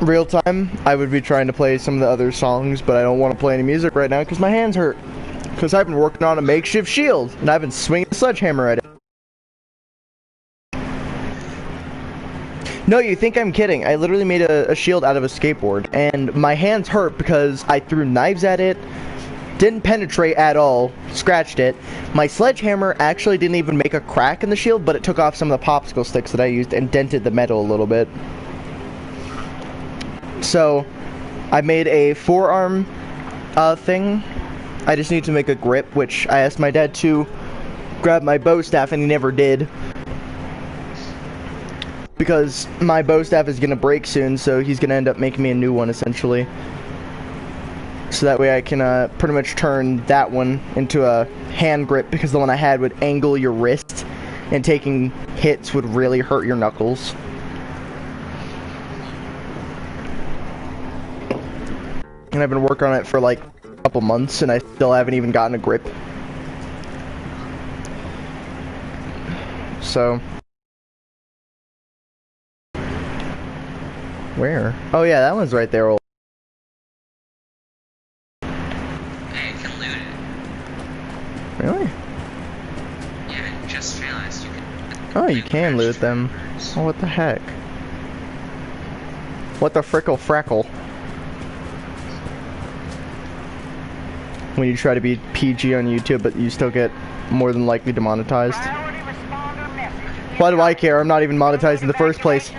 Real time, I would be trying to play some of the other songs, but I don't want to play any music right now because my hands hurt. Because I've been working on a makeshift shield, and I've been swinging a sledgehammer at it. No, you think I'm kidding. I literally made a shield out of a skateboard, and my hands hurt because I threw knives at it, didn't penetrate at all, scratched it. My sledgehammer actually didn't even make a crack in the shield, but it took off some of the popsicle sticks that I used and dented the metal a little bit. So, I made a forearm thing. I just need to make a grip, which I asked my dad to grab my bow staff, and he never did. because my bow staff is gonna break soon, so he's gonna end up making me a new one essentially. So that way I can pretty much turn that one into a hand grip, because the one I had would angle your wrist and taking hits would really hurt your knuckles. And I've been working on it for like a couple months and I still haven't even gotten a grip. So where? Oh yeah, that one's right there. Hey, I can loot it. Really? Yeah, I just realized you can. Oh, you can loot them. Oh, what the heck? What the frickle frackle? When you try to be PG on YouTube, but you still get more than likely demonetized. Why do I care? I'm not even monetized in the first place.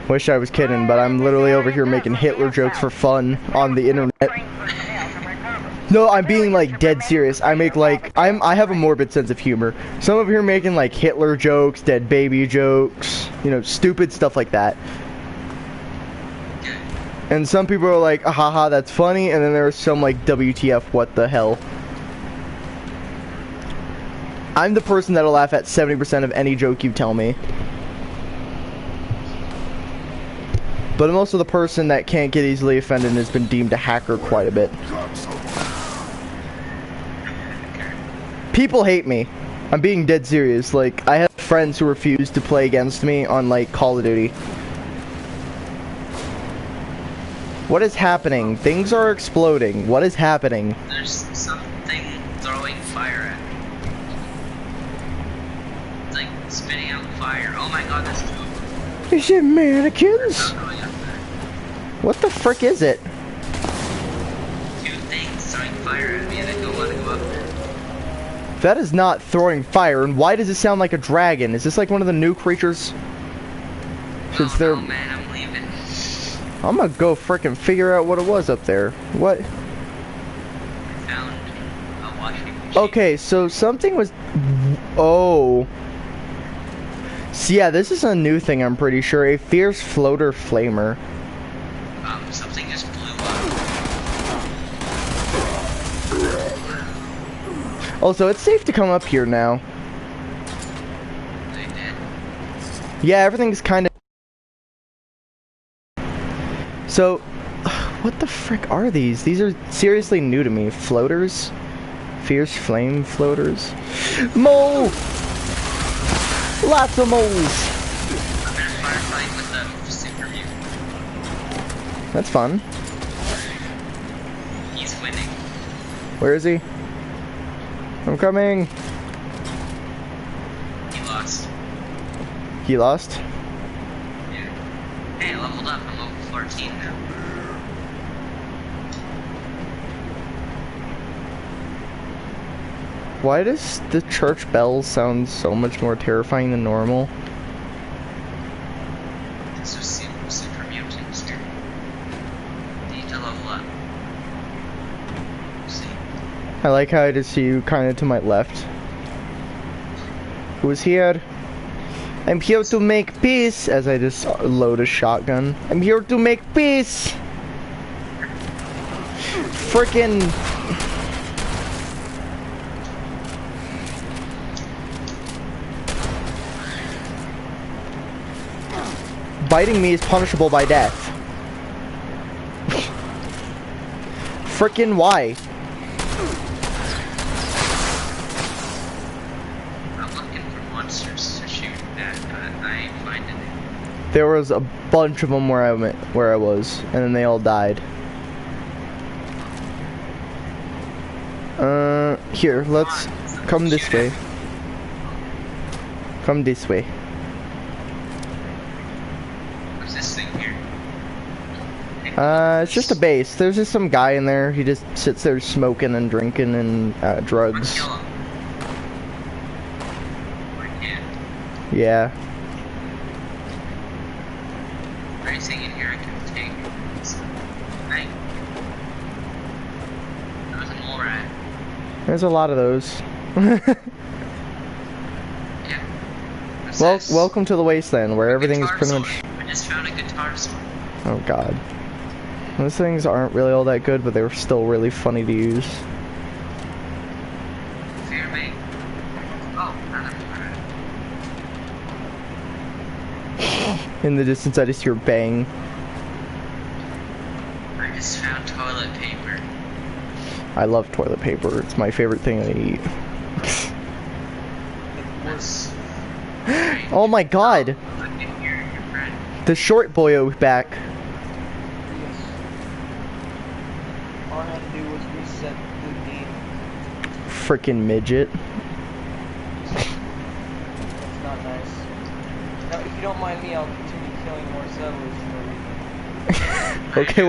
Wish I was kidding, but I'm literally over here making Hitler jokes for fun on the internet. No, I'm being like dead serious. I make like I have a morbid sense of humor. Some of you are making like Hitler jokes, dead baby jokes, you know, stupid stuff like that. And some people are like, ah, haha, that's funny, and then there's some like, WTF, what the hell. I'm the person that'll laugh at 70% of any joke you tell me. But I'm also the person that can't get easily offended and has been deemed a hacker quite a bit. People hate me. I'm being dead serious. Like, I have friends who refuse to play against me on, like, Call of Duty. What is happening? Things are exploding. What is happening? There's something throwing fire at me. It's like spitting out fire. Oh my god, there's two of them. Is it mannequins? They're not going up there. What the frick is it? Two things throwing fire at me and I don't want to go up there. That is not throwing fire, and why does it sound like a dragon? Is this like one of the new creatures? Since they're... Oh man, I'm leaving. I'm gonna go frickin' figure out what it was up there. What? I found a washing machine. Okay, so something was... Oh. So yeah, this is a new thing, I'm pretty sure. A fierce floater flamer. Something just blew up. Also, it's safe to come up here now. They did. Yeah, everything's kind of... So, what the frick are these? These are seriously new to me. Floaters? Fierce flame floaters? Mole! Lots of moles! I'm in a firefight with a super mutant. That's fun. He's winning. Where is he? I'm coming! He lost. He lost? Yeah. Hey, I leveled up. I'm level 14 now. Why does the church bell sound so much more terrifying than normal? This was super mutants here. Need to level up. See? I like how I just see you kind of to my left. Who's here? I'm here to make peace, as I just load a shotgun. I'm here to make peace! Frickin' biting me is punishable by death. Frickin' why? I'm looking for monsters to shoot at, but I ain't finding it. There was a bunch of them where I was, and then they all died. Here, let's come this way. Come this way. What's this thing here? It's just a base. There's just some guy in there. He just sits there smoking and drinking and drugs. Kill him. I can't. Yeah. Anything in here I can take. Hey. There was a mole rat. There's a lot of those. Well, welcome to the wasteland, where everything is pretty much... I just found a guitar sword. Oh god. Those things aren't really all that good, but they were still really funny to use. Fear me? Oh, another one. In the distance, I just hear bang. I just found toilet paper. I love toilet paper. It's my favorite thing to eat. Oh my god! The short boyo back. All I had to do was reset the game. Frickin' midget. That's not nice. Now, if you don't mind me, I'll continue killing more settlers. Okay,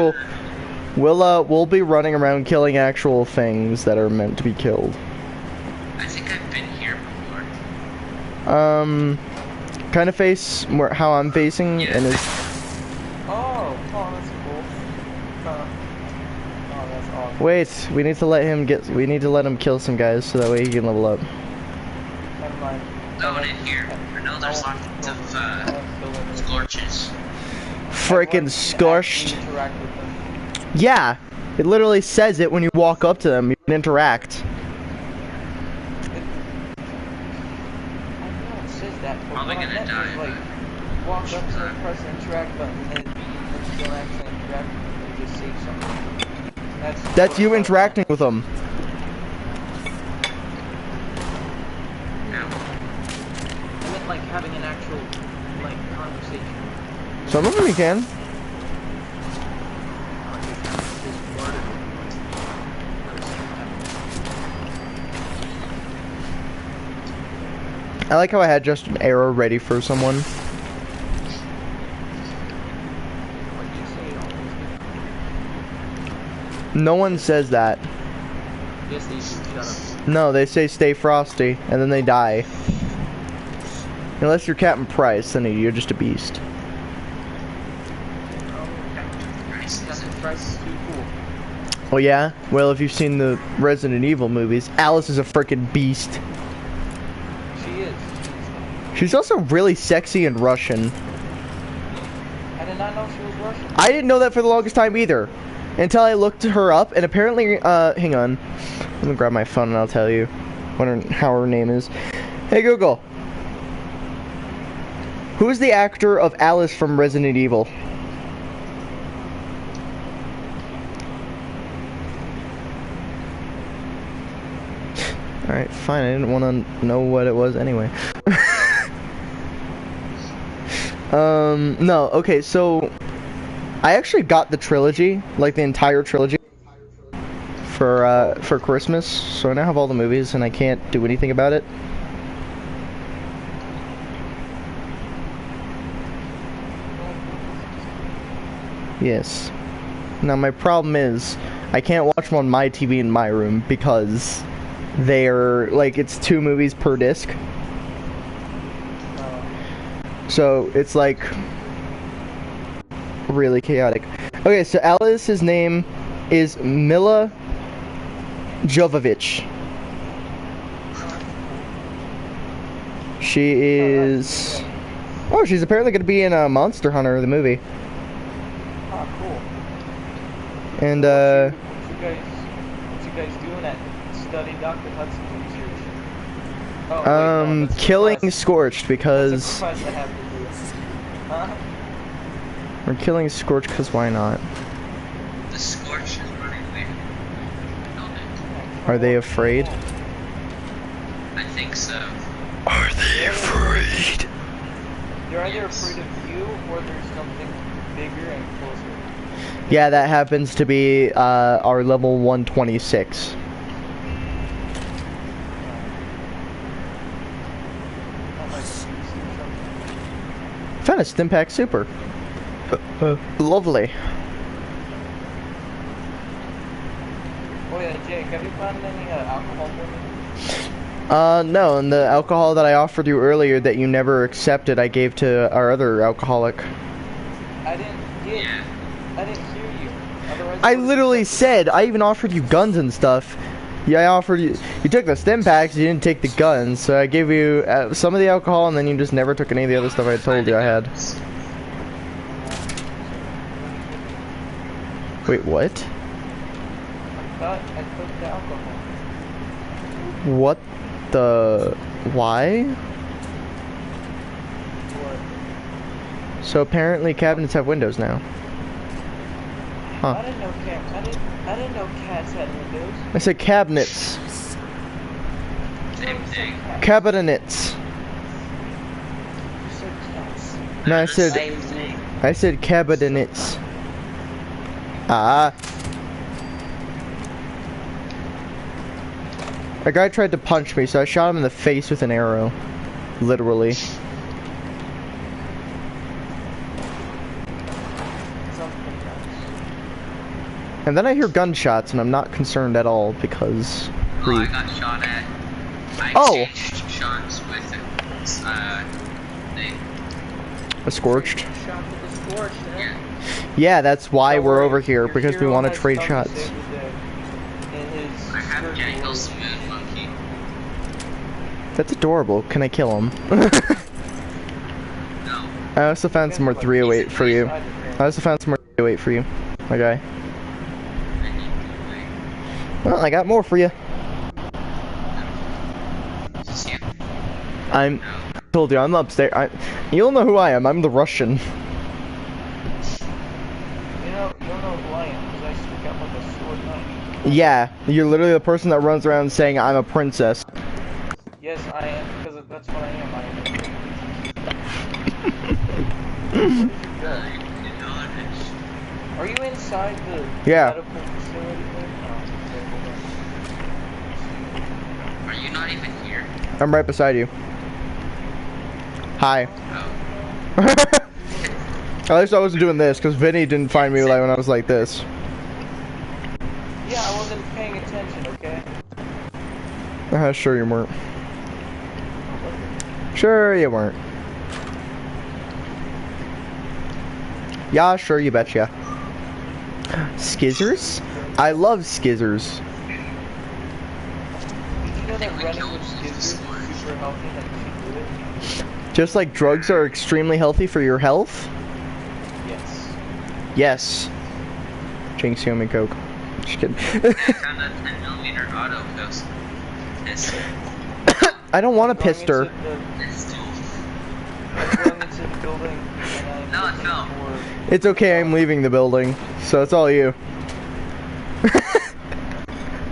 we'll be running around killing actual things that are meant to be killed. I think I've been here before. Kind of face how I'm facing, Yeah. and it's... Oh, that's cool. Oh, that's awesome. Wait, we need to let him kill some guys so that way he can level up. Never mind. Going in here. I know there's lots of scorches. Frickin' scorched. Interact with them. Yeah, it literally says it when you walk up to them. You can interact. Probably gonna die. Like, walk up to them, press the interact button, and then you don't actually interact with them, you just save something. That's you interacting with them. I meant like having an actual, like, conversation. Some of them you can. I like how I had just an arrow ready for someone. No one says that. Yes, they shut up. No, they say stay frosty, and then they die. Unless you're Captain Price, then you're just a beast. Captain Price is too cool. Oh yeah? Well, if you've seen the Resident Evil movies, Alice is a frickin' beast. She is. She's also really sexy and Russian. I did not know she was Russian. I didn't know that for the longest time either. Until I looked her up, and apparently, hang on. Let me grab my phone and I'll tell you how her name is. Hey Google. Who is the actor of Alice from Resident Evil? Alright, fine. I didn't want to know what it was anyway. No, okay, so I actually got the trilogy, like the entire trilogy for Christmas, so I now have all the movies and I can't do anything about it. Yes. Now my problem is I can't watch them on my TV in my room because they're like it's 2 movies per disc. So it's like really chaotic. Okay, so Alice's name is Mila Jovovich. She is... Oh, she's apparently going to be in Monster Hunter, the movie. Oh, cool. And, What you guys doing at study Dr. Hudson's research? Oh, wait, no, that's killing surprise. Scorched because... That's a surprise I have to do. Huh? We're killing Scorched because why not? The scorch is running away. Are they afraid? I think so. Are they afraid? They're either afraid of you or there's something bigger and closer. Yeah, that happens to be our level 126. Found a Stimpack Super. Lovely. Oh yeah, Jake, have you found any alcohol for me? No, and the alcohol that I offered you earlier that you never accepted, I gave to our other alcoholic. I didn't hear you. Otherwise I literally said, I even offered you guns and stuff, Yeah, I offered you. You took the stim packs, you didn't take the guns, so I gave you some of the alcohol, and then you just never took any of the other stuff I told you I had. Wait, what? I took the alcohol. What the... Why? What? So apparently cabinets have windows now. Huh. I didn't know cats had windows. I said cabinets. Same thing. Cabinets. You said cats. No, I Same said... thing. I said cabinets. Ah. A guy tried to punch me, so I shot him in the face with an arrow. Literally. And then I hear gunshots, and I'm not concerned at all because. Oh, I got shot at. I Oh! exchanged shots with A scorched? Shot to the scorched, yeah. Yeah, that's why Don't we're worry, over here, your because we hero want to has trade come shots. to save the day. In his I have surgery. Jangles the Moon Monkey. That's adorable. Can I kill him? No. I also found some more 308 for you. I also found some more 308 for you. Okay. I need to wait. Well, I got more for you. Is this you? I'm. No. Told you, I'm upstairs. You'll know who I am. I'm the Russian. You don't know who I am, because I stick out like a sword knife. Yeah, you're literally the person that runs around saying I'm a princess. Yes, I am, because that's what I am. I am. Are you inside the Yeah. medical facility thing? Oh, okay, hold on. Are you not even here? I'm right beside you. Hi. Oh. At least I wasn't doing this, because Vinny didn't find me like when I was like this. Yeah, I wasn't paying attention, okay? Sure you weren't. Sure you weren't. Yeah, sure you betcha. Skizzers? I love skizzers. Did you know that running with skizzers is super healthy and that you should do it? Just like drugs are extremely healthy for your health? Yes. Yes. Jinx, you owe me Coke. Just kidding. I found a 10mm auto pistol. I don't want a pistol. Pistol. I'm going into the building and I'm No, looking no. for... It's okay, I'm leaving the building. So it's all you.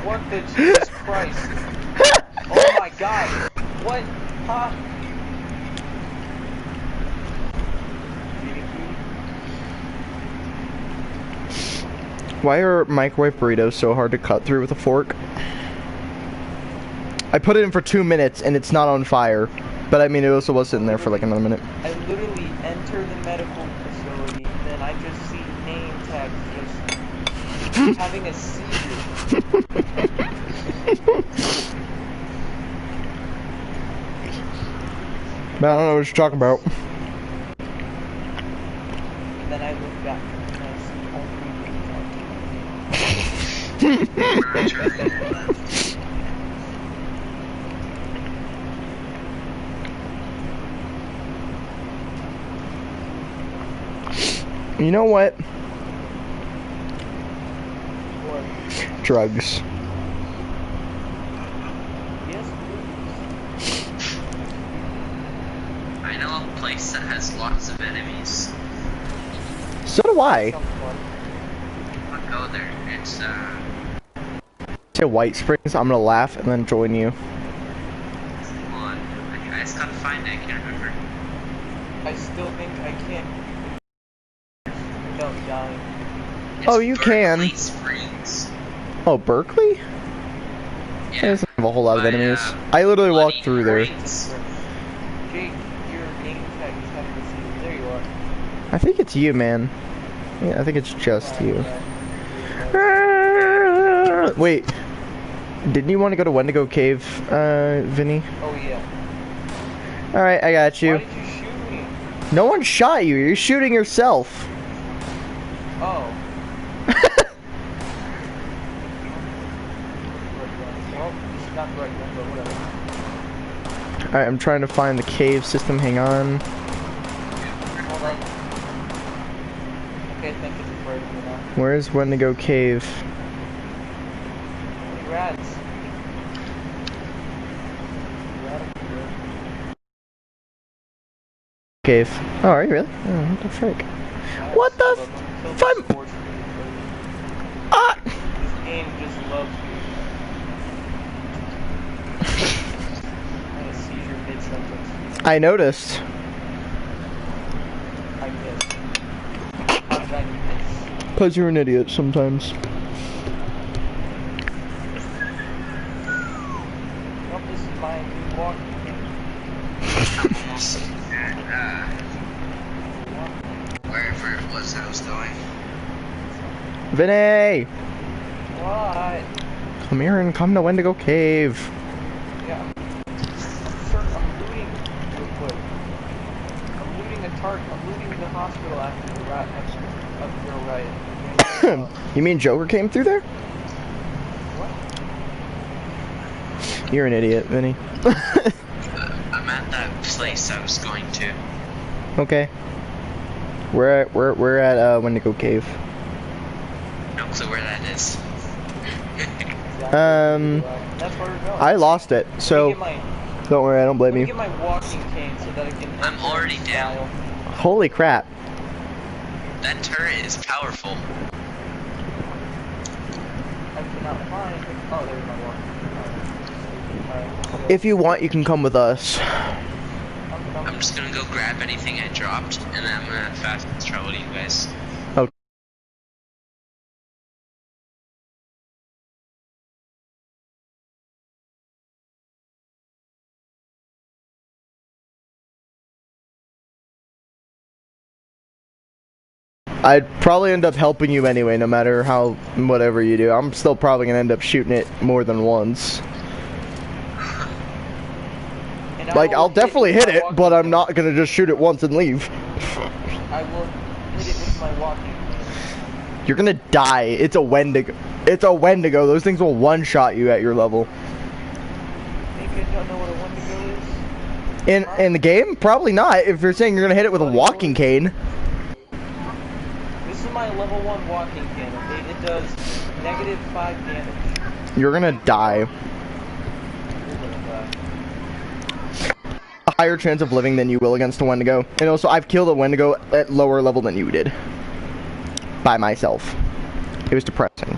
What the Jesus Christ? Oh my God! What? Huh? Why are microwave burritos so hard to cut through with a fork? I put it in for 2 minutes and it's not on fire. But I mean, it also was sitting there for like another minute. I literally enter the medical facility, then I just see name tags just having a seizure. I don't know what you're talking about. Then I look back and I see only name tags. You know what? What? Drugs. Yes, please. I know a place that has lots of enemies. So do I. Some fun. I'll go there. It's Say White Springs, I'm gonna laugh and then join you. come on. I just gotta find it. I can't remember. I still think I can't without dying. It's Oh, you can. Berkeley Springs. Oh, Berkeley? It Yeah. doesn't have a whole lot of By, enemies. I literally Bloody walked through there. Springs. Jake, your name tag is having a seizure. There you are. I think it's you, man. Yeah, I think it's just you. Wait. Didn't you want to go to Wendigo Cave, Vinny? Oh yeah. Alright, I got you. Why did you shoot me? No one shot you, you're shooting yourself. Oh. Alright, I'm trying to find the cave system. Hang on. Hold on. Okay, thank you for breaking it out. Where's Wendigo Cave? Hey, rats. Cave. Oh, are you really? Oh, what the frick? What the f- Ah! This game just loves you. I had a seizure mid-sentence. I noticed. I missed. How did I miss? Cause you're an idiot sometimes. Nope, this is my new walking. Wherever it was I was going. Vinny! What? Come here and come to Wendigo Cave. Yeah. Sir, I'm looting real quick. I'm looting a target. I'm looting the hospital after the rat extra up your right. You mean Joker came through there? What? You're an idiot, Vinny. I'm at that place I was going to. Okay. We're at Wendigo Cave. No clue where that is. That's where we're going. I lost it, so don't worry, I don't blame Let me you. get my walking cane so that I can. I'm already down. Holy crap. That turret is powerful. I cannot find. Oh, there's my walking cane. Alright. If you want, you can come with us. I'm just gonna go grab anything I dropped, and then I'm gonna fast travel to you guys. I'd probably end up helping you anyway, no matter how, whatever you do. I'm still probably gonna end up shooting it more than once. Like, I'll definitely hit it, but I'm not gonna just shoot it once and leave. I will hit it with my walking cane. You're gonna die. It's a Wendigo. It's a Wendigo. Those things will one-shot you at your level. Think I don't know what a Wendigo is? In the game? Probably not. If you're saying you're gonna hit it with a walking cane. This is my level 1 walking cane, okay? It does -5 damage. You're gonna die. You're gonna die. A higher chance of living than you will against a Wendigo. And also, I've killed a Wendigo at lower level than you did. By myself. It was depressing.